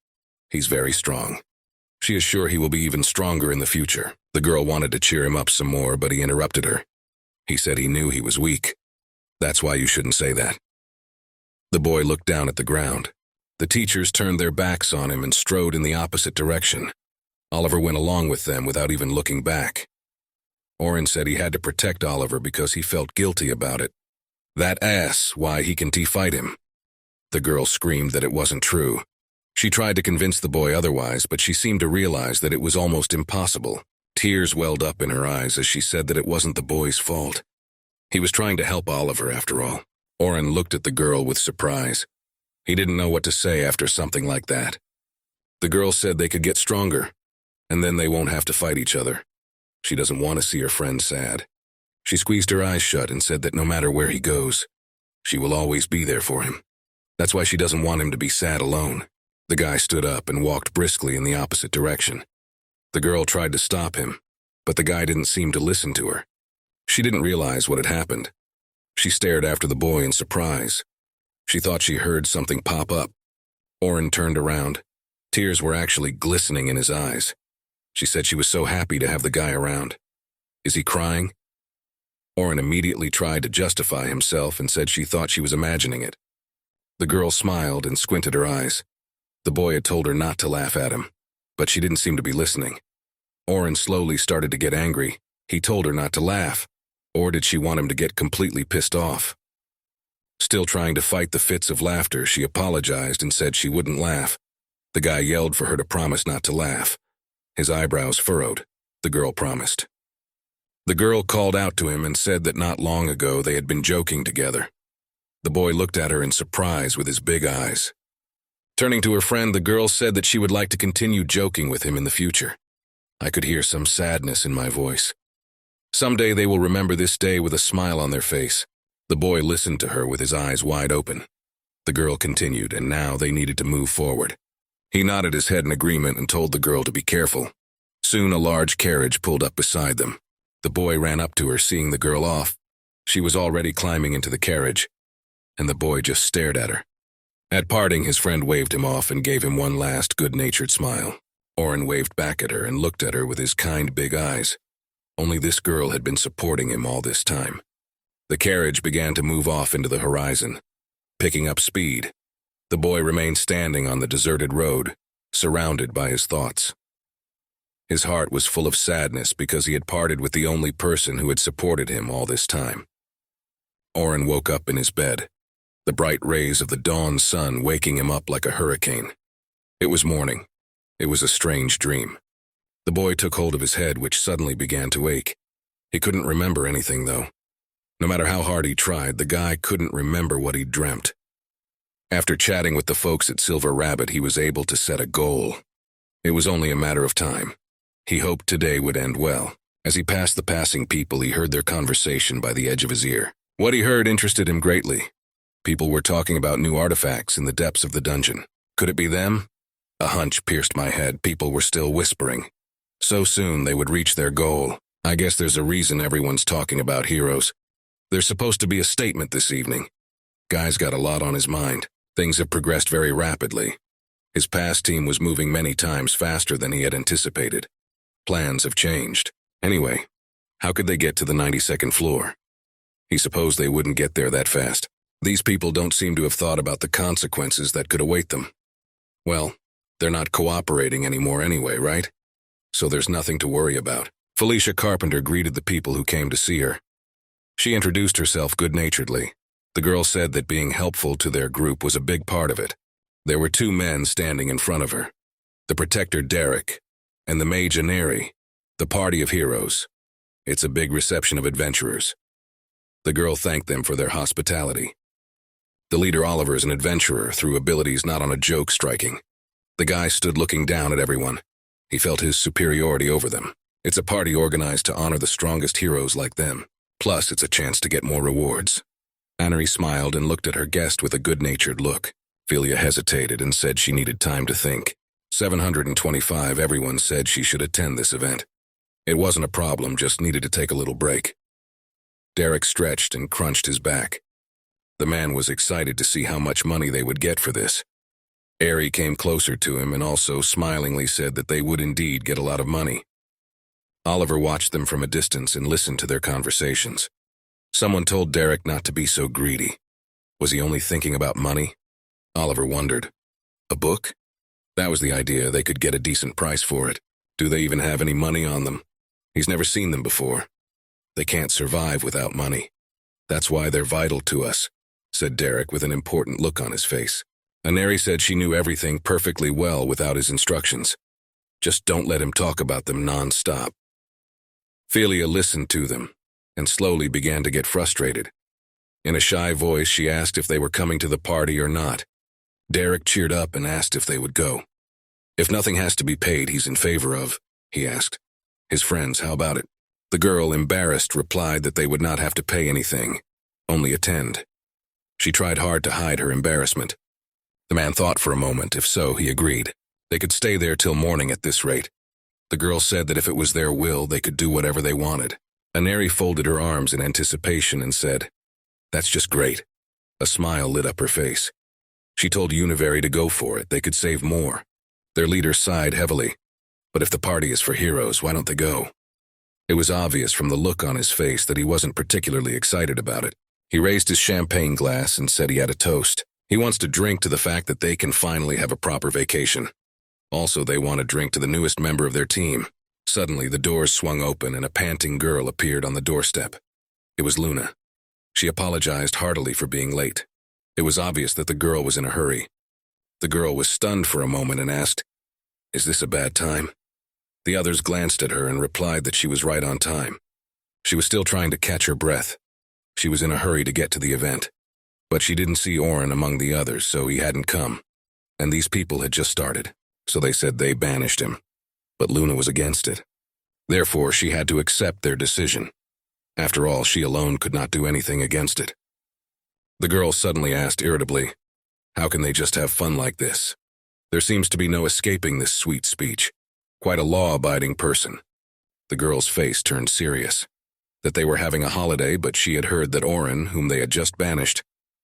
He's very strong. She is sure he will be even stronger in the future. The girl wanted to cheer him up some more, but he interrupted her. He said he knew he was weak. That's why you shouldn't say that. The boy looked down at the ground. The teachers turned their backs on him and strode in the opposite direction. Oliver went along with them without even looking back. Orin said he had to protect Oliver because he felt guilty about it. That ass, why he can fight him. The girl screamed that it wasn't true. She tried to convince the boy otherwise, but she seemed to realize that it was almost impossible. Tears welled up in her eyes as she said that it wasn't the boy's fault. He was trying to help Oliver after all. Orin looked at the girl with surprise. He didn't know what to say after something like that. The girl said they could get stronger, and then they won't have to fight each other. She doesn't want to see her friend sad. She squeezed her eyes shut and said that no matter where he goes, she will always be there for him. That's why she doesn't want him to be sad alone. The guy stood up and walked briskly in the opposite direction. The girl tried to stop him, but the guy didn't seem to listen to her. She didn't realize what had happened. She stared after the boy in surprise. She thought she heard something pop up. Orin turned around. Tears were actually glistening in his eyes. She said she was so happy to have the guy around. Is he crying? Orin immediately tried to justify himself and said she thought she was imagining it. The girl smiled and squinted her eyes. The boy had told her not to laugh at him, but she didn't seem to be listening. Orin slowly started to get angry. He told her not to laugh. Or did she want him to get completely pissed off? Still trying to fight the fits of laughter, she apologized and said she wouldn't laugh. The guy yelled for her to promise not to laugh. His eyebrows furrowed. The girl promised. The girl called out to him and said that not long ago they had been joking together. The boy looked at her in surprise with his big eyes. Turning to her friend, the girl said that she would like to continue joking with him in the future. I could hear some sadness in my voice. Someday they will remember this day with a smile on their face. The boy listened to her with his eyes wide open. The girl continued, and now they needed to move forward. He nodded his head in agreement and told the girl to be careful. Soon a large carriage pulled up beside them. The boy ran up to her, seeing the girl off. She was already climbing into the carriage, and the boy just stared at her. At parting, his friend waved him off and gave him one last good-natured smile. Orin waved back at her and looked at her with his kind big eyes. Only this girl had been supporting him all this time. The carriage began to move off into the horizon, picking up speed. The boy remained standing on the deserted road, surrounded by his thoughts. His heart was full of sadness because he had parted with the only person who had supported him all this time. Orin woke up in his bed, the bright rays of the dawn sun waking him up like a hurricane. It was morning. It was a strange dream. The boy took hold of his head, which suddenly began to ache. He couldn't remember anything, though. No matter how hard he tried, the guy couldn't remember what he'd dreamt. After chatting with the folks at Silver Rabbit, he was able to set a goal. It was only a matter of time. He hoped today would end well. As he passed the passing people, he heard their conversation by the edge of his ear. What he heard interested him greatly. People were talking about new artifacts in the depths of the dungeon. Could it be them? A hunch pierced my head. People were still whispering. So soon they would reach their goal. I guess there's a reason everyone's talking about heroes. There's supposed to be a statement this evening. Guy's got a lot on his mind. Things have progressed very rapidly. His past team was moving many times faster than he had anticipated. Plans have changed. Anyway, how could they get to the 92nd floor? He supposed they wouldn't get there that fast. These people don't seem to have thought about the consequences that could await them. Well, they're not cooperating anymore anyway, right? So there's nothing to worry about. Felicia Carpenter greeted the people who came to see her. She introduced herself good-naturedly. The girl said that being helpful to their group was a big part of it. There were two men standing in front of her. The protector Derek, and the mage Aneri, the party of heroes. It's a big reception of adventurers. The girl thanked them for their hospitality. The leader Oliver is an adventurer through abilities not on a joke striking. The guy stood looking down at everyone. He felt his superiority over them. It's a party organized to honor the strongest heroes like them. Plus, it's a chance to get more rewards. Aneri smiled and looked at her guest with a good-natured look. Philia hesitated and said she needed time to think. 725, everyone said she should attend this event. It wasn't a problem, just needed to take a little break. Derek stretched and crunched his back. The man was excited to see how much money they would get for this. Ari came closer to him and also smilingly said that they would indeed get a lot of money. Oliver watched them from a distance and listened to their conversations. Someone told Derek not to be so greedy. Was he only thinking about money? Oliver wondered. A book? That was the idea. They could get a decent price for it. Do they even have any money on them? He's never seen them before. They can't survive without money. That's why they're vital to us, said Derek with an important look on his face. Aneri said she knew everything perfectly well without his instructions. Just don't let him talk about them non-stop. Philia listened to them and slowly began to get frustrated. In a shy voice, she asked if they were coming to the party or not. Derek cheered up and asked if they would go. If nothing has to be paid, he's in favor of, he asked. His friends, how about it? The girl, embarrassed, replied that they would not have to pay anything, only attend. She tried hard to hide her embarrassment. The man thought for a moment. If so, he agreed. They could stay there till morning at this rate. The girl said that if it was their will, they could do whatever they wanted. Aneri folded her arms in anticipation and said, "That's just great." A smile lit up her face. She told Univari to go for it. They could save more. Their leader sighed heavily. But if the party is for heroes, why don't they go? It was obvious from the look on his face that he wasn't particularly excited about it. He raised his champagne glass and said he had a toast. He wants to drink to the fact that they can finally have a proper vacation. Also, they want to drink to the newest member of their team. Suddenly, the doors swung open and a panting girl appeared on the doorstep. It was Luna. She apologized heartily for being late. It was obvious that the girl was in a hurry. The girl was stunned for a moment and asked, "Is this a bad time?" The others glanced at her and replied that she was right on time. She was still trying to catch her breath. She was in a hurry to get to the event. But she didn't see Orin among the others, so he hadn't come. And these people had just started, so they said they banished him. But Luna was against it. Therefore, she had to accept their decision. After all, she alone could not do anything against it. The girl suddenly asked irritably, "How can they just have fun like this? There seems to be no escaping this sweet speech. Quite a law-abiding person." The girl's face turned serious. That they were having a holiday, but she had heard that Orin, whom they had just banished,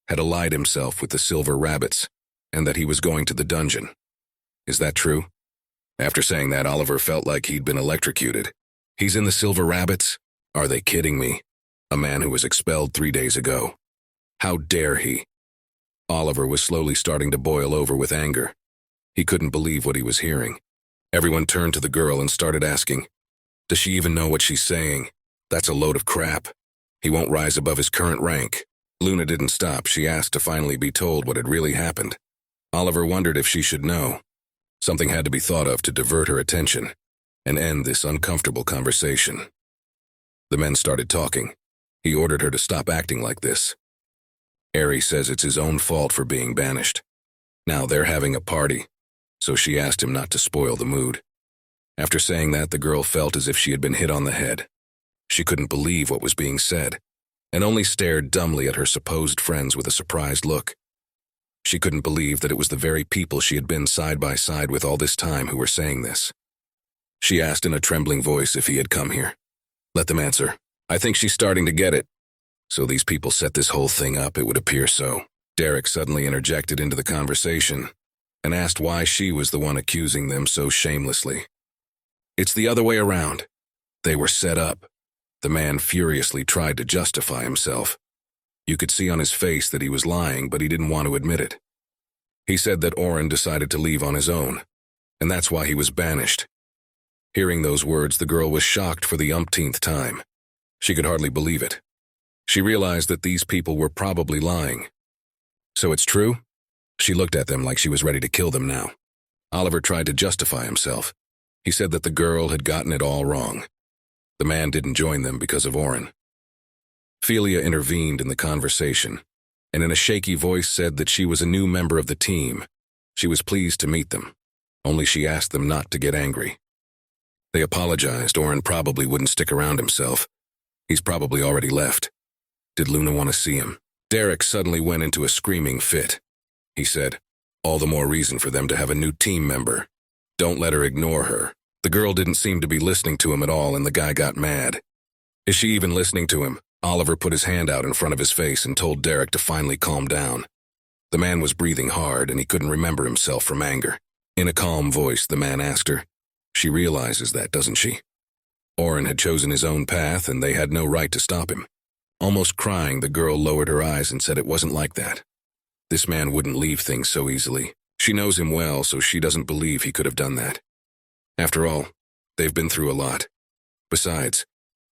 had allied himself with the Silver Rabbits, and that he was going to the dungeon. Is that true? After saying that, Oliver felt like he'd been electrocuted. He's in the Silver Rabbits? Are they kidding me? A man who was expelled 3 days ago. How dare he? Oliver was slowly starting to boil over with anger. He couldn't believe what he was hearing. Everyone turned to the girl and started asking, "Does she even know what she's saying? That's a load of crap. He won't rise above his current rank." Luna didn't stop. She asked to finally be told what had really happened. Oliver wondered if she should know. Something had to be thought of to divert her attention and end this uncomfortable conversation. The men started talking. He ordered her to stop acting like this. Eri says it's his own fault for being banished. Now they're having a party, so she asked him not to spoil the mood. After saying that, the girl felt as if she had been hit on the head. She couldn't believe what was being said, and only stared dumbly at her supposed friends with a surprised look. She couldn't believe that it was the very people she had been side by side with all this time who were saying this. She asked in a trembling voice if he had come here. Let them answer. I think she's starting to get it. So these people set this whole thing up, it would appear so. Derek suddenly interjected into the conversation and asked why she was the one accusing them so shamelessly. It's the other way around. They were set up. The man furiously tried to justify himself. You could see on his face that he was lying, but he didn't want to admit it. He said that Orin decided to leave on his own, and that's why he was banished. Hearing those words, the girl was shocked for the umpteenth time. She could hardly believe it. She realized that these people were probably lying. So it's true? She looked at them like she was ready to kill them now. Oliver tried to justify himself. He said that the girl had gotten it all wrong. The man didn't join them because of Orin. Philia intervened in the conversation, and in a shaky voice said that she was a new member of the team. She was pleased to meet them, only she asked them not to get angry. They apologized. Orin probably wouldn't stick around himself. He's probably already left. Did Luna want to see him? Derek suddenly went into a screaming fit. He said, all the more reason for them to have a new team member. Don't let her ignore her. The girl didn't seem to be listening to him at all, and the guy got mad. Is she even listening to him? Oliver put his hand out in front of his face and told Derek to finally calm down. The man was breathing hard, and he couldn't remember himself from anger. In a calm voice, the man asked her, She realizes that, doesn't she? Orin had chosen his own path, and they had no right to stop him. Almost crying, the girl lowered her eyes and said it wasn't like that. This man wouldn't leave things so easily. She knows him well, so she doesn't believe he could have done that. After all, they've been through a lot. Besides,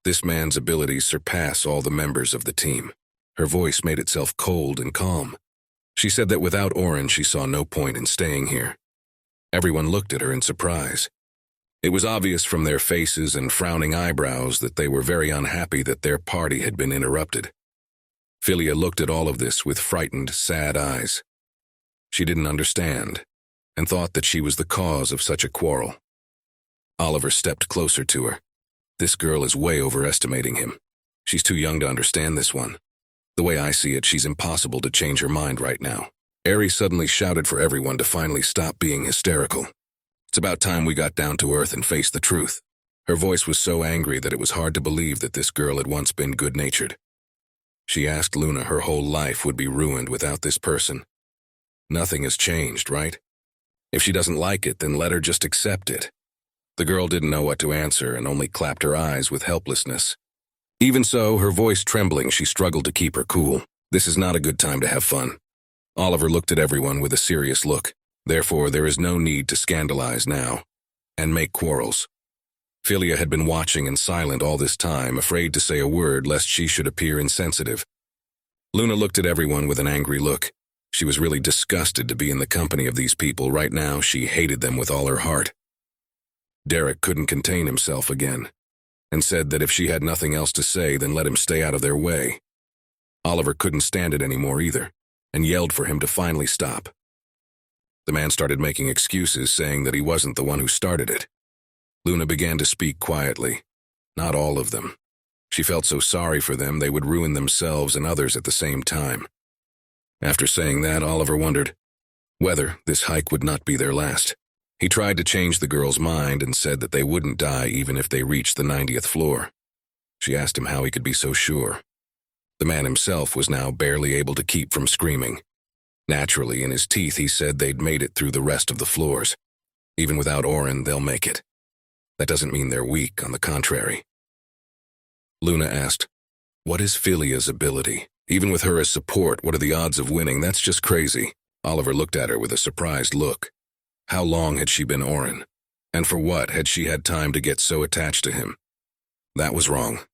this man's abilities surpass all the members of the team. Her voice made itself cold and calm. She said that without Orin, she saw no point in staying here. Everyone looked at her in surprise. It was obvious from their faces and frowning eyebrows that they were very unhappy that their party had been interrupted. Philia looked at all of this with frightened, sad eyes. She didn't understand, and thought that she was the cause of such a quarrel. Oliver stepped closer to her. This girl is way overestimating him. She's too young to understand this one. The way I see it, she's impossible to change her mind right now. Eri suddenly shouted for everyone to finally stop being hysterical. It's about time we got down to earth and faced the truth. Her voice was so angry that it was hard to believe that this girl had once been good-natured. She asked Luna her whole life would be ruined without this person. Nothing has changed, right? If she doesn't like it, then let her just accept it. The girl didn't know what to answer and only clapped her eyes with helplessness. Even so, her voice trembling, she struggled to keep her cool. This is not a good time to have fun. Oliver looked at everyone with a serious look. Therefore, there is no need to scandalize now and make quarrels. Philia had been watching and silent all this time, afraid to say a word lest she should appear insensitive. Luna looked at everyone with an angry look. She was really disgusted to be in the company of these people. Right now, she hated them with all her heart. Derek couldn't contain himself again, and said that if she had nothing else to say, then let him stay out of their way. Oliver couldn't stand it anymore either, and yelled for him to finally stop. The man started making excuses, saying that he wasn't the one who started it. Luna began to speak quietly. Not all of them. She felt so sorry for them they would ruin themselves and others at the same time. After saying that, Oliver wondered whether this hike would not be their last. He tried to change the girl's mind and said that they wouldn't die even if they reached the 90th floor. She asked him how he could be so sure. The man himself was now barely able to keep from screaming. Naturally, in his teeth, he said they'd made it through the rest of the floors. Even without Orin, they'll make it. That doesn't mean they're weak, on the contrary. Luna asked, "What is Philia's ability? Even with her as support, what are the odds of winning? That's just crazy." Oliver looked at her with a surprised look. How long had she been Orin? And for what had she had time to get so attached to him? That was wrong.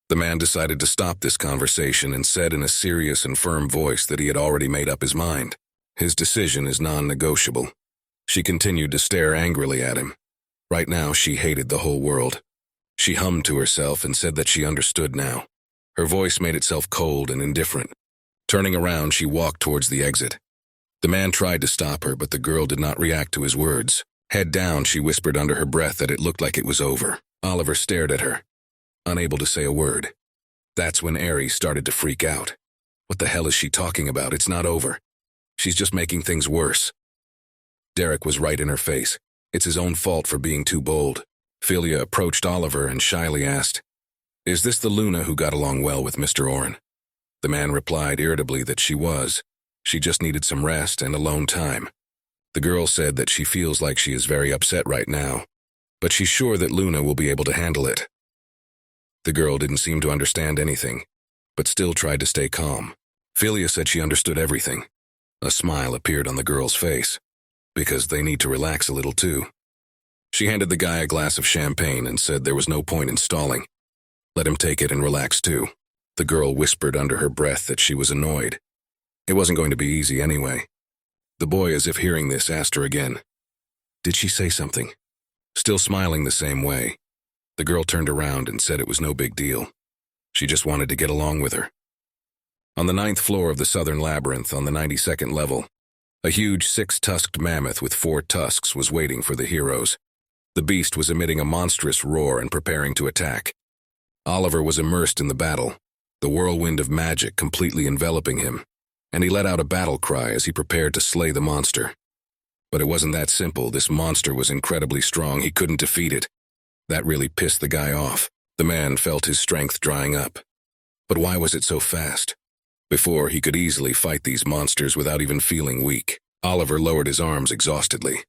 The man decided to stop this conversation and said in a serious and firm voice that he had already made up his mind. His decision is non-negotiable. She continued to stare angrily at him. Right now, she hated the whole world. She hummed to herself and said that she understood now. Her voice made itself cold and indifferent. Turning around, she walked towards the exit. The man tried to stop her, but the girl did not react to his words. Head down, she whispered under her breath that it looked like it was over. Oliver stared at her, unable to say a word. That's when Eri started to freak out. What the hell is she talking about? It's not over. She's just making things worse. Derek was right in her face. It's his own fault for being too bold. Philia approached Oliver and shyly asked, "Is this the Luna who got along well with Mr. Orin?" The man replied irritably that she was. She just needed some rest and alone time. The girl said that she feels like she is very upset right now, but she's sure that Luna will be able to handle it. The girl didn't seem to understand anything, but still tried to stay calm. Philia said she understood everything. A smile appeared on the girl's face, because they need to relax a little too. She handed the guy a glass of champagne and said there was no point in stalling. Let him take it and relax too. The girl whispered under her breath that she was annoyed. It wasn't going to be easy anyway. The boy, as if hearing this, asked her again, "Did she say something?" Still smiling the same way, the girl turned around and said it was no big deal. She just wanted to get along with her. On the 9th floor of the southern labyrinth, on the 92nd level, a huge 6-tusked mammoth with 4 tusks was waiting for the heroes. The beast was emitting a monstrous roar and preparing to attack. Oliver was immersed in the battle, the whirlwind of magic completely enveloping him, and he let out a battle cry as he prepared to slay the monster. But it wasn't that simple. This monster was incredibly strong. He couldn't defeat it. That really pissed the guy off. The man felt his strength drying up. But why was it so fast? Before, he could easily fight these monsters without even feeling weak. Oliver lowered his arms exhaustedly.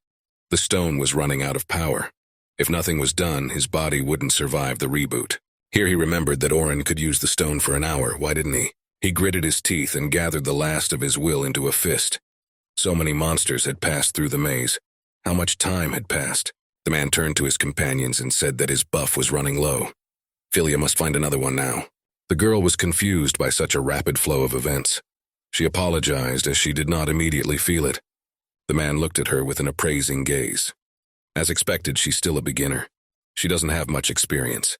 The stone was running out of power. If nothing was done, his body wouldn't survive the reboot. Here he remembered that Orin could use the stone for an hour. Why didn't he? He gritted his teeth and gathered the last of his will into a fist. So many monsters had passed through the maze. How much time had passed? The man turned to his companions and said that his buff was running low. Philia must find another one now. The girl was confused by such a rapid flow of events. She apologized as she did not immediately feel it. The man looked at her with an appraising gaze. As expected, she's still a beginner. She doesn't have much experience.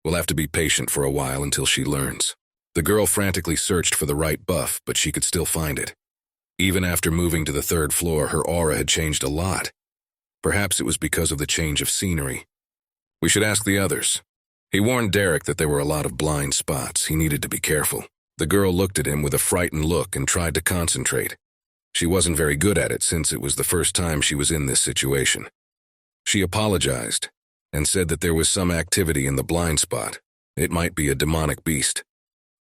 We'll have to be patient for a while until she learns. The girl frantically searched for the right buff, but she could still find it. Even after moving to the 3rd floor, her aura had changed a lot. Perhaps it was because of the change of scenery. We should ask the others. He warned Derek that there were a lot of blind spots. He needed to be careful. The girl looked at him with a frightened look and tried to concentrate. She wasn't very good at it since it was the first time she was in this situation. She apologized and said that there was some activity in the blind spot. It might be a demonic beast.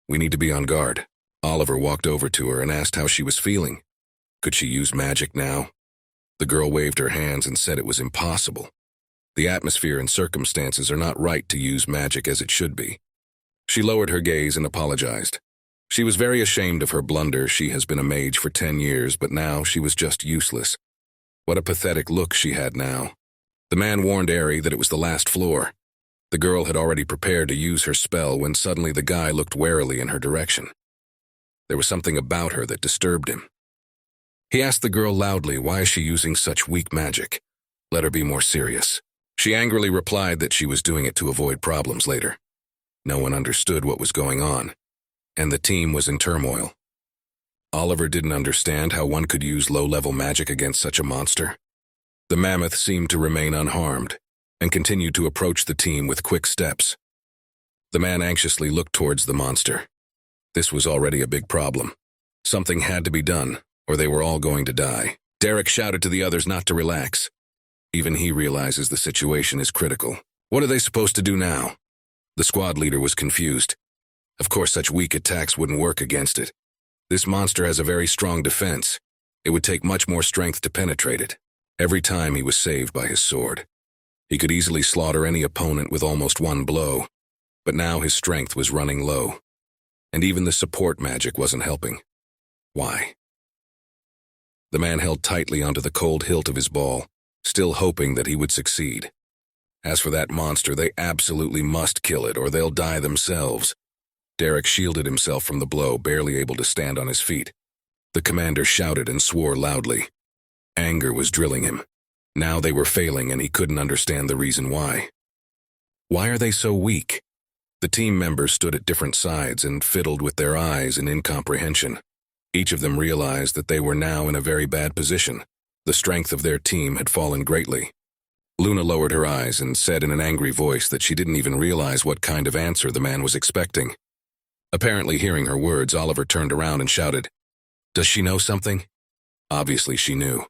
We need to be on guard. Oliver walked over to her and asked how she was feeling. Could she use magic now? The girl waved her hands and said it was impossible. The atmosphere and circumstances are not right to use magic as it should be. She lowered her gaze and apologized. She was very ashamed of her blunder. She has been a mage for 10 years, but now she was just useless. What a pathetic look she had now. The man warned Eri that it was the last floor. The girl had already prepared to use her spell when suddenly the guy looked warily in her direction. There was something about her that disturbed him. He asked the girl loudly, why is she using such weak magic? Let her be more serious. She angrily replied that she was doing it to avoid problems later. No one understood what was going on, and the team was in turmoil. Oliver didn't understand how one could use low-level magic against such a monster. The mammoth seemed to remain unharmed and continued to approach the team with quick steps. The man anxiously looked towards the monster. This was already a big problem. Something had to be done, or they were all going to die. Derek shouted to the others not to relax. Even he realizes the situation is critical. What are they supposed to do now? The squad leader was confused. Of course, such weak attacks wouldn't work against it. This monster has a very strong defense. It would take much more strength to penetrate it. Every time he was saved by his sword. He could easily slaughter any opponent with almost one blow, but now his strength was running low. And even the support magic wasn't helping. Why? The man held tightly onto the cold hilt of his ball, still hoping that he would succeed. As for that monster, they absolutely must kill it or they'll die themselves. Derek shielded himself from the blow, barely able to stand on his feet. The commander shouted and swore loudly. Anger was drilling him. Now they were failing and he couldn't understand the reason why. Why are they so weak? The team members stood at different sides and fiddled with their eyes in incomprehension. Each of them realized that they were now in a very bad position. The strength of their team had fallen greatly. Luna lowered her eyes and said in an angry voice that she didn't even realize what kind of answer the man was expecting. Apparently hearing her words, Oliver turned around and shouted, "Does she know something?" Obviously she knew.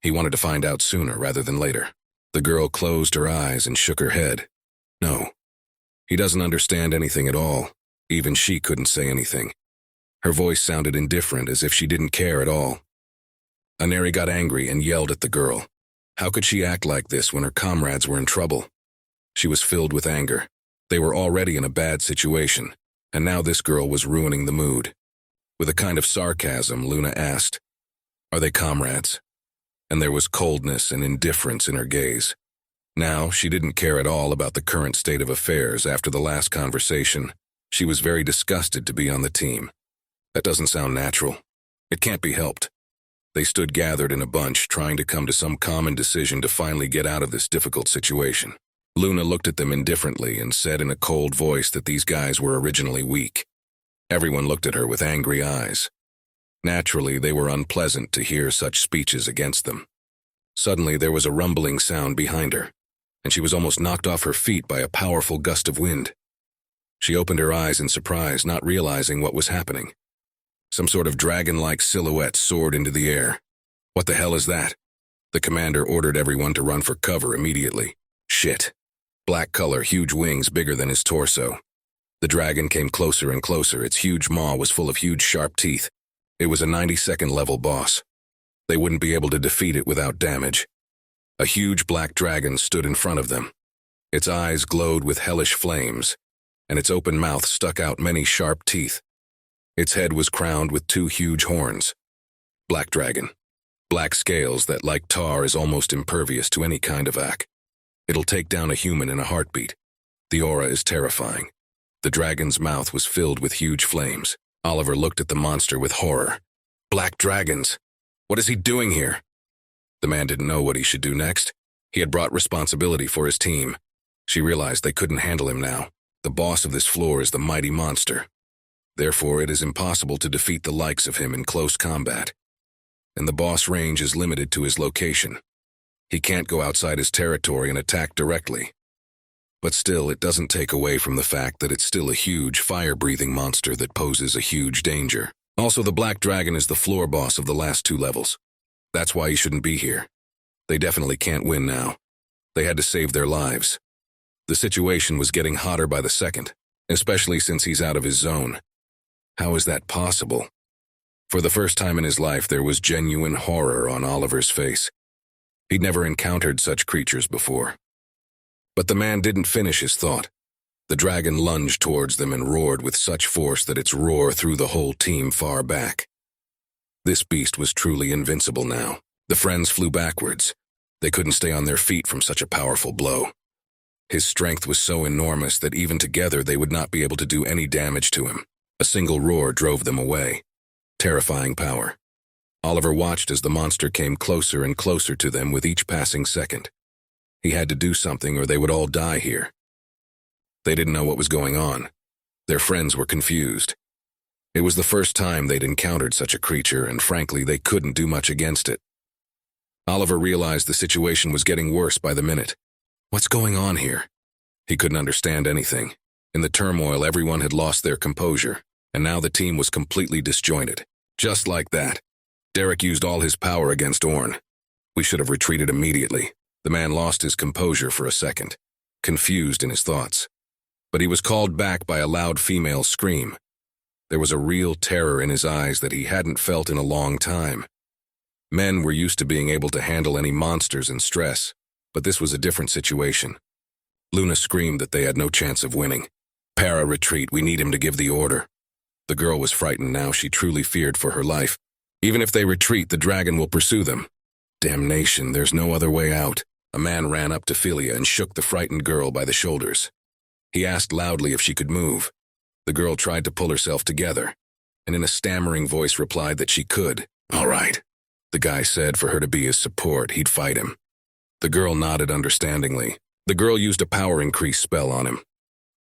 He wanted to find out sooner rather than later. The girl closed her eyes and shook her head. No. He doesn't understand anything at all. Even she couldn't say anything. Her voice sounded indifferent, as if she didn't care at all. Aneri got angry and yelled at the girl. How could she act like this when her comrades were in trouble? She was filled with anger. They were already in a bad situation, and now this girl was ruining the mood. With a kind of sarcasm, Luna asked, "Are they comrades?" And there was coldness and indifference in her gaze. Now, she didn't care at all about the current state of affairs after the last conversation. She was very disgusted to be on the team. That doesn't sound natural. It can't be helped. They stood gathered in a bunch, trying to come to some common decision to finally get out of this difficult situation. Luna looked at them indifferently and said in a cold voice that these guys were originally weak. Everyone looked at her with angry eyes. Naturally, they were unpleasant to hear such speeches against them. Suddenly, there was a rumbling sound behind her, and she was almost knocked off her feet by a powerful gust of wind. She opened her eyes in surprise, not realizing what was happening. Some sort of dragon-like silhouette soared into the air. What the hell is that? The commander ordered everyone to run for cover immediately. Shit. Black color, huge wings bigger than his torso. The dragon came closer and closer. Its huge maw was full of huge sharp teeth. It was a 92nd level boss. They wouldn't be able to defeat it without damage. A huge black dragon stood in front of them. Its eyes glowed with hellish flames, and its open mouth stuck out many sharp teeth. Its head was crowned with 2 huge horns. Black dragon. Black scales that, like tar, is almost impervious to any kind of attack. It'll take down a human in a heartbeat. The aura is terrifying. The dragon's mouth was filled with huge flames. Oliver looked at the monster with horror. Black dragons! What is he doing here? The man didn't know what he should do next. He had brought responsibility for his team. She realized they couldn't handle him now. The boss of this floor is the mighty monster. Therefore, it is impossible to defeat the likes of him in close combat. And the boss range is limited to his location. He can't go outside his territory and attack directly. But still, it doesn't take away from the fact that it's still a huge, fire-breathing monster that poses a huge danger. Also, the Black Dragon is the floor boss of the last 2 levels. That's why he shouldn't be here. They definitely can't win now. They had to save their lives. The situation was getting hotter by the second, especially since he's out of his zone. How is that possible? For the first time in his life, there was genuine horror on Oliver's face. He'd never encountered such creatures before. But the man didn't finish his thought. The dragon lunged towards them and roared with such force that its roar threw the whole team far back. This beast was truly invincible now. The friends flew backwards. They couldn't stay on their feet from such a powerful blow. His strength was so enormous that even together they would not be able to do any damage to him. A single roar drove them away. Terrifying power. Oliver watched as the monster came closer and closer to them with each passing second. He had to do something or they would all die here. They didn't know what was going on. Their friends were confused. It was the first time they'd encountered such a creature, and frankly, they couldn't do much against it. Oliver realized the situation was getting worse by the minute. What's going on here? He couldn't understand anything. In the turmoil, everyone had lost their composure, and now the team was completely disjointed. Just like that, Derek used all his power against Orin. We should have retreated immediately. The man lost his composure for a second, confused in his thoughts. But he was called back by a loud female scream. There was a real terror in his eyes that he hadn't felt in a long time. Men were used to being able to handle any monsters in stress, but this was a different situation. Luna screamed that they had no chance of winning. Para, retreat, we need him to give the order. The girl was frightened now. She truly feared for her life. Even if they retreat, the dragon will pursue them. Damnation, there's no other way out. A man ran up to Philia and shook the frightened girl by the shoulders. He asked loudly if she could move. The girl tried to pull herself together, and in a stammering voice replied that she could. All right. The guy said for her to be his support, he'd fight him. The girl nodded understandingly. The girl used a power increase spell on him.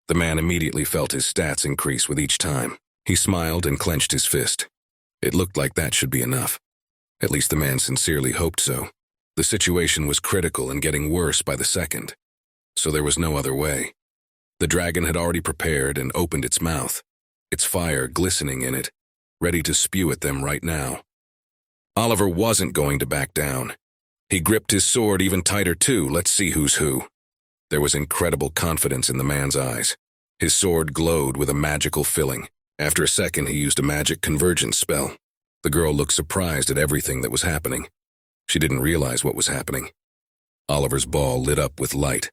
The man immediately felt his stats increase with each time. He smiled and clenched his fist. It looked like that should be enough. At least the man sincerely hoped so. The situation was critical and getting worse by the second, so there was no other way. The dragon had already prepared and opened its mouth, its fire glistening in it, ready to spew at them right now. Oliver wasn't going to back down. He gripped his sword even tighter too. Let's see who's who. There was incredible confidence in the man's eyes. His sword glowed with a magical filling. After a second, he used a magic convergence spell. The girl looked surprised at everything that was happening. She didn't realize what was happening. Oliver's ball lit up with light.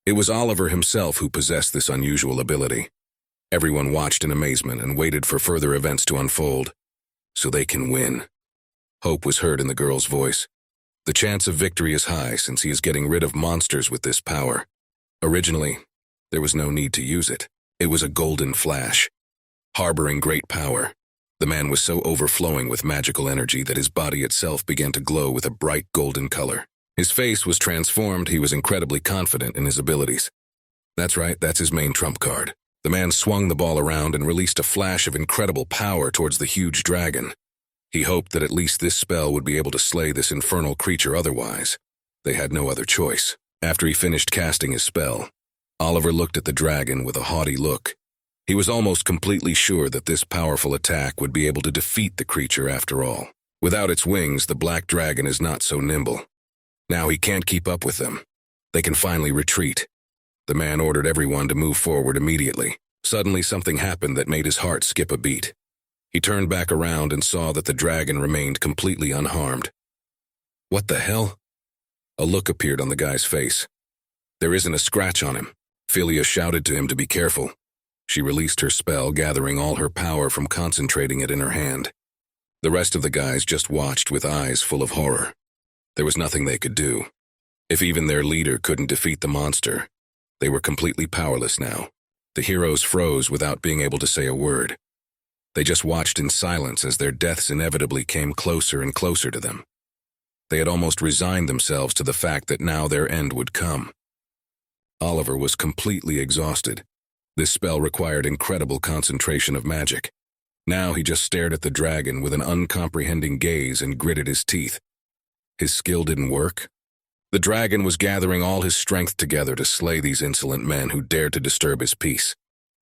It was Oliver himself who possessed this unusual ability. Everyone watched in amazement and waited for further events to unfold, so they can win. Hope was heard in the girl's voice. The chance of victory is high since he is getting rid of monsters with this power. Originally, there was no need to use it. It was a golden flash, harboring great power. The man was so overflowing with magical energy that his body itself began to glow with a bright golden color. His face was transformed. He was incredibly confident in his abilities. That's right, that's his main trump card. The man swung the ball around and released a flash of incredible power towards the huge dragon. He hoped that at least this spell would be able to slay this infernal creature otherwise. They had no other choice. After he finished casting his spell, Oliver looked at the dragon with a haughty look. He was almost completely sure that this powerful attack would be able to defeat the creature after all. Without its wings, the black dragon is not so nimble. Now he can't keep up with them. They can finally retreat. The man ordered everyone to move forward immediately. Suddenly something happened that made his heart skip a beat. He turned back around and saw that the dragon remained completely unharmed. What the hell? A look appeared on the guy's face. There isn't a scratch on him. Philia shouted to him to be careful. She released her spell, gathering all her power from concentrating it in her hand. The rest of the guys just watched with eyes full of horror. There was nothing they could do. If even their leader couldn't defeat the monster, they were completely powerless now. The heroes froze without being able to say a word. They just watched in silence as their deaths inevitably came closer and closer to them. They had almost resigned themselves to the fact that now their end would come. Oliver was completely exhausted. This spell required incredible concentration of magic. Now he just stared at the dragon with an uncomprehending gaze and gritted his teeth. His skill didn't work. The dragon was gathering all his strength together to slay these insolent men who dared to disturb his peace.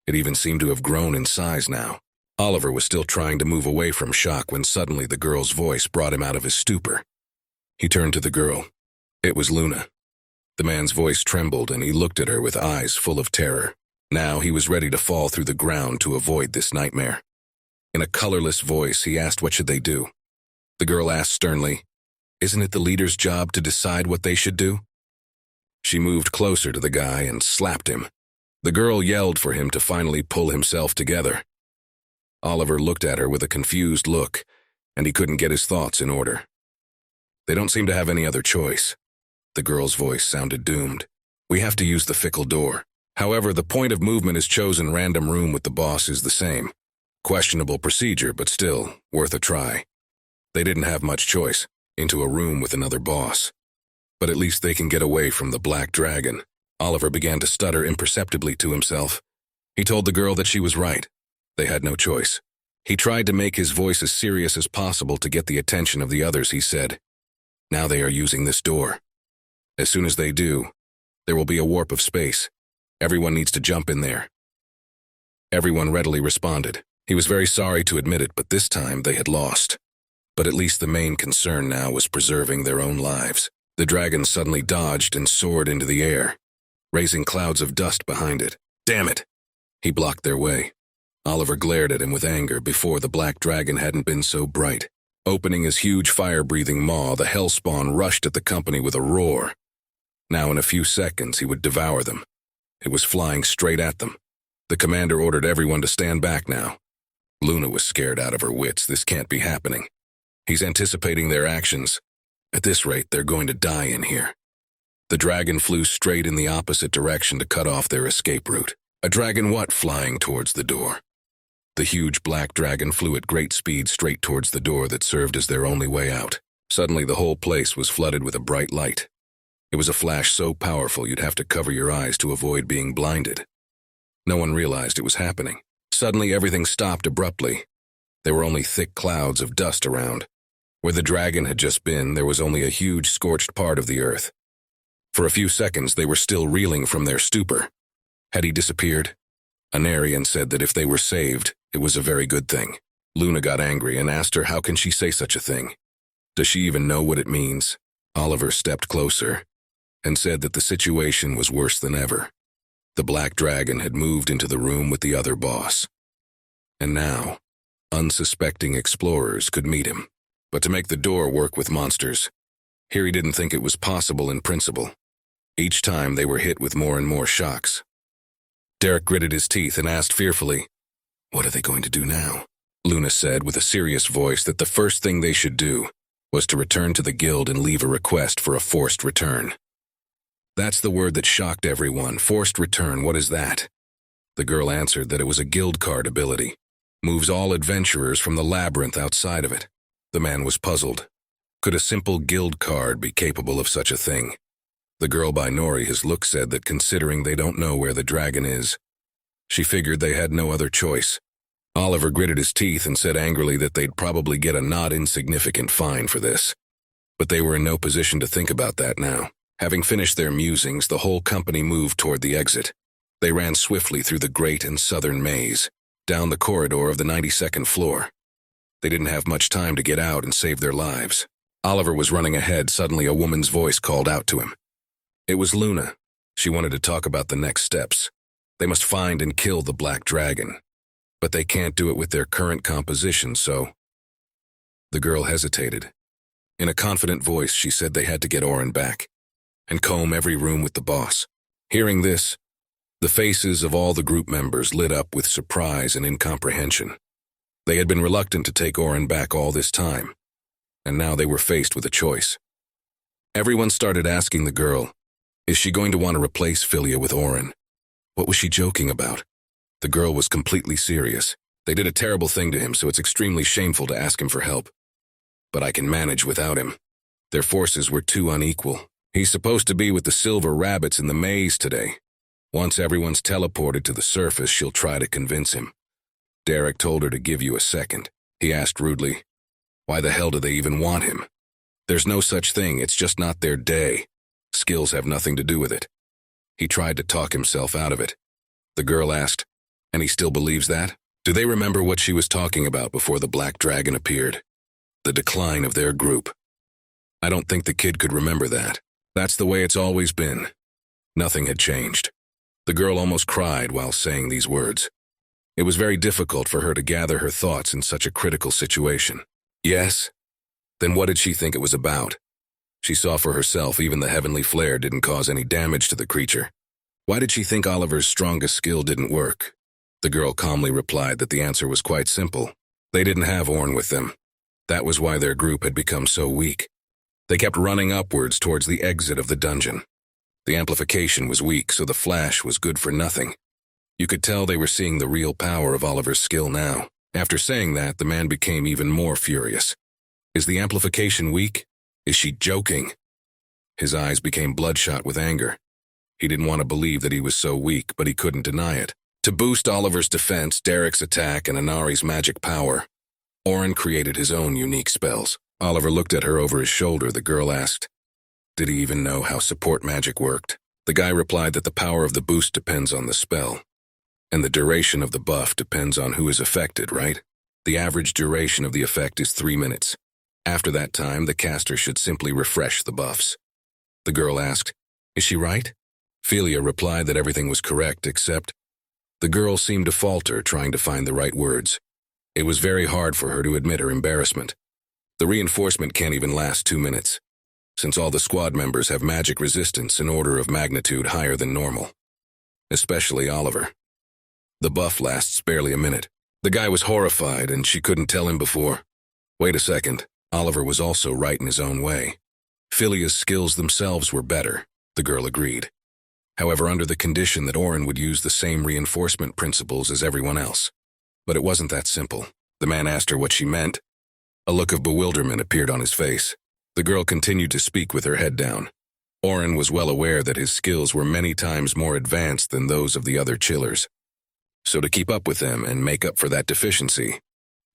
It even seemed to have grown in size now. Oliver was still trying to move away from shock when suddenly the girl's voice brought him out of his stupor. He turned to the girl. It was Luna. The man's voice trembled and he looked at her with eyes full of terror. Now he was ready to fall through the ground to avoid this nightmare. In a colorless voice, he asked what should they do. The girl asked sternly, "Isn't it the leader's job to decide what they should do?" She moved closer to the guy and slapped him. The girl yelled for him to finally pull himself together. Oliver looked at her with a confused look, and he couldn't get his thoughts in order. "They don't seem to have any other choice." The girl's voice sounded doomed. "We have to use the fickle door. However, the point of movement is chosen random room with the boss is the same. Questionable procedure, but still, worth a try." They didn't have much choice, into a room with another boss. But at least they can get away from the black dragon. Oliver began to stutter imperceptibly to himself. He told the girl that she was right. They had no choice. He tried to make his voice as serious as possible to get the attention of the others. He said, "Now they are using this door. As soon as they do, there will be a warp of space. Everyone needs to jump in there." Everyone readily responded. He was very sorry to admit it, but this time they had lost. But at least the main concern now was preserving their own lives. The dragon suddenly dodged and soared into the air, raising clouds of dust behind it. Damn it! He blocked their way. Oliver glared at him with anger. Before, the black dragon hadn't been so bright. Opening his huge fire-breathing maw, the hellspawn rushed at the company with a roar. Now in a few seconds he would devour them. It was flying straight at them. The commander ordered everyone to stand back now. Luna was scared out of her wits. This can't be happening. He's anticipating their actions. At this rate, they're going to die in here. The dragon flew straight in the opposite direction to cut off their escape route. A dragon what? Flying towards the door. The huge black dragon flew at great speed straight towards the door that served as their only way out. Suddenly, the whole place was flooded with a bright light. It was a flash so powerful you'd have to cover your eyes to avoid being blinded. No one realized it was happening. Suddenly, everything stopped abruptly. There were only thick clouds of dust around. Where the dragon had just been, there was only a huge scorched part of the earth. For a few seconds, they were still reeling from their stupor. Had he disappeared? Anarian said that if they were saved, it was a very good thing. Luna got angry and asked her how can she say such a thing. Does she even know what it means? Oliver stepped closer and said that the situation was worse than ever. The black dragon had moved into the room with the other boss. And now, unsuspecting explorers could meet him. But to make the door work with monsters, here he didn't think it was possible in principle. Each time they were hit with more and more shocks. Derek gritted his teeth and asked fearfully, "What are they going to do now?" Luna said with a serious voice that the first thing they should do was to return to the guild and leave a request for a forced return. That's the word that shocked everyone. Forced return, what is that? The girl answered that it was a guild card ability. Moves all adventurers from the labyrinth outside of it. The man was puzzled. Could a simple guild card be capable of such a thing? The girl by Nori, his look said that considering they don't know where the dragon is, she figured they had no other choice. Oliver gritted his teeth and said angrily that they'd probably get a not insignificant fine for this. But they were in no position to think about that now. Having finished their musings, the whole company moved toward the exit. They ran swiftly through the great and southern maze, down the corridor of the 92nd floor. They didn't have much time to get out and save their lives. Oliver was running ahead. Suddenly, a woman's voice called out to him. It was Luna. She wanted to talk about the next steps. They must find and kill the black dragon. But they can't do it with their current composition, so... The girl hesitated. In a confident voice, she said they had to get Orin back and comb every room with the boss. Hearing this, the faces of all the group members lit up with surprise and incomprehension. They had been reluctant to take Orin back all this time, and now they were faced with a choice. Everyone started asking the girl, is she going to want to replace Philia with Orin? What was she joking about? The girl was completely serious. They did a terrible thing to him, so it's extremely shameful to ask him for help. But I can manage without him. Their forces were too unequal. He's supposed to be with the silver rabbits in the maze today. Once everyone's teleported to the surface, she'll try to convince him. Derek told her to give you a second. He asked rudely, why the hell do they even want him? There's no such thing, it's just not their day. Skills have nothing to do with it. He tried to talk himself out of it. The girl asked, and he still believes that? Do they remember what she was talking about before the black dragon appeared? The decline of their group. I don't think the kid could remember that. That's the way it's always been. Nothing had changed. The girl almost cried while saying these words. It was very difficult for her to gather her thoughts in such a critical situation. Yes? Then what did she think it was about? She saw for herself even the heavenly flare didn't cause any damage to the creature. Why did she think Oliver's strongest skill didn't work? The girl calmly replied that the answer was quite simple. They didn't have Orin with them. That was why their group had become so weak. They kept running upwards towards the exit of the dungeon. The amplification was weak, so the flash was good for nothing. You could tell they were seeing the real power of Oliver's skill now. After saying that, the man became even more furious. Is the amplification weak? Is she joking? His eyes became bloodshot with anger. He didn't want to believe that he was so weak, but he couldn't deny it. To boost Oliver's defense, Derek's attack, and Inari's magic power, Orin created his own unique spells. Oliver looked at her over his shoulder. The girl asked, did he even know how support magic worked? The guy replied that the power of the boost depends on the spell, and the duration of the buff depends on who is affected, right? The average duration of the effect is 3 minutes. After that time, the caster should simply refresh the buffs. The girl asked, is she right? Philia replied that everything was correct, except the girl seemed to falter, trying to find the right words. It was very hard for her to admit her embarrassment. The reinforcement can't even last 2 minutes, since all the squad members have magic resistance in order of magnitude higher than normal. Especially Oliver. The buff lasts barely a minute. The guy was horrified, and she couldn't tell him before. Wait a second, Oliver was also right in his own way. Philia's skills themselves were better, the girl agreed. However, under the condition that Orin would use the same reinforcement principles as everyone else. But it wasn't that simple. The man asked her what she meant. A look of bewilderment appeared on his face. The girl continued to speak with her head down. Orin was well aware that his skills were many times more advanced than those of the other chillers. So to keep up with them and make up for that deficiency,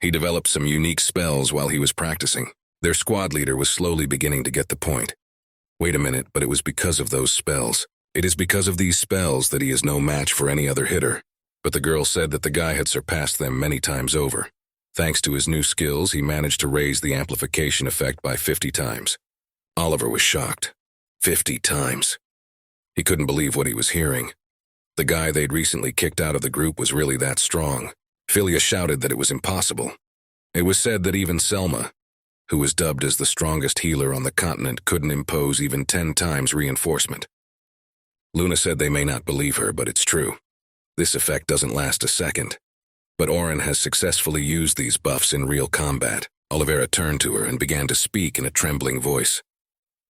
he developed some unique spells while he was practicing. Their squad leader was slowly beginning to get the point. Wait a minute, but it was because of those spells. It is because of these spells that he is no match for any other hitter. But the girl said that the guy had surpassed them many times over. Thanks to his new skills, he managed to raise the amplification effect by 50 times. Oliver was shocked. 50 times. He couldn't believe what he was hearing. The guy they'd recently kicked out of the group was really that strong. Philia shouted that it was impossible. It was said that even Selma, who was dubbed as the strongest healer on the continent, couldn't impose even 10 times reinforcement. Luna said they may not believe her, but it's true. This effect doesn't last a second. But Orin has successfully used these buffs in real combat. Olivera turned to her and began to speak in a trembling voice.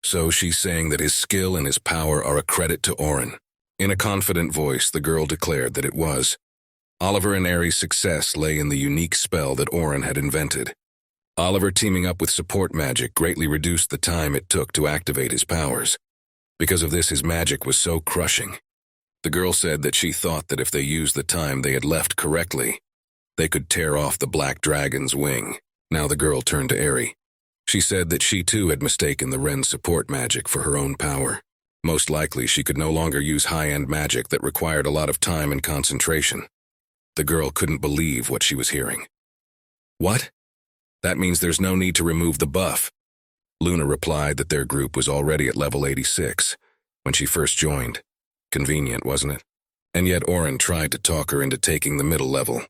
So she's saying that his skill and his power are a credit to Orin. In a confident voice, the girl declared that it was. Oliver and Aries' success lay in the unique spell that Orin had invented. Oliver teaming up with support magic greatly reduced the time it took to activate his powers. Because of this, his magic was so crushing. The girl said that she thought that if they used the time they had left correctly, they could tear off the black dragon's wing. Now the girl turned to Aerie. She said that she too had mistaken the Wren's support magic for her own power. Most likely she could no longer use high-end magic that required a lot of time and concentration. The girl couldn't believe what she was hearing. What? That means there's no need to remove the buff. Luna replied that their group was already at level 86 when she first joined. Convenient, wasn't it? And yet Orin tried to talk her into taking the middle level.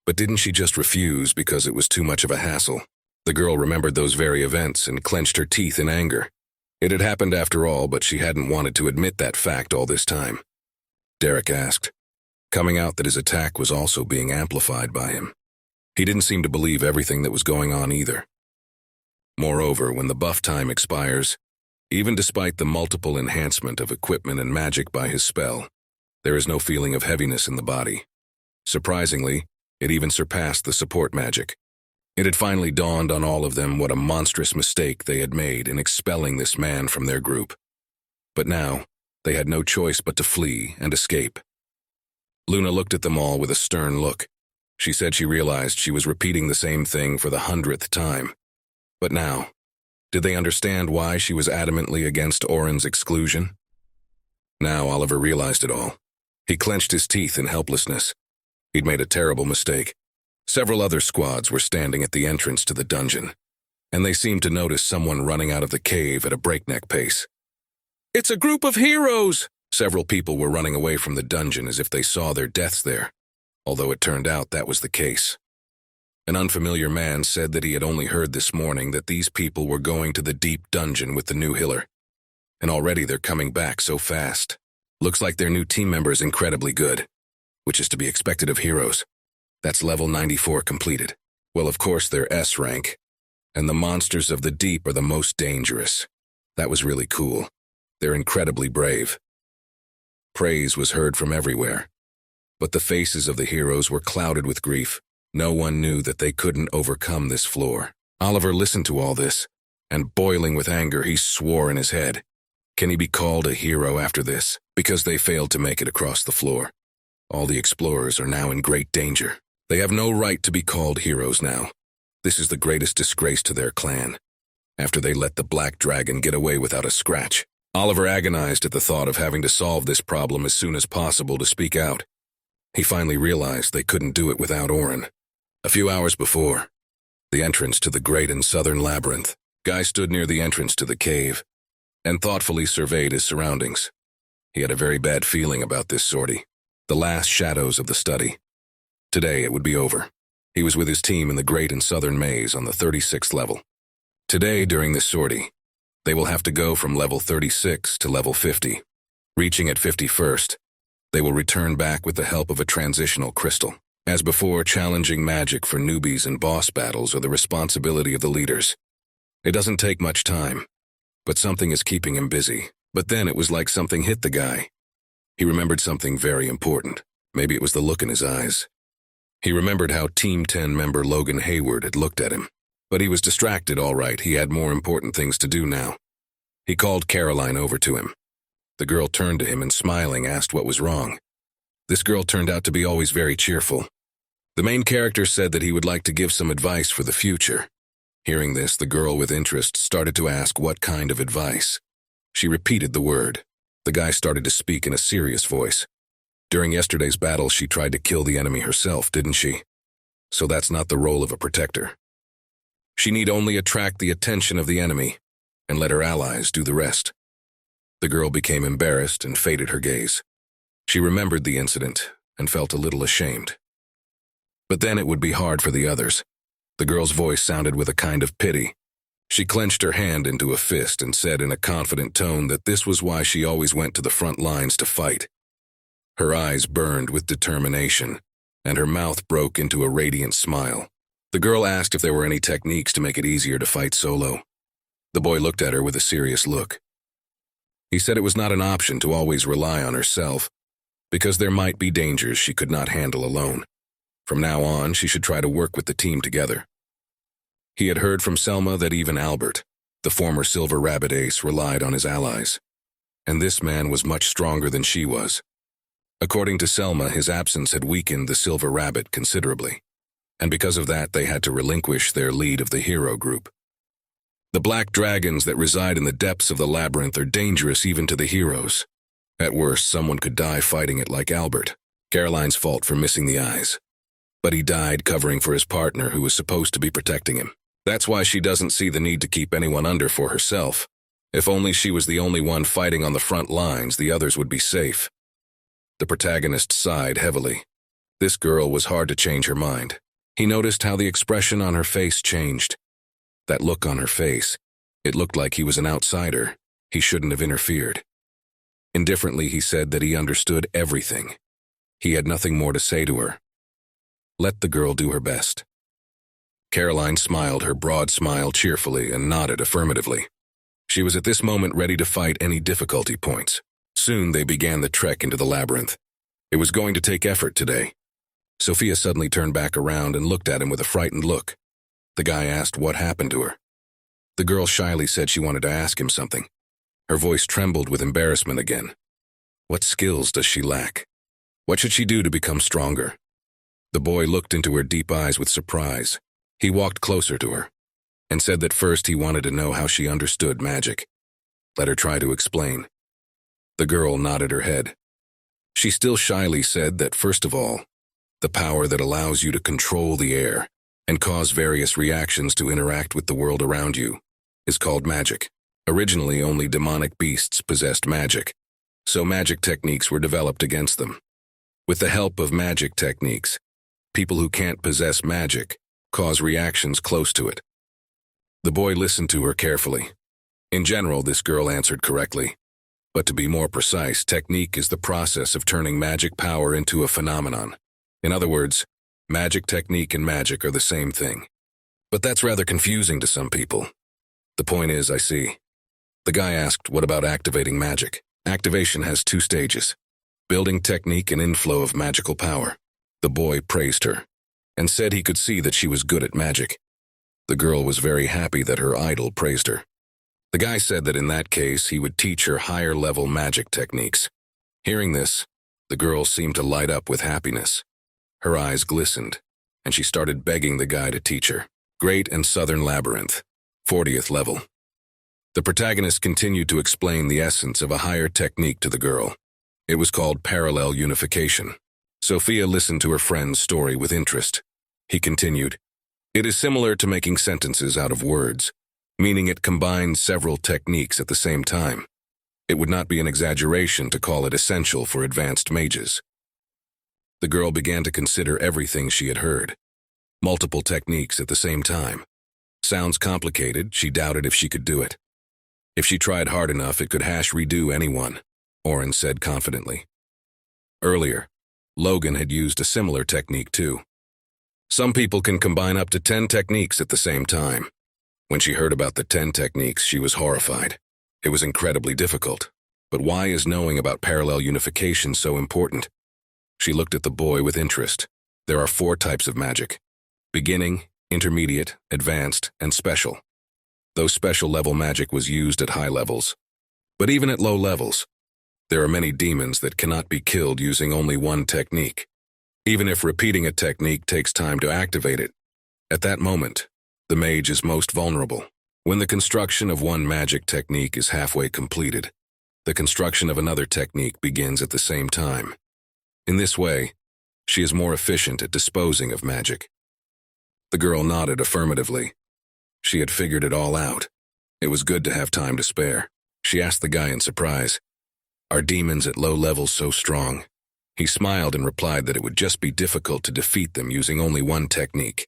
But didn't she just refuse because it was too much of a hassle? The girl remembered those very events and clenched her teeth in anger. It had happened after all, but she hadn't wanted to admit that fact all this time. Derek asked, coming out that his attack was also being amplified by him. He didn't seem to believe everything that was going on either. Moreover, when the buff time expires, even despite the multiple enhancement of equipment and magic by his spell, there is no feeling of heaviness in the body. Surprisingly, it even surpassed the support magic. It had finally dawned on all of them what a monstrous mistake they had made in expelling this man from their group. But now, they had no choice but to flee and escape. Luna looked at them all with a stern look. She said she realized she was repeating the same thing for the 100th time. But now, did they understand why she was adamantly against Orin's exclusion? Now Oliver realized it all. He clenched his teeth in helplessness. He'd made a terrible mistake. Several other squads were standing at the entrance to the dungeon, and they seemed to notice someone running out of the cave at a breakneck pace. "It's a group of heroes!" Several people were running away from the dungeon as if they saw their deaths there, although it turned out that was the case. An unfamiliar man said that he had only heard this morning that these people were going to the deep dungeon with the new healer, and already they're coming back so fast. Looks like their new team member is incredibly good, which is to be expected of heroes. That's level 94 completed. Well, of course, they're S rank, and the monsters of the deep are the most dangerous. That was really cool. They're incredibly brave. Praise was heard from everywhere, but the faces of the heroes were clouded with grief. No one knew that they couldn't overcome this floor. Oliver listened to all this, and boiling with anger, he swore in his head. Can he be called a hero after this? Because they failed to make it across the floor. All the explorers are now in great danger. They have no right to be called heroes now. This is the greatest disgrace to their clan, after they let the Black Dragon get away without a scratch. Oliver agonized at the thought of having to solve this problem as soon as possible to speak out. He finally realized they couldn't do it without Orin. A few hours before, the entrance to the great and southern labyrinth, Guy stood near the entrance to the cave and thoughtfully surveyed his surroundings. He had a very bad feeling about this sortie, the last shadows of the study. Today it would be over. He was with his team in the great and southern maze on the 36th level. Today, during this sortie, they will have to go from level 36 to level 50. Reaching at 51st, they will return back with the help of a transitional crystal. As before, challenging magic for newbies and boss battles are the responsibility of the leaders. It doesn't take much time, but something is keeping him busy. But then it was like something hit the guy. He remembered something very important. Maybe it was the look in his eyes. He remembered how Team 10 member Logan Hayward had looked at him. But he was distracted, all right. He had more important things to do now. He called Caroline over to him. The girl turned to him and, smiling, asked what was wrong. This girl turned out to be always very cheerful. The main character said that he would like to give some advice for the future. Hearing this, the girl with interest started to ask what kind of advice. She repeated the word. The guy started to speak in a serious voice. During yesterday's battle, she tried to kill the enemy herself, didn't she? So that's not the role of a protector. She need only attract the attention of the enemy and let her allies do the rest. The girl became embarrassed and faded her gaze. She remembered the incident and felt a little ashamed. But then it would be hard for the others. The girl's voice sounded with a kind of pity. She clenched her hand into a fist and said in a confident tone that this was why she always went to the front lines to fight. Her eyes burned with determination, and her mouth broke into a radiant smile. The girl asked if there were any techniques to make it easier to fight solo. The boy looked at her with a serious look. He said it was not an option to always rely on herself, because there might be dangers she could not handle alone. From now on, she should try to work with the team together. He had heard from Selma that even Albert, the former Silver Rabbit ace, relied on his allies. And this man was much stronger than she was. According to Selma, his absence had weakened the Silver Rabbit considerably, and because of that, they had to relinquish their lead of the hero group. The black dragons that reside in the depths of the labyrinth are dangerous even to the heroes. At worst, someone could die fighting it like Albert. Caroline's fault for missing the eyes. But he died covering for his partner who was supposed to be protecting him. That's why she doesn't see the need to keep anyone under for herself. If only she was the only one fighting on the front lines, the others would be safe. The protagonist sighed heavily. This girl was hard to change her mind. He noticed how the expression on her face changed. That look on her face, it looked like he was an outsider. He shouldn't have interfered. Indifferently, he said that he understood everything. He had nothing more to say to her. Let the girl do her best. Caroline smiled her broad smile cheerfully and nodded affirmatively. She was at this moment ready to fight any difficulty points. Soon they began the trek into the labyrinth. It was going to take effort today. Sophia suddenly turned back around and looked at him with a frightened look. The guy asked what happened to her. The girl shyly said she wanted to ask him something. Her voice trembled with embarrassment again. What skills does she lack? What should she do to become stronger? The boy looked into her deep eyes with surprise. He walked closer to her and said that first he wanted to know how she understood magic. Let her try to explain. The girl nodded her head. She still shyly said that first of all, the power that allows you to control the air and cause various reactions to interact with the world around you is called magic. Originally, only demonic beasts possessed magic, so magic techniques were developed against them. With the help of magic techniques, people who can't possess magic cause reactions close to it. The boy listened to her carefully. In general, this girl answered correctly. But to be more precise, technique is the process of turning magic power into a phenomenon. In other words, magic technique and magic are the same thing. But that's rather confusing to some people. The point is, I see. The guy asked, what about activating magic? Activation has 2 stages. Building technique and inflow of magical power. The boy praised her and said he could see that she was good at magic. The girl was very happy that her idol praised her. The guy said that in that case, he would teach her higher-level magic techniques. Hearing this, the girl seemed to light up with happiness. Her eyes glistened, and she started begging the guy to teach her. Great and Southern Labyrinth, 40th level. The protagonist continued to explain the essence of a higher technique to the girl. It was called parallel unification. Sophia listened to her friend's story with interest. He continued, it is similar to making sentences out of words, meaning it combines several techniques at the same time. It would not be an exaggeration to call it essential for advanced mages. The girl began to consider everything she had heard. Multiple techniques at the same time. Sounds complicated, she doubted if she could do it. If she tried hard enough, it could redo anyone, Orin said confidently. Earlier, Logan had used a similar technique too. Some people can combine up to 10 techniques at the same time. When she heard about the 10 techniques, she was horrified. It was incredibly difficult. But why is knowing about parallel unification so important? She looked at the boy with interest. There are 4 types of magic: beginning, intermediate, advanced, and special. Though special level magic was used at high levels. But even at low levels, there are many demons that cannot be killed using only one technique. Even if repeating a technique takes time to activate it, at that moment, the mage is most vulnerable. When the construction of one magic technique is halfway completed, the construction of another technique begins at the same time. In this way, she is more efficient at disposing of magic. The girl nodded affirmatively. She had figured it all out. It was good to have time to spare. She asked the guy in surprise, are demons at low levels so strong? He smiled and replied that it would just be difficult to defeat them using only one technique.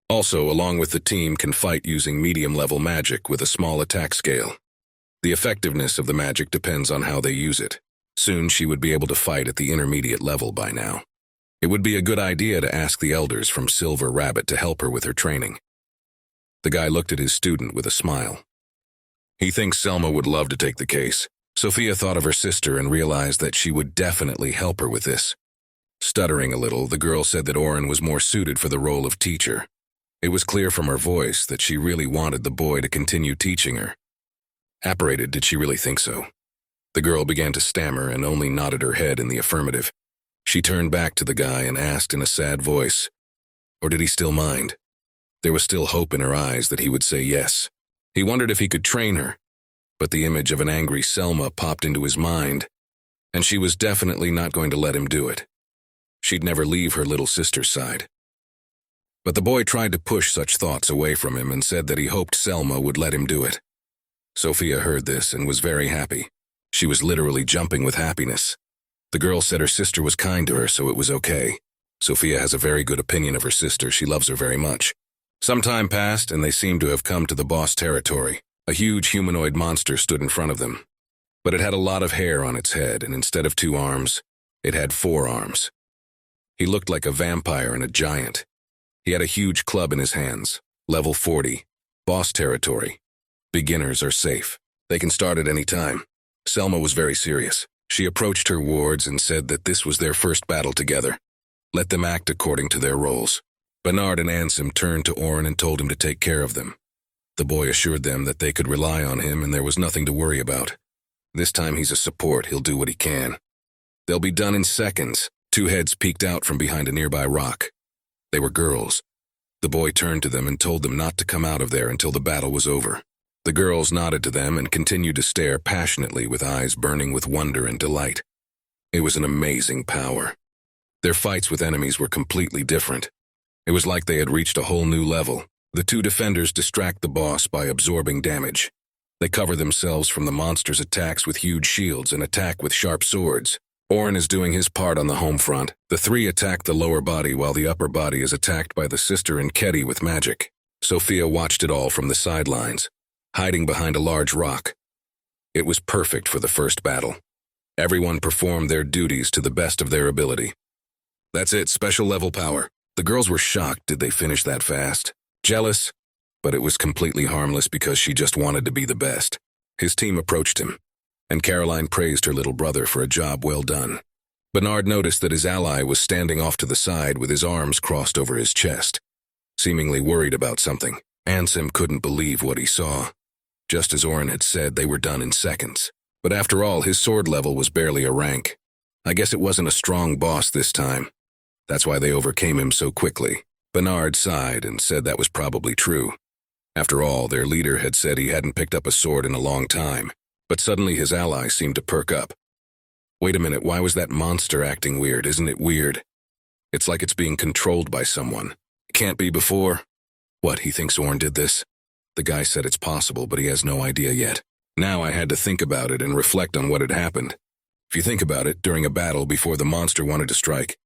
Also, along with the team can fight using medium-level magic with a small attack scale. The effectiveness of the magic depends on how they use it. Soon she would be able to fight at the intermediate level by now. It would be a good idea to ask the elders from Silver Rabbit to help her with her training. The guy looked at his student with a smile. He thinks Selma would love to take the case. Sophia thought of her sister and realized that she would definitely help her with this. Stuttering a little, the girl said that Orin was more suited for the role of teacher. It was clear from her voice that she really wanted the boy to continue teaching her. Apparated, did she really think so? The girl began to stammer and only nodded her head in the affirmative. She turned back to the guy and asked in a sad voice, or did he still mind? There was still hope in her eyes that he would say yes. He wondered if he could train her, but the image of an angry Selma popped into his mind, and she was definitely not going to let him do it. She'd never leave her little sister's side. But the boy tried to push such thoughts away from him and said that he hoped Selma would let him do it. Sophia heard this and was very happy. She was literally jumping with happiness. The girl said her sister was kind to her, so it was okay. Sophia has a very good opinion of her sister. She loves her very much. Some time passed, and they seemed to have come to the boss territory. A huge humanoid monster stood in front of them. But it had a lot of hair on its head, and instead of 2 arms, it had 4 arms. He looked like a vampire and a giant. He had a huge club in his hands. Level 40. Boss territory. Beginners are safe. They can start at any time. Selma was very serious. She approached her wards and said that this was their first battle together. Let them act according to their roles. Bernard and Ansem turned to Orin and told him to take care of them. The boy assured them that they could rely on him and there was nothing to worry about. This time he's a support, he'll do what he can. They'll be done in seconds. Two heads peeked out from behind a nearby rock. They were girls. The boy turned to them and told them not to come out of there until the battle was over. The girls nodded to them and continued to stare passionately with eyes burning with wonder and delight. It was an amazing power. Their fights with enemies were completely different. It was like they had reached a whole new level. The two defenders distract the boss by absorbing damage. They cover themselves from the monster's attacks with huge shields and attack with sharp swords. Orin is doing his part on the home front. The three attack the lower body while the upper body is attacked by the sister and Ketty with magic. Sophia watched it all from the sidelines, hiding behind a large rock. It was perfect for the first battle. Everyone performed their duties to the best of their ability. That's it, special level power. The girls were shocked. Did they finish that fast? Jealous? But it was completely harmless because she just wanted to be the best. His team approached him, and Caroline praised her little brother for a job well done. Bernard noticed that his ally was standing off to the side with his arms crossed over his chest, seemingly worried about something. Ansem couldn't believe what he saw. Just as Orin had said, they were done in seconds. But after all, his sword level was barely a rank. I guess it wasn't a strong boss this time. That's why they overcame him so quickly. Bernard sighed and said that was probably true. After all, their leader had said he hadn't picked up a sword in a long time. But suddenly his ally seemed to perk up. Wait a minute, why was that monster acting weird? Isn't it weird? It's like it's being controlled by someone. It can't be before. What, he thinks Orin did this? The guy said it's possible, but he has no idea yet. Now I had to think about it and reflect on what had happened. If you think about it, during a battle before the monster wanted to strike,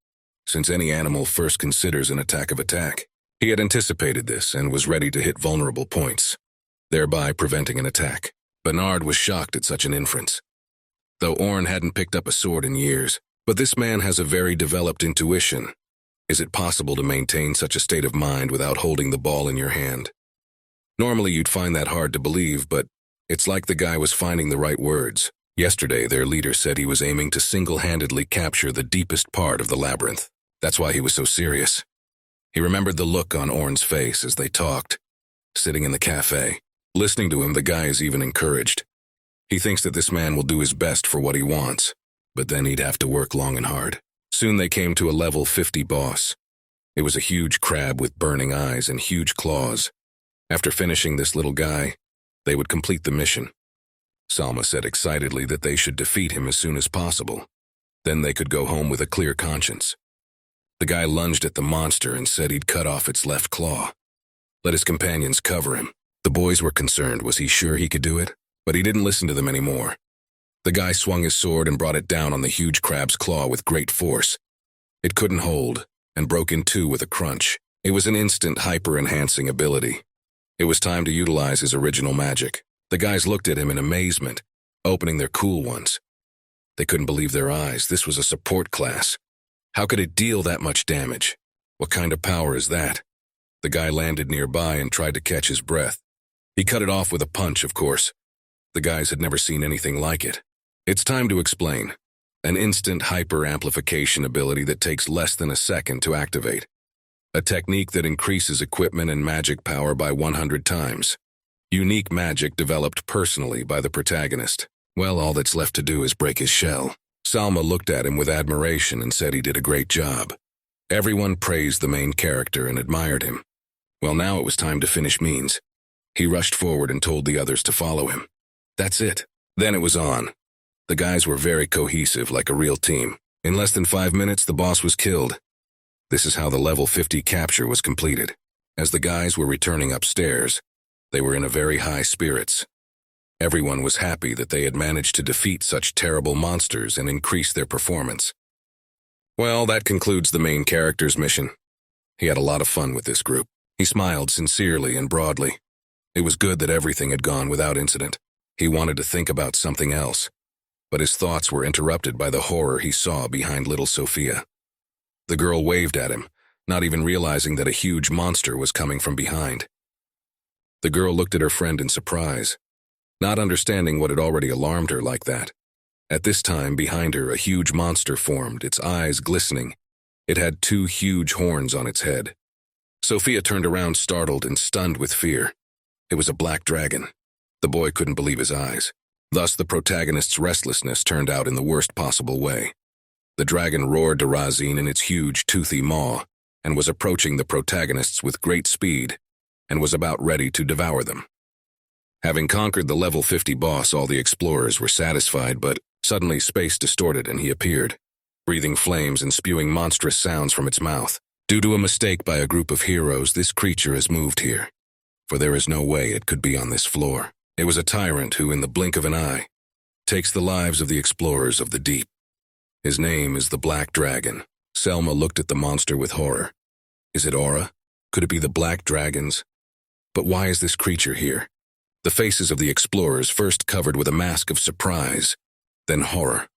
since any animal first considers an attack of attack, he had anticipated this and was ready to hit vulnerable points, thereby preventing an attack. Bernard was shocked at such an inference. Though Orin hadn't picked up a sword in years, but this man has a very developed intuition. Is it possible to maintain such a state of mind without holding the ball in your hand? Normally you'd find that hard to believe, but it's like the guy was finding the right words. Yesterday, their leader said he was aiming to single-handedly capture the deepest part of the labyrinth. That's why he was so serious. He remembered the look on Orin's face as they talked, sitting in the cafe. Listening to him, the guy is even encouraged. He thinks that this man will do his best for what he wants, but then he'd have to work long and hard. Soon they came to a level 50 boss. It was a huge crab with burning eyes and huge claws. After finishing this little guy, they would complete the mission. Salma said excitedly that they should defeat him as soon as possible. Then they could go home with a clear conscience. The guy lunged at the monster and said he'd cut off its left claw. Let his companions cover him. The boys were concerned. Was he sure he could do it? But he didn't listen to them anymore. The guy swung his sword and brought it down on the huge crab's claw with great force. It couldn't hold and broke in two with a crunch. It was an instant hyper-enhancing ability. It was time to utilize his original magic. The guys looked at him in amazement, opening their cool ones. They couldn't believe their eyes. This was a support class. How could it deal that much damage? What kind of power is that? The guy landed nearby and tried to catch his breath. He cut it off with a punch, of course. The guys had never seen anything like it. It's time to explain. An instant hyper-amplification ability that takes less than a second to activate. A technique that increases equipment and magic power by 100 times. Unique magic developed personally by the protagonist. Well, all that's left to do is break his shell. Salma looked at him with admiration and said he did a great job. Everyone praised the main character and admired him. Well, now it was time to finish means. He rushed forward and told the others to follow him. That's it. Then it was on. The guys were very cohesive, like a real team. In less than 5 minutes, the boss was killed. This is how the level 50 capture was completed. As the guys were returning upstairs, they were in a very high spirits. Everyone was happy that they had managed to defeat such terrible monsters and increase their performance. Well, that concludes the main character's mission. He had a lot of fun with this group. He smiled sincerely and broadly. It was good that everything had gone without incident. He wanted to think about something else, but his thoughts were interrupted by the horror he saw behind little Sophia. The girl waved at him, not even realizing that a huge monster was coming from behind. The girl looked at her friend in surprise, not understanding what had already alarmed her like that. At this time, behind her, a huge monster formed, its eyes glistening. It had 2 huge horns on its head. Sophia turned around startled and stunned with fear. It was a black dragon. The boy couldn't believe his eyes. Thus, the protagonist's restlessness turned out in the worst possible way. The dragon roared to Razin in its huge, toothy maw, and was approaching the protagonists with great speed, and was about ready to devour them. Having conquered the level 50 boss, all the explorers were satisfied, but suddenly space distorted and he appeared, breathing flames and spewing monstrous sounds from its mouth. Due to a mistake by a group of heroes, this creature has moved here, for there is no way it could be on this floor. It was a tyrant who, in the blink of an eye, takes the lives of the explorers of the deep. His name is the Black Dragon. Selma looked at the monster with horror. Is it Aura? Could it be the Black Dragons? But why is this creature here? The faces of the explorers first covered with a mask of surprise, then horror.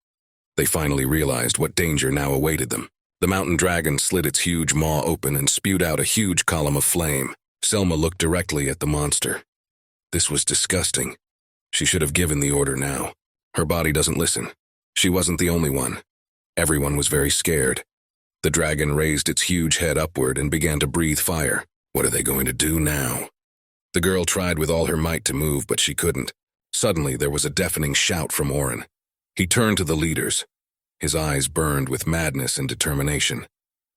They finally realized what danger now awaited them. The mountain dragon slid its huge maw open and spewed out a huge column of flame. Selma looked directly at the monster. This was disgusting. She should have given the order now. Her body doesn't listen. She wasn't the only one. Everyone was very scared. The dragon raised its huge head upward and began to breathe fire. What are they going to do now? The girl tried with all her might to move, but she couldn't. Suddenly, there was a deafening shout from Orin. He turned to the leaders. His eyes burned with madness and determination.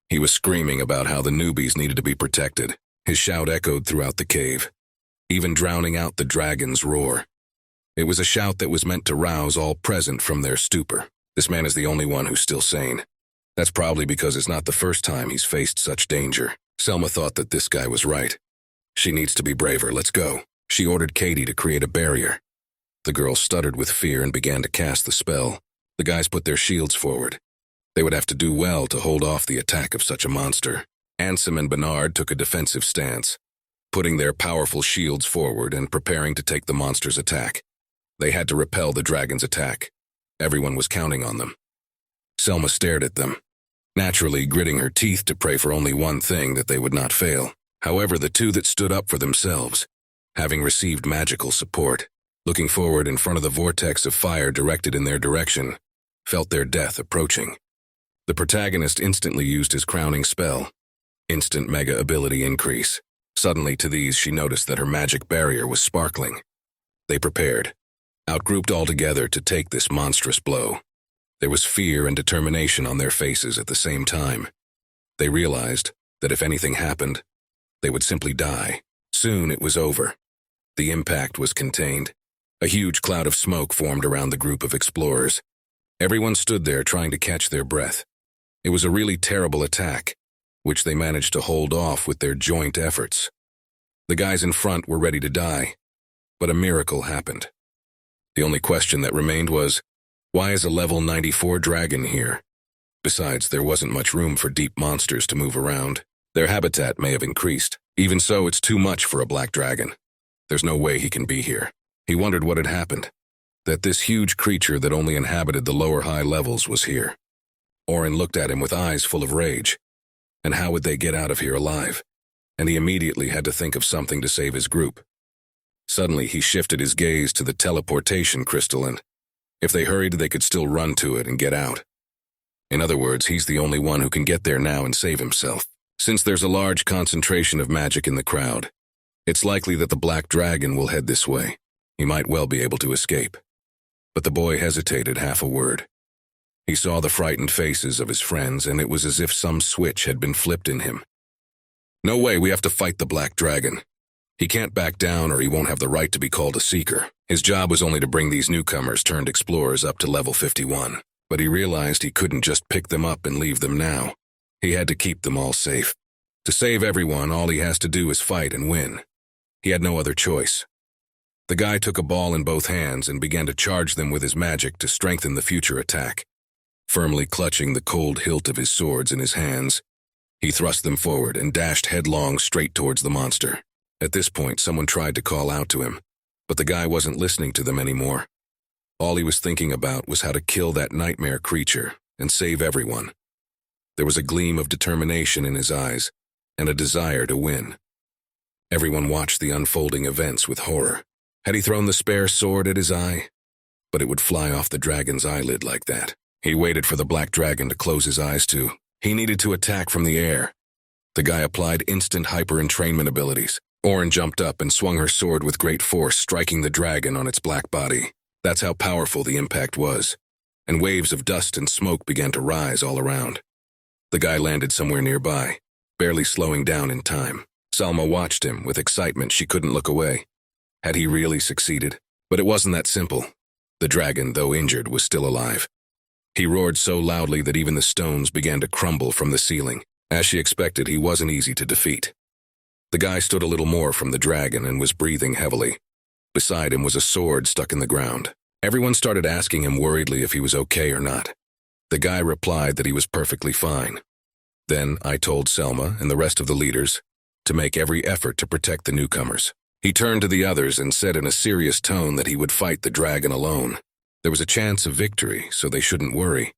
He was screaming about how the newbies needed to be protected. His shout echoed throughout the cave, even drowning out the dragon's roar. It was a shout that was meant to rouse all present from their stupor. This man is the only one who's still sane. That's probably because it's not the first time he's faced such danger. Selma thought that this guy was right. She needs to be braver. Let's go. She ordered Katie to create a barrier. The girl stuttered with fear and began to cast the spell. The guys put their shields forward. They would have to do well to hold off the attack of such a monster. Ansem and Bernard took a defensive stance, putting their powerful shields forward and preparing to take the monster's attack. They had to repel the dragon's attack. Everyone was counting on them. Selma stared at them, naturally gritting her teeth to pray for only one thing, that they would not fail. However, the two that stood up for themselves, having received magical support, looking forward in front of the vortex of fire directed in their direction, felt their death approaching. The protagonist instantly used his crowning spell. Instant mega ability increase. Suddenly to these she noticed that her magic barrier was sparkling. They prepared, outgrouped all together to take this monstrous blow. There was fear and determination on their faces at the same time. They realized that if anything happened, they would simply die. Soon it was over. The impact was contained. A huge cloud of smoke formed around the group of explorers. Everyone stood there trying to catch their breath. It was a really terrible attack, which they managed to hold off with their joint efforts. The guys in front were ready to die, but a miracle happened. The only question that remained was, why is a level 94 dragon here? Besides, there wasn't much room for deep monsters to move around. Their habitat may have increased. Even so, it's too much for a black dragon. There's no way he can be here. He wondered what had happened, that this huge creature that only inhabited the lower high levels was here. Orin looked at him with eyes full of rage. And how would they get out of here alive? And he immediately had to think of something to save his group. Suddenly, he shifted his gaze to the teleportation crystal, and if they hurried, they could still run to it and get out. In other words, he's the only one who can get there now and save himself. Since there's a large concentration of magic in the crowd, it's likely that the Black Dragon will head this way. He might well be able to escape. But the boy hesitated half a word. He saw the frightened faces of his friends, and it was as if some switch had been flipped in him. No way, we have to fight the Black Dragon. He can't back down or he won't have the right to be called a seeker. His job was only to bring these newcomers turned explorers up to level 51. But he realized he couldn't just pick them up and leave them now. He had to keep them all safe. To save everyone, all he has to do is fight and win. He had no other choice. The guy took a ball in both hands and began to charge them with his magic to strengthen the future attack. Firmly clutching the cold hilt of his swords in his hands, he thrust them forward and dashed headlong straight towards the monster. At this point, someone tried to call out to him, but the guy wasn't listening to them anymore. All he was thinking about was how to kill that nightmare creature and save everyone. There was a gleam of determination in his eyes and a desire to win. Everyone watched the unfolding events with horror. Had he thrown the spare sword at his eye? But it would fly off the dragon's eyelid like that. He waited for the Black Dragon to close his eyes too. He needed to attack from the air. The guy applied instant hyper-entrainment abilities. Orin jumped up and swung her sword with great force, striking the dragon on its black body. That's how powerful the impact was, and waves of dust and smoke began to rise all around. The guy landed somewhere nearby, barely slowing down in time. Salma watched him with excitement. She couldn't look away. Had he really succeeded? But it wasn't that simple. The dragon, though injured, was still alive. He roared so loudly that even the stones began to crumble from the ceiling. As she expected, he wasn't easy to defeat. The guy stood a little more from the dragon and was breathing heavily. Beside him was a sword stuck in the ground. Everyone started asking him worriedly if he was okay or not. The guy replied that he was perfectly fine. Then I told Selma and the rest of the leaders to make every effort to protect the newcomers. He turned to the others and said in a serious tone that he would fight the dragon alone. There was a chance of victory, so they shouldn't worry.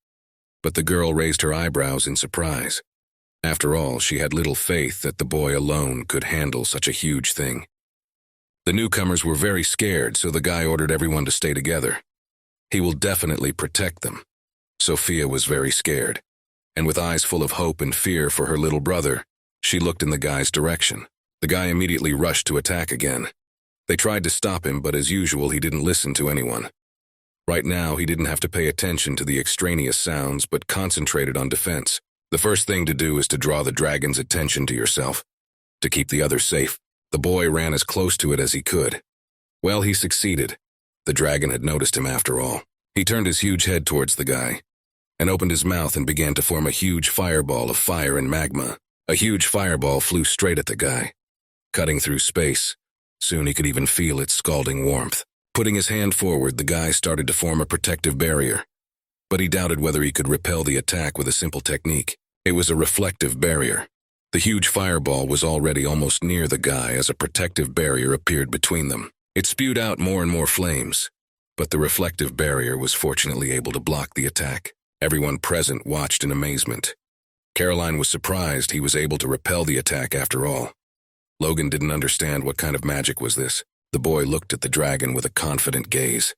But the girl raised her eyebrows in surprise. After all, she had little faith that the boy alone could handle such a huge thing. The newcomers were very scared, so the guy ordered everyone to stay together. He will definitely protect them. Sophia was very scared, and with eyes full of hope and fear for her little brother, she looked in the guy's direction. The guy immediately rushed to attack again. They tried to stop him, but as usual, he didn't listen to anyone. Right now, he didn't have to pay attention to the extraneous sounds, but concentrated on defense. The first thing to do is to draw the dragon's attention to yourself, to keep the others safe. The boy ran as close to it as he could. Well, he succeeded. The dragon had noticed him after all. He turned his huge head towards the guy, and opened his mouth and began to form a huge fireball of fire and magma. A huge fireball flew straight at the guy, cutting through space. Soon he could even feel its scalding warmth. Putting his hand forward, the guy started to form a protective barrier. But he doubted whether he could repel the attack with a simple technique. It was a reflective barrier. The huge fireball was already almost near the guy as a protective barrier appeared between them. It spewed out more and more flames, but the reflective barrier was fortunately able to block the attack. Everyone present watched in amazement. Caroline was surprised he was able to repel the attack after all. Logan didn't understand what kind of magic was this. The boy looked at the dragon with a confident gaze.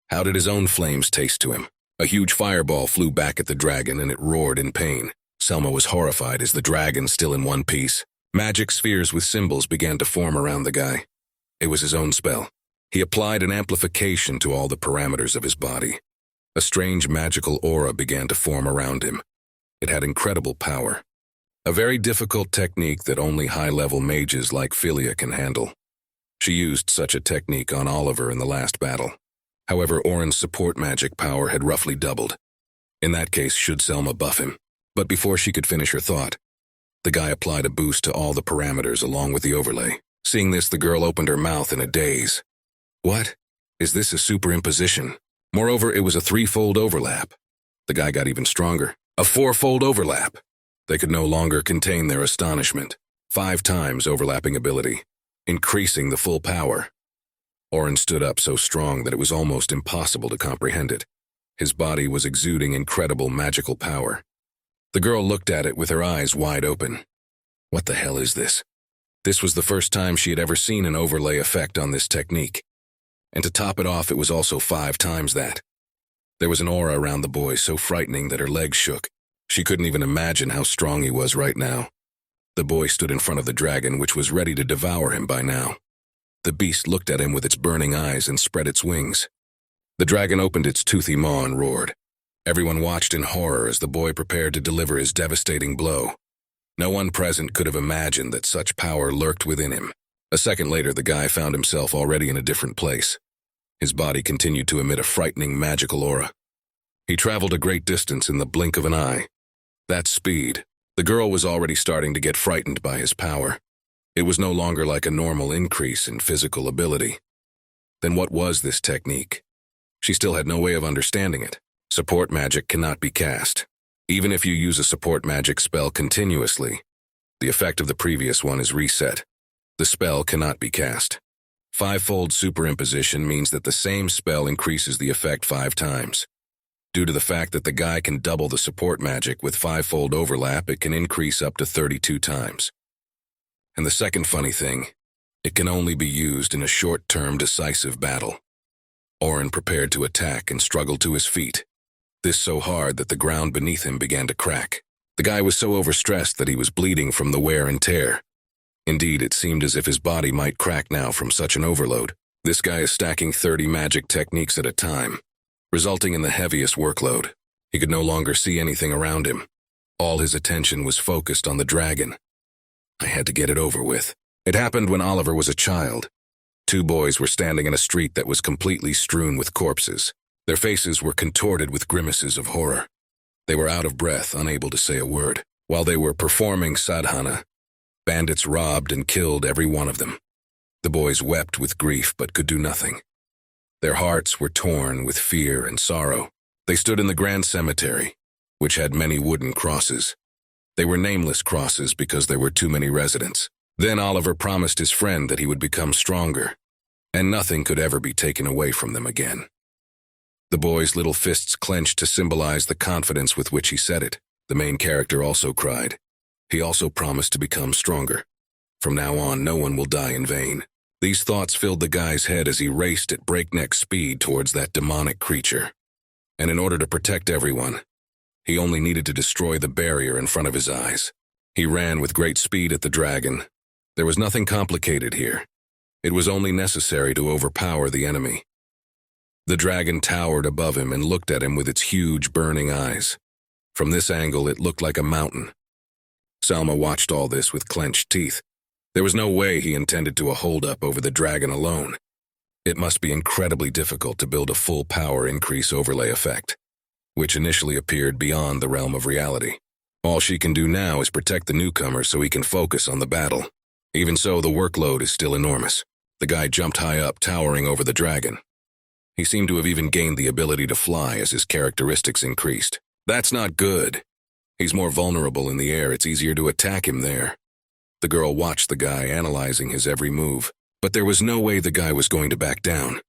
How did his own flames taste to him? A huge fireball flew back at the dragon and it roared in pain. Selma was horrified as the dragon, still in one piece. Magic spheres with symbols began to form around the guy. It was his own spell. He applied an amplification to all the parameters of his body. A strange magical aura began to form around him. It had incredible power. A very difficult technique that only high-level mages like Philia can handle. She used such a technique on Oliver in the last battle. However, Orin's support magic power had roughly doubled. In that case, should Selma buff him? But before she could finish her thought, the guy applied a boost to all the parameters along with the overlay. Seeing this, the girl opened her mouth in a daze. What? Is this a superimposition? Moreover, it was a 3-fold overlap. The guy got even stronger. A 4-fold overlap. They could no longer contain their astonishment. 5 times overlapping ability, increasing the full power. Orin stood up so strong that it was almost impossible to comprehend it. His body was exuding incredible magical power. The girl looked at it with her eyes wide open. What the hell is this? This was the first time she had ever seen an overlay effect on this technique. And to top it off, it was also 5 times that. There was an aura around the boy so frightening that her legs shook. She couldn't even imagine how strong he was right now. The boy stood in front of the dragon, which was ready to devour him by now. The beast looked at him with its burning eyes and spread its wings. The dragon opened its toothy maw and roared. Everyone watched in horror as the boy prepared to deliver his devastating blow. No one present could have imagined that such power lurked within him. A second later, the guy found himself already in a different place. His body continued to emit a frightening magical aura. He traveled a great distance in the blink of an eye. That speed. The girl was already starting to get frightened by his power. It was no longer like a normal increase in physical ability. Then what was this technique? She still had no way of understanding it. Support magic cannot be cast. Even if you use a support magic spell continuously, the effect of the previous one is reset. The spell cannot be cast. 5-fold superimposition means that the same spell increases the effect 5 times. Due to the fact that the guy can double the support magic with 5-fold overlap, it can increase up to 32 times. And the second funny thing, it can only be used in a short-term decisive battle. Orin prepared to attack and struggled to his feet. This so hard that the ground beneath him began to crack. The guy was so overstressed that he was bleeding from the wear and tear. Indeed, it seemed as if his body might crack now from such an overload. This guy is stacking 30 magic techniques at a time, resulting in the heaviest workload. He could no longer see anything around him. All his attention was focused on the dragon. I had to get it over with. It happened when Oliver was a child. Two boys were standing in a street that was completely strewn with corpses. Their faces were contorted with grimaces of horror. They were out of breath, unable to say a word. While they were performing sadhana, bandits robbed and killed every one of them. The boys wept with grief but could do nothing. Their hearts were torn with fear and sorrow. They stood in the grand cemetery, which had many wooden crosses. They were nameless crosses because there were too many residents. Then Oliver promised his friend that he would become stronger, and nothing could ever be taken away from them again. The boy's little fists clenched to symbolize the confidence with which he said it. The main character also cried. He also promised to become stronger. From now on, no one will die in vain. These thoughts filled the guy's head as he raced at breakneck speed towards that demonic creature. And in order to protect everyone, he only needed to destroy the barrier in front of his eyes. He ran with great speed at the dragon. There was nothing complicated here. It was only necessary to overpower the enemy. The dragon towered above him and looked at him with its huge burning eyes. From this angle, it looked like a mountain. Salma watched all this with clenched teeth. There was no way he intended to hold up over the dragon alone. It must be incredibly difficult to build a full power increase overlay effect, which initially appeared beyond the realm of reality. All she can do now is protect the newcomer so he can focus on the battle. Even so, the workload is still enormous. The guy jumped high up, towering over the dragon. He seemed to have even gained the ability to fly as his characteristics increased. That's not good. He's more vulnerable in the air. It's easier to attack him there. The girl watched the guy, analyzing his every move, but there was no way the guy was going to back down.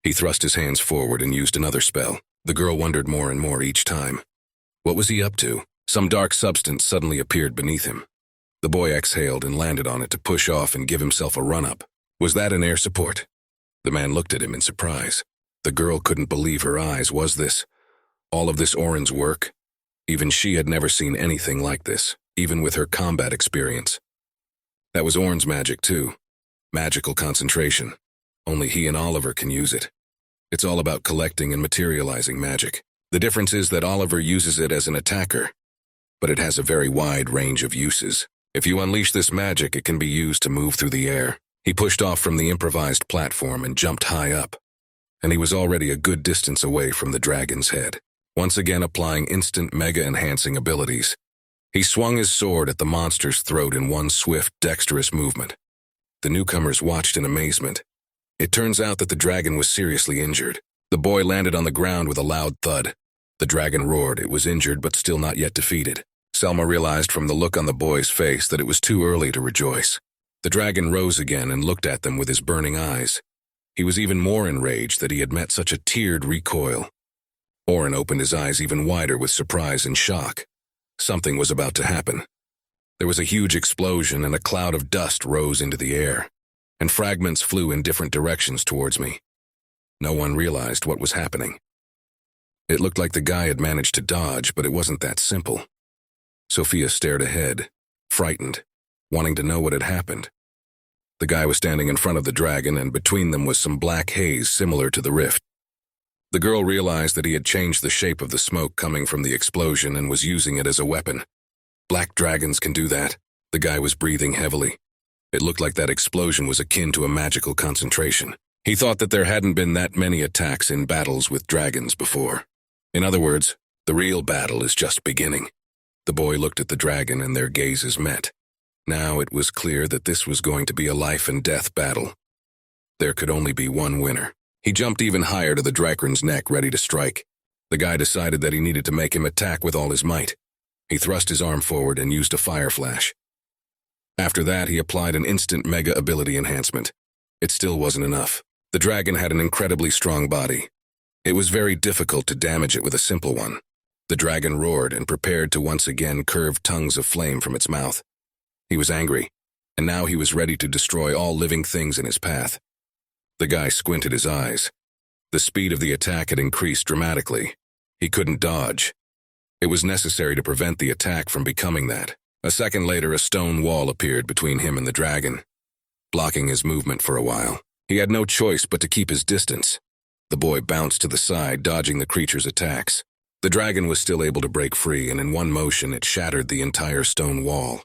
He thrust his hands forward and used another spell. The girl wondered more and more each time. What was he up to? Some dark substance suddenly appeared beneath him. The boy exhaled and landed on it to push off and give himself a run-up. Was that an air support? The man looked at him in surprise. The girl couldn't believe her eyes. Was this all of this Orin's work? Even she had never seen anything like this, even with her combat experience. That was Orin's magic too. Magical concentration. Only he and Oliver can use it. It's all about collecting and materializing magic. The difference is that Oliver uses it as an attacker, but it has a very wide range of uses. If you unleash this magic, it can be used to move through the air. He pushed off from the improvised platform and jumped high up, and he was already a good distance away from the dragon's head. Once again applying instant mega-enhancing abilities, he swung his sword at the monster's throat in one swift, dexterous movement. The newcomers watched in amazement. It turns out that the dragon was seriously injured. The boy landed on the ground with a loud thud. The dragon roared. It was injured but still not yet defeated. Selma realized from the look on the boy's face that it was too early to rejoice. The dragon rose again and looked at them with his burning eyes. He was even more enraged that he had met such a tiered recoil. Orin opened his eyes even wider with surprise and shock. Something was about to happen. There was a huge explosion and a cloud of dust rose into the air, and fragments flew in different directions towards me. No one realized what was happening. It looked like the guy had managed to dodge, but it wasn't that simple. Sophia stared ahead, frightened, wanting to know what had happened. The guy was standing in front of the dragon, and between them was some black haze similar to the rift. The girl realized that he had changed the shape of the smoke coming from the explosion and was using it as a weapon. Black dragons can do that. The guy was breathing heavily. It looked like that explosion was akin to a magical concentration. He thought that there hadn't been that many attacks in battles with dragons before. In other words, the real battle is just beginning. The boy looked at the dragon and their gazes met. Now it was clear that this was going to be a life-and-death battle. There could only be one winner. He jumped even higher to the dragon's neck, ready to strike. The guy decided that he needed to make him attack with all his might. He thrust his arm forward and used a fire flash. After that, he applied an instant mega ability enhancement. It still wasn't enough. The dragon had an incredibly strong body. It was very difficult to damage it with a simple one. The dragon roared and prepared to once again curve tongues of flame from its mouth. He was angry, and now he was ready to destroy all living things in his path. The guy squinted his eyes. The speed of the attack had increased dramatically. He couldn't dodge. It was necessary to prevent the attack from becoming that. A second later, a stone wall appeared between him and the dragon, blocking his movement for a while. He had no choice but to keep his distance. The boy bounced to the side, dodging the creature's attacks. The dragon was still able to break free, and in one motion it shattered the entire stone wall.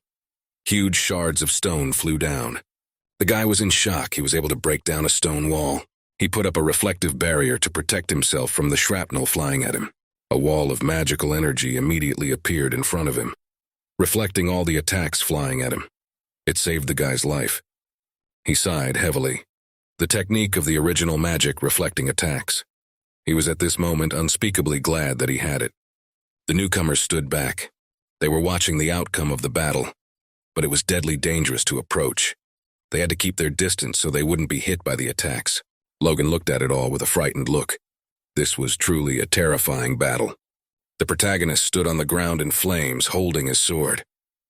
Huge shards of stone flew down. The guy was in shock. He was able to break down a stone wall. He put up a reflective barrier to protect himself from the shrapnel flying at him. A wall of magical energy immediately appeared in front of him, reflecting all the attacks flying at him. It saved the guy's life. He sighed heavily. The technique of the original magic reflecting attacks. He was at this moment unspeakably glad that he had it. The newcomers stood back. They were watching the outcome of the battle, but it was deadly dangerous to approach. They had to keep their distance so they wouldn't be hit by the attacks. Logan looked at it all with a frightened look. This was truly a terrifying battle. The protagonist stood on the ground in flames, holding his sword.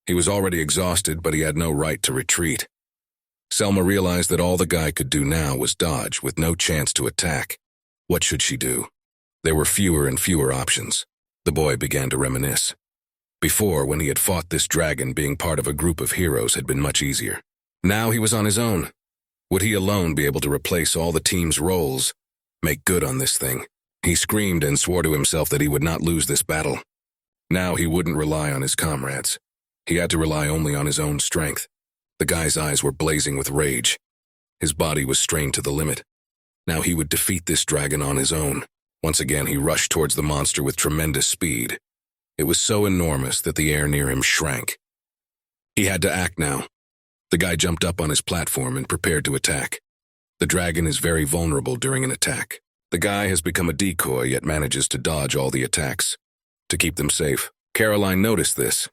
He was already exhausted, but he had no right to retreat. Selma realized that all the guy could do now was dodge, with no chance to attack. What should she do? There were fewer and fewer options. The boy began to reminisce. Before, when he had fought this dragon, being part of a group of heroes had been much easier. Now he was on his own. Would he alone be able to replace all the team's roles, make good on this thing? He screamed and swore to himself that he would not lose this battle. Now he wouldn't rely on his comrades. He had to rely only on his own strength. The guy's eyes were blazing with rage. His body was strained to the limit. Now he would defeat this dragon on his own. Once again, he rushed towards the monster with tremendous speed. It was so enormous that the air near him shrank. He had to act now. The guy jumped up on his platform and prepared to attack. The dragon is very vulnerable during an attack. The guy has become a decoy, yet manages to dodge all the attacks to keep them safe. Caroline noticed this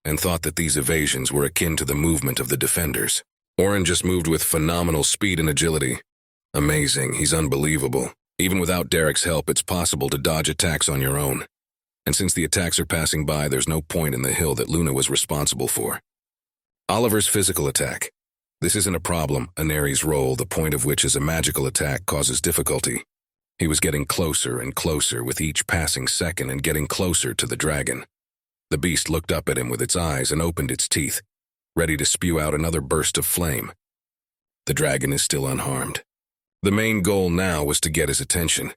and thought that these evasions were akin to the movement of the defenders. Orin just moved with phenomenal speed and agility. Amazing, he's unbelievable. Even without Derek's help, it's possible to dodge attacks on your own. And since the attacks are passing by, there's no point in the hill that Luna was responsible for. Oliver's physical attack. This isn't a problem. Aneri's role, the point of which is a magical attack, causes difficulty. He was getting closer and closer with each passing second and getting closer to the dragon. The beast looked up at him with its eyes and opened its teeth, ready to spew out another burst of flame. The dragon is still unharmed. The main goal now was to get his attention.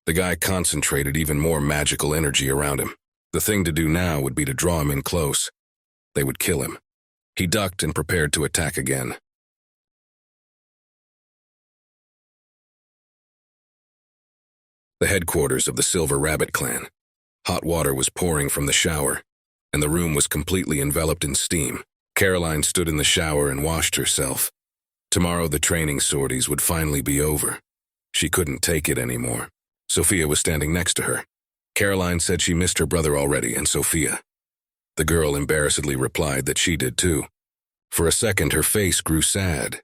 The guy concentrated even more magical energy around him. The thing to do now would be to draw him in close. They would kill him. He ducked and prepared to attack again. The headquarters of the Silver Rabbit clan. Hot water was pouring from the shower, and the room was completely enveloped in steam. Caroline stood in the shower and washed herself. Tomorrow the training sorties would finally be over. She couldn't take it anymore. Sophia was standing next to her. Caroline said she missed her brother already and Sophia. The girl embarrassedly replied that she did too. For a second her face grew sad,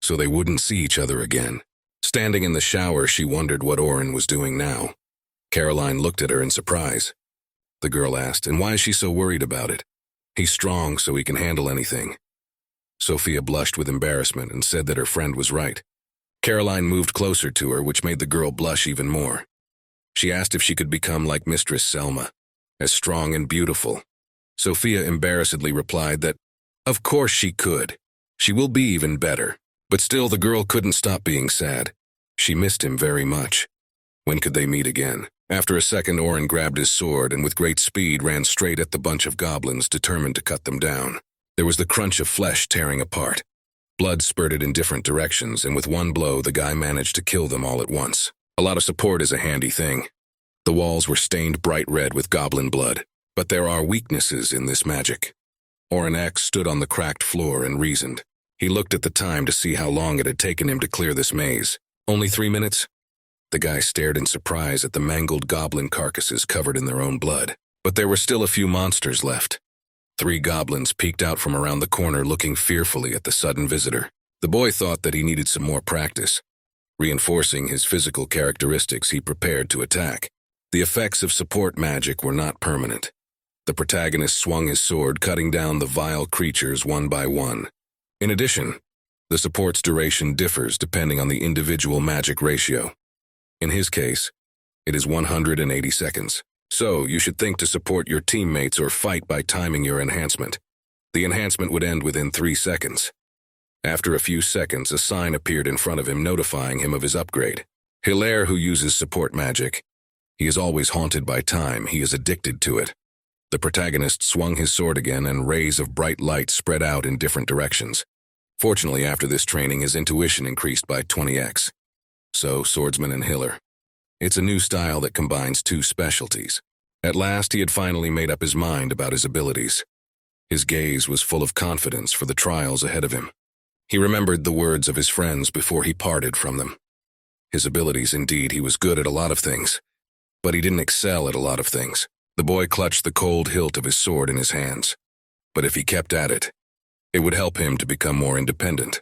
so they wouldn't see each other again. Standing in the shower, she wondered what Orin was doing now. Caroline looked at her in surprise. The girl asked, "And why is she so worried about it? He's strong, so he can handle anything." Sophia blushed with embarrassment and said that her friend was right. Caroline moved closer to her, which made the girl blush even more. She asked if she could become like Mistress Selma, as strong and beautiful. Sophia embarrassedly replied that, of course she could. She will be even better. But still, the girl couldn't stop being sad. She missed him very much. When could they meet again? After a second, Orin grabbed his sword and with great speed ran straight at the bunch of goblins, determined to cut them down. There was the crunch of flesh tearing apart. Blood spurted in different directions, and with one blow, the guy managed to kill them all at once. A lot of support is a handy thing. The walls were stained bright red with goblin blood, but there are weaknesses in this magic. Orin X stood on the cracked floor and reasoned. He looked at the time to see how long it had taken him to clear this maze. Only 3 minutes? The guy stared in surprise at the mangled goblin carcasses covered in their own blood. But there were still a few monsters left. 3 goblins peeked out from around the corner, looking fearfully at the sudden visitor. The boy thought that he needed some more practice. Reinforcing his physical characteristics, he prepared to attack. The effects of support magic were not permanent. The protagonist swung his sword, cutting down the vile creatures one by one. In addition, the support's duration differs depending on the individual magic ratio. In his case, it is 180 seconds. So, you should think to support your teammates or fight by timing your enhancement. The enhancement would end within 3 seconds. After a few seconds, a sign appeared in front of him notifying him of his upgrade. Hilaire, who uses support magic. He is always haunted by time, he is addicted to it. The protagonist swung his sword again and rays of bright light spread out in different directions. Fortunately, after this training, his intuition increased by 20x. So, swordsman and healer. It's a new style that combines 2 specialties. At last, he had finally made up his mind about his abilities. His gaze was full of confidence for the trials ahead of him. He remembered the words of his friends before he parted from them. His abilities, indeed, he was good at a lot of things. But he didn't excel at a lot of things. The boy clutched the cold hilt of his sword in his hands. But if he kept at it, it would help him to become more independent.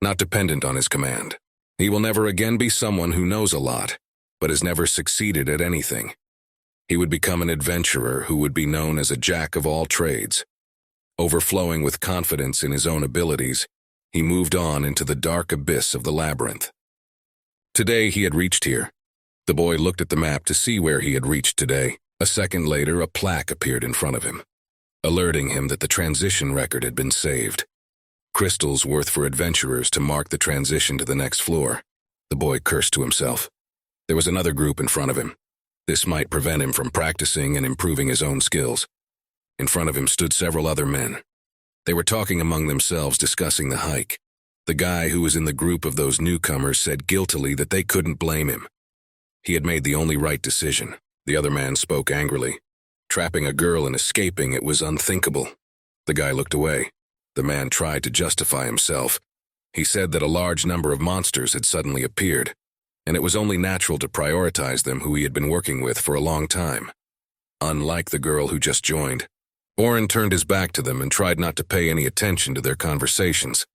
Not dependent on his command. He will never again be someone who knows a lot, but has never succeeded at anything. He would become an adventurer who would be known as a jack of all trades. Overflowing with confidence in his own abilities, he moved on into the dark abyss of the labyrinth. Today he had reached here. The boy looked at the map to see where he had reached today. A second later, a plaque appeared in front of him, alerting him that the transition record had been saved. Crystals worth for adventurers to mark the transition to the next floor. The boy cursed to himself. There was another group in front of him. This might prevent him from practicing and improving his own skills. In front of him stood several other men. They were talking among themselves, discussing the hike. The guy who was in the group of those newcomers said guiltily that they couldn't blame him. He had made the only right decision. The other man spoke angrily. Trapping a girl and escaping, it was unthinkable. The guy looked away. The man tried to justify himself. He said that a large number of monsters had suddenly appeared, and it was only natural to prioritize them who he had been working with for a long time. Unlike the girl who just joined, Orin turned his back to them and tried not to pay any attention to their conversations.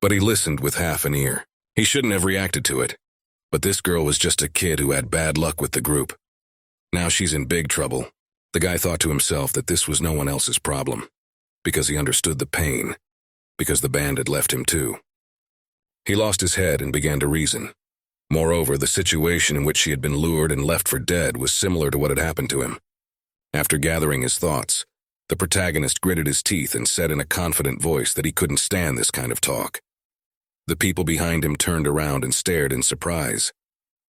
But he listened with half an ear. He shouldn't have reacted to it. But this girl was just a kid who had bad luck with the group. Now she's in big trouble. The guy thought to himself that this was no one else's problem, because he understood the pain, because the band had left him too. He lost his head and began to reason. Moreover, the situation in which she had been lured and left for dead was similar to what had happened to him. After gathering his thoughts, the protagonist gritted his teeth and said in a confident voice that he couldn't stand this kind of talk. The people behind him turned around and stared in surprise.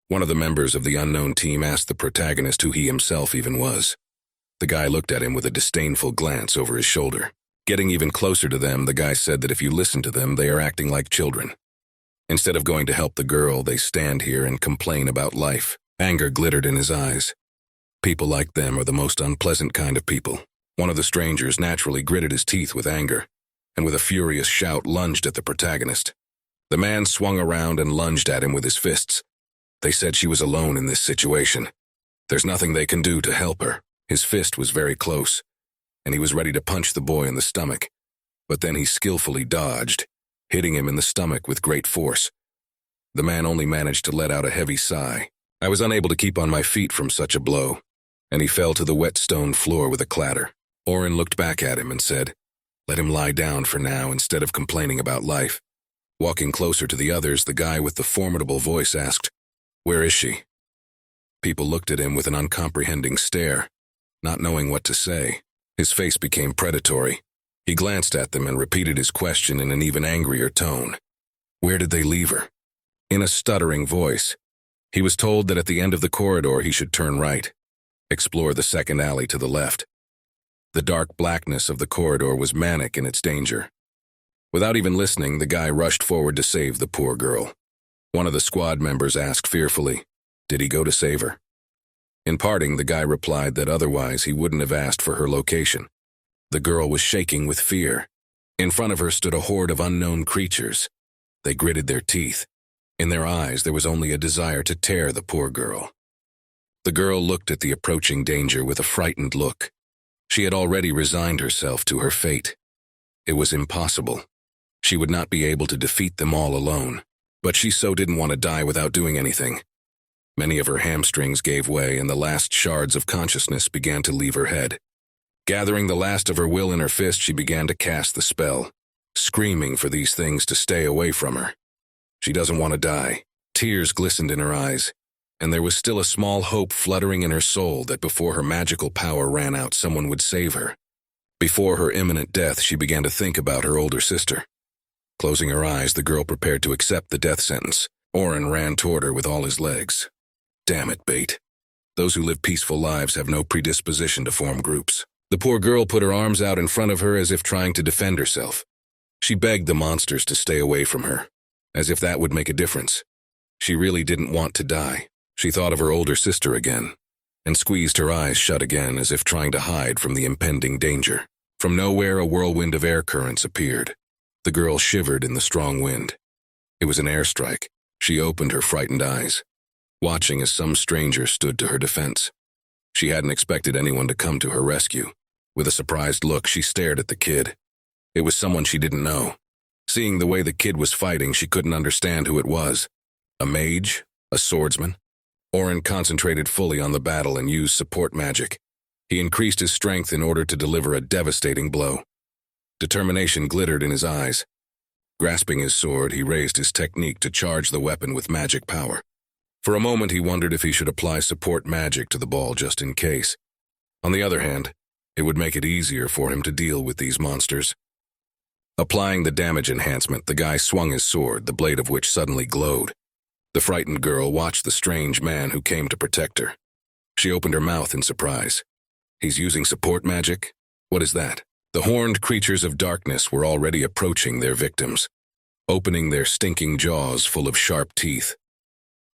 One of the members of the unknown team asked the protagonist who he himself even was. The guy looked at him with a disdainful glance over his shoulder. Getting even closer to them, the guy said that if you listen to them, they are acting like children. Instead of going to help the girl, they stand here and complain about life. Anger glittered in his eyes. People like them are the most unpleasant kind of people. One of the strangers naturally gritted his teeth with anger, and with a furious shout lunged at the protagonist. The man swung around and lunged at him with his fists. They said she was alone in this situation. There's nothing they can do to help her. His fist was very close, and he was ready to punch the boy in the stomach. But then he skillfully dodged, hitting him in the stomach with great force. The man only managed to let out a heavy sigh. I was unable to keep on my feet from such a blow, and he fell to the wet stone floor with a clatter. Orin looked back at him and said, "Let him lie down for now instead of complaining about life." Walking closer to the others, the guy with the formidable voice asked, "Where is she?" People looked at him with an uncomprehending stare, not knowing what to say. His face became predatory. He glanced at them and repeated his question in an even angrier tone. Where did they leave her? In a stuttering voice, he was told that at the end of the corridor he should turn right, explore the second alley to the left. The dark blackness of the corridor was manic in its danger. Without even listening, the guy rushed forward to save the poor girl. One of the squad members asked fearfully, "Did he go to save her?" In parting, the guy replied that otherwise he wouldn't have asked for her location. The girl was shaking with fear. In front of her stood a horde of unknown creatures. They gritted their teeth. In their eyes, there was only a desire to tear the poor girl. The girl looked at the approaching danger with a frightened look. She had already resigned herself to her fate. It was impossible. She would not be able to defeat them all alone, but she so didn't want to die without doing anything. Many of her hamstrings gave way and the last shards of consciousness began to leave her head. Gathering the last of her will in her fist, she began to cast the spell, screaming for these things to stay away from her. She doesn't want to die. Tears glistened in her eyes. and there was still a small hope fluttering in her soul that before her magical power ran out, someone would save her. Before her imminent death, she began to think about her older sister. Closing her eyes, the girl prepared to accept the death sentence. Orin ran toward her with all his legs. Damn it, Bait. Those who live peaceful lives have no predisposition to form groups. The poor girl put her arms out in front of her as if trying to defend herself. She begged the monsters to stay away from her, as if that would make a difference. She really didn't want to die. She thought of her older sister again, and squeezed her eyes shut again as if trying to hide from the impending danger. From nowhere, a whirlwind of air currents appeared. The girl shivered in the strong wind. It was an airstrike. She opened her frightened eyes, watching as some stranger stood to her defense. She hadn't expected anyone to come to her rescue. With a surprised look, she stared at the kid. It was someone she didn't know. Seeing the way the kid was fighting, she couldn't understand who it was. A mage? A swordsman? Orin concentrated fully on the battle and used support magic. He increased his strength in order to deliver a devastating blow. Determination glittered in his eyes. Grasping his sword, he raised his technique to charge the weapon with magic power. For a moment, he wondered if he should apply support magic to the ball just in case. On the other hand, it would make it easier for him to deal with these monsters. Applying the damage enhancement, the guy swung his sword, the blade of which suddenly glowed. The frightened girl watched the strange man who came to protect her. She opened her mouth in surprise. He's using support magic? What is that? The horned creatures of darkness were already approaching their victims, opening their stinking jaws full of sharp teeth.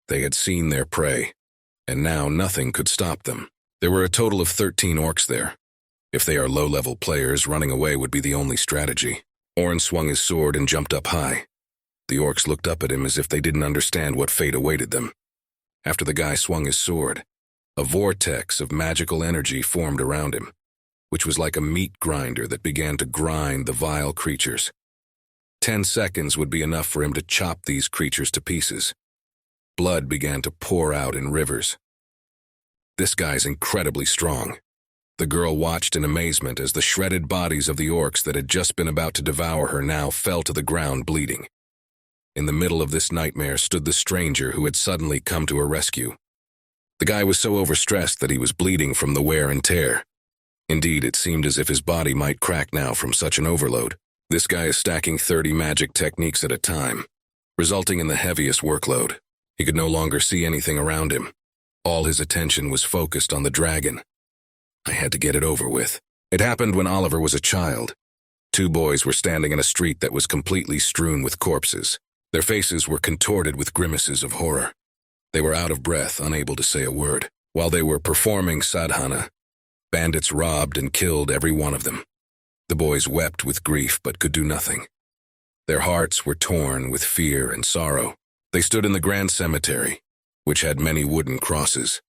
They had seen their prey, and now nothing could stop them. There were a total of 13 orcs there. If they are low-level players, running away would be the only strategy. Orin swung his sword and jumped up high. The orcs looked up at him as if they didn't understand what fate awaited them. After the guy swung his sword, a vortex of magical energy formed around him, which was like a meat grinder that began to grind the vile creatures. 10 seconds would be enough for him to chop these creatures to pieces. Blood began to pour out in rivers. This guy's incredibly strong. The girl watched in amazement as the shredded bodies of the orcs that had just been about to devour her now fell to the ground bleeding. In the middle of this nightmare stood the stranger who had suddenly come to her rescue. The guy was so overstressed that he was bleeding from the wear and tear. Indeed, it seemed as if his body might crack now from such an overload. This guy is stacking 30 magic techniques at a time, resulting in the heaviest workload. He could no longer see anything around him. All his attention was focused on the dragon. I had to get it over with. It happened when Oliver was a child. 2 boys were standing in a street that was completely strewn with corpses. Their faces were contorted with grimaces of horror. They were out of breath, unable to say a word. While they were performing sadhana, bandits robbed and killed every one of them. The boys wept with grief but could do nothing. Their hearts were torn with fear and sorrow. They stood in the grand cemetery, which had many wooden crosses.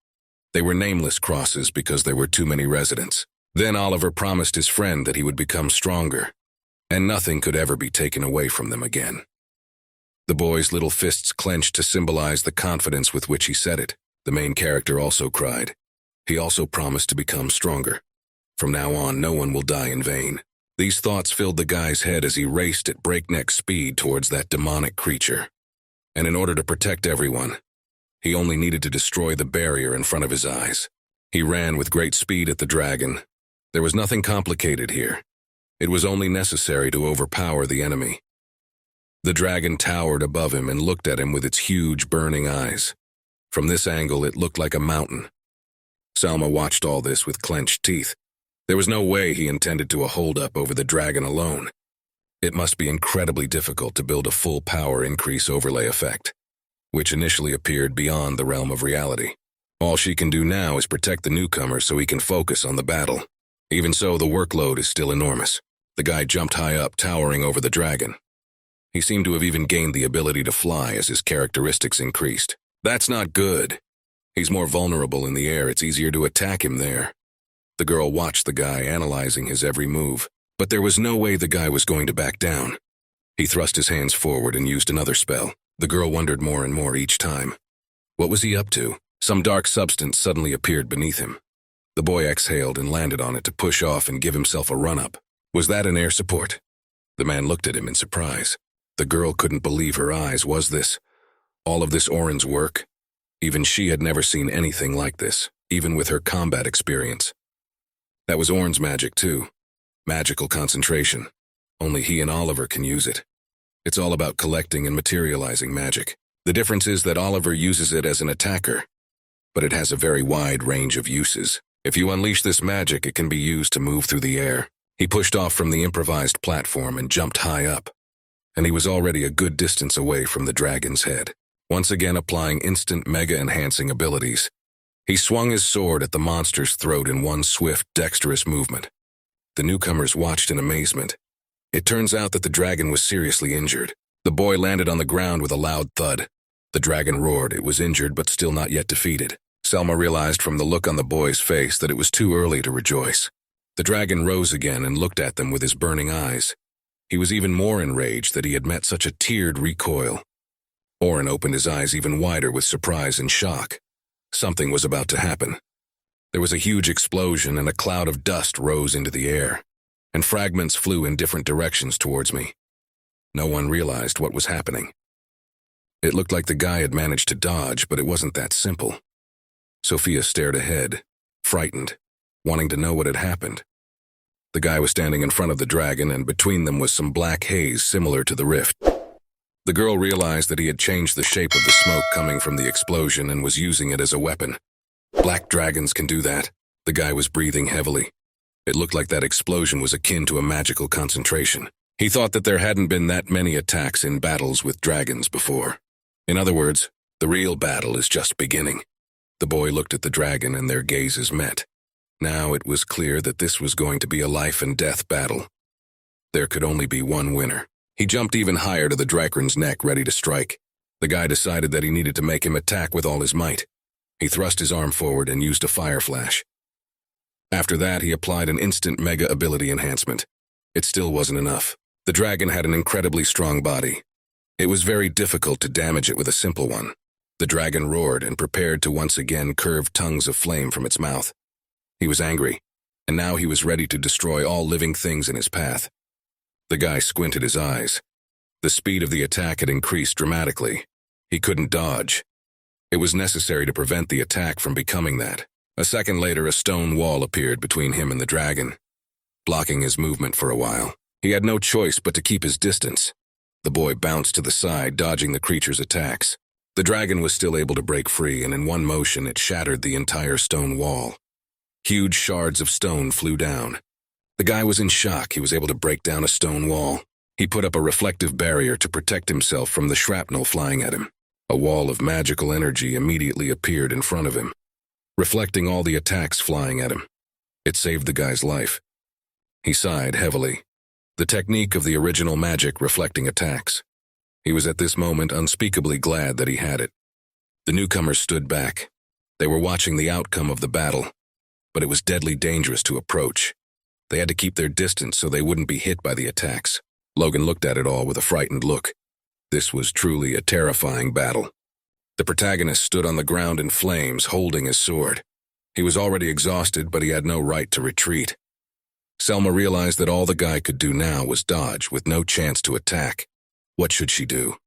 They were nameless crosses because there were too many residents. Then Oliver promised his friend that he would become stronger, and nothing could ever be taken away from them again. The boy's little fists clenched to symbolize the confidence with which he said it. The main character also cried. He also promised to become stronger. From now on, no one will die in vain. These thoughts filled the guy's head as he raced at breakneck speed towards that demonic creature. And in order to protect everyone, he only needed to destroy the barrier in front of his eyes. He ran with great speed at the dragon. There was nothing complicated here. It was only necessary to overpower the enemy. The dragon towered above him and looked at him with its huge, burning eyes. From this angle, it looked like a mountain. Salma watched all this with clenched teeth. There was no way he intended to hold up over the dragon alone. It must be incredibly difficult to build a full power increase overlay effect, which initially appeared beyond the realm of reality. All she can do now is protect the newcomers so he can focus on the battle. Even so, the workload is still enormous. The guy jumped high up, towering over the dragon. He seemed to have even gained the ability to fly as his characteristics increased. That's not good. He's more vulnerable in the air. It's easier to attack him there. The girl watched the guy, analyzing his every move. But there was no way the guy was going to back down. He thrust his hands forward and used another spell. The girl wondered more and more each time. What was he up to? Some dark substance suddenly appeared beneath him. The boy exhaled and landed on it to push off and give himself a run-up. Was that an air support? The man looked at him in surprise. The girl couldn't believe her eyes. Was this all of this Orin's work? Even she had never seen anything like this, even with her combat experience. That was Orin's magic too. Magical concentration. Only he and Oliver can use it. It's all about collecting and materializing magic. The difference is that Oliver uses it as an attacker, but it has a very wide range of uses. If you unleash this magic, it can be used to move through the air. He pushed off from the improvised platform and jumped high up, and he was already a good distance away from the dragon's head. Once again applying instant mega-enhancing abilities, he swung his sword at the monster's throat in one swift, dexterous movement. The newcomers watched in amazement. It turns out that the dragon was seriously injured. The boy landed on the ground with a loud thud. The dragon roared. It was injured but still not yet defeated. Selma realized from the look on the boy's face that it was too early to rejoice. The dragon rose again and looked at them with his burning eyes. He was even more enraged that he had met such a tiered recoil. Orin opened his eyes even wider with surprise and shock. Something was about to happen. There was a huge explosion and a cloud of dust rose into the air, and fragments flew in different directions towards me. No one realized what was happening. It looked like the guy had managed to dodge, but it wasn't that simple. Sophia stared ahead, frightened, wanting to know what had happened. The guy was standing in front of the dragon, and between them was some black haze similar to the rift. The girl realized that he had changed the shape of the smoke coming from the explosion and was using it as a weapon. Black dragons can do that. The guy was breathing heavily. It looked like that explosion was akin to a magical concentration. He thought that there hadn't been that many attacks in battles with dragons before. In other words, the real battle is just beginning. The boy looked at the dragon and their gazes met. Now it was clear that this was going to be a life-and-death battle. There could only be one winner. He jumped even higher to the dragon's neck, ready to strike. The guy decided that he needed to make him attack with all his might. He thrust his arm forward and used a fire flash. After that, he applied an instant mega ability enhancement. It still wasn't enough. The dragon had an incredibly strong body. It was very difficult to damage it with a simple one. The dragon roared and prepared to once again curve tongues of flame from its mouth. He was angry, and now he was ready to destroy all living things in his path. The guy squinted his eyes. The speed of the attack had increased dramatically. He couldn't dodge. It was necessary to prevent the attack from becoming that. A second later, a stone wall appeared between him and the dragon, blocking his movement for a while. He had no choice but to keep his distance. The boy bounced to the side, dodging the creature's attacks. The dragon was still able to break free, and in one motion it shattered the entire stone wall. Huge shards of stone flew down. The guy was in shock. He was able to break down a stone wall. He put up a reflective barrier to protect himself from the shrapnel flying at him. A wall of magical energy immediately appeared in front of him, reflecting all the attacks flying at him. It saved the guy's life. He sighed heavily. The technique of the original magic reflecting attacks. He was at this moment unspeakably glad that he had it. The newcomers stood back. They were watching the outcome of the battle, but it was deadly dangerous to approach. They had to keep their distance so they wouldn't be hit by the attacks. Logan looked at it all with a frightened look. This was truly a terrifying battle. The protagonist stood on the ground in flames, holding his sword. He was already exhausted, but he had no right to retreat. Selma realized that all the guy could do now was dodge, with no chance to attack. What should she do?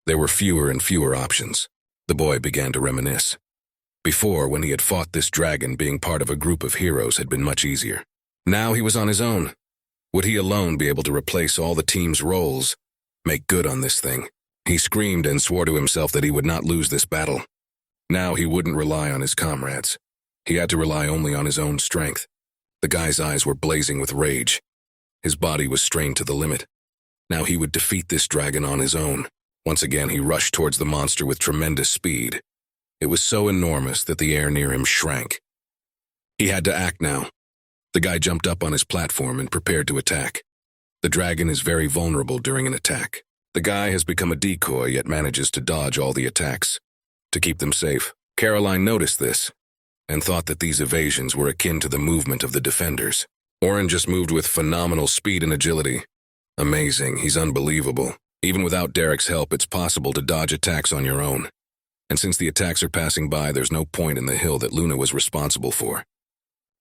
There were fewer and fewer options. The boy began to reminisce. Before, when he had fought this dragon, being part of a group of heroes had been much easier. Now he was on his own. Would he alone be able to replace all the team's roles, make good on this thing? He screamed and swore to himself that he would not lose this battle. Now he wouldn't rely on his comrades. He had to rely only on his own strength. The guy's eyes were blazing with rage. His body was strained to the limit. Now he would defeat this dragon on his own. Once again, he rushed towards the monster with tremendous speed. It was so enormous that the air near him shrank. He had to act now. The guy jumped up on his platform and prepared to attack. The dragon is very vulnerable during an attack. The guy has become a decoy, yet manages to dodge all the attacks to keep them safe. Caroline noticed this and thought that these evasions were akin to the movement of the defenders. Orin just moved with phenomenal speed and agility. Amazing, he's unbelievable. Even without Derek's help, it's possible to dodge attacks on your own. And since the attacks are passing by, there's no point in the hill that Luna was responsible for.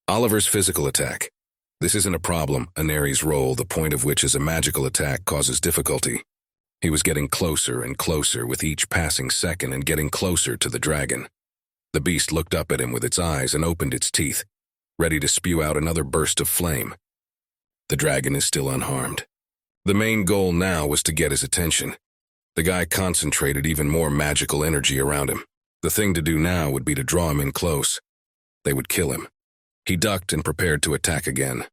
Oliver's physical attack. This isn't a problem. Aneri's role, the point of which is a magical attack, causes difficulty. He was getting closer and closer with each passing second and getting closer to the dragon. The beast looked up at him with its eyes and opened its teeth, ready to spew out another burst of flame. The dragon is still unharmed. The main goal now was to get his attention. The guy concentrated even more magical energy around him. The thing to do now would be to draw him in close. They would kill him. He ducked and prepared to attack again.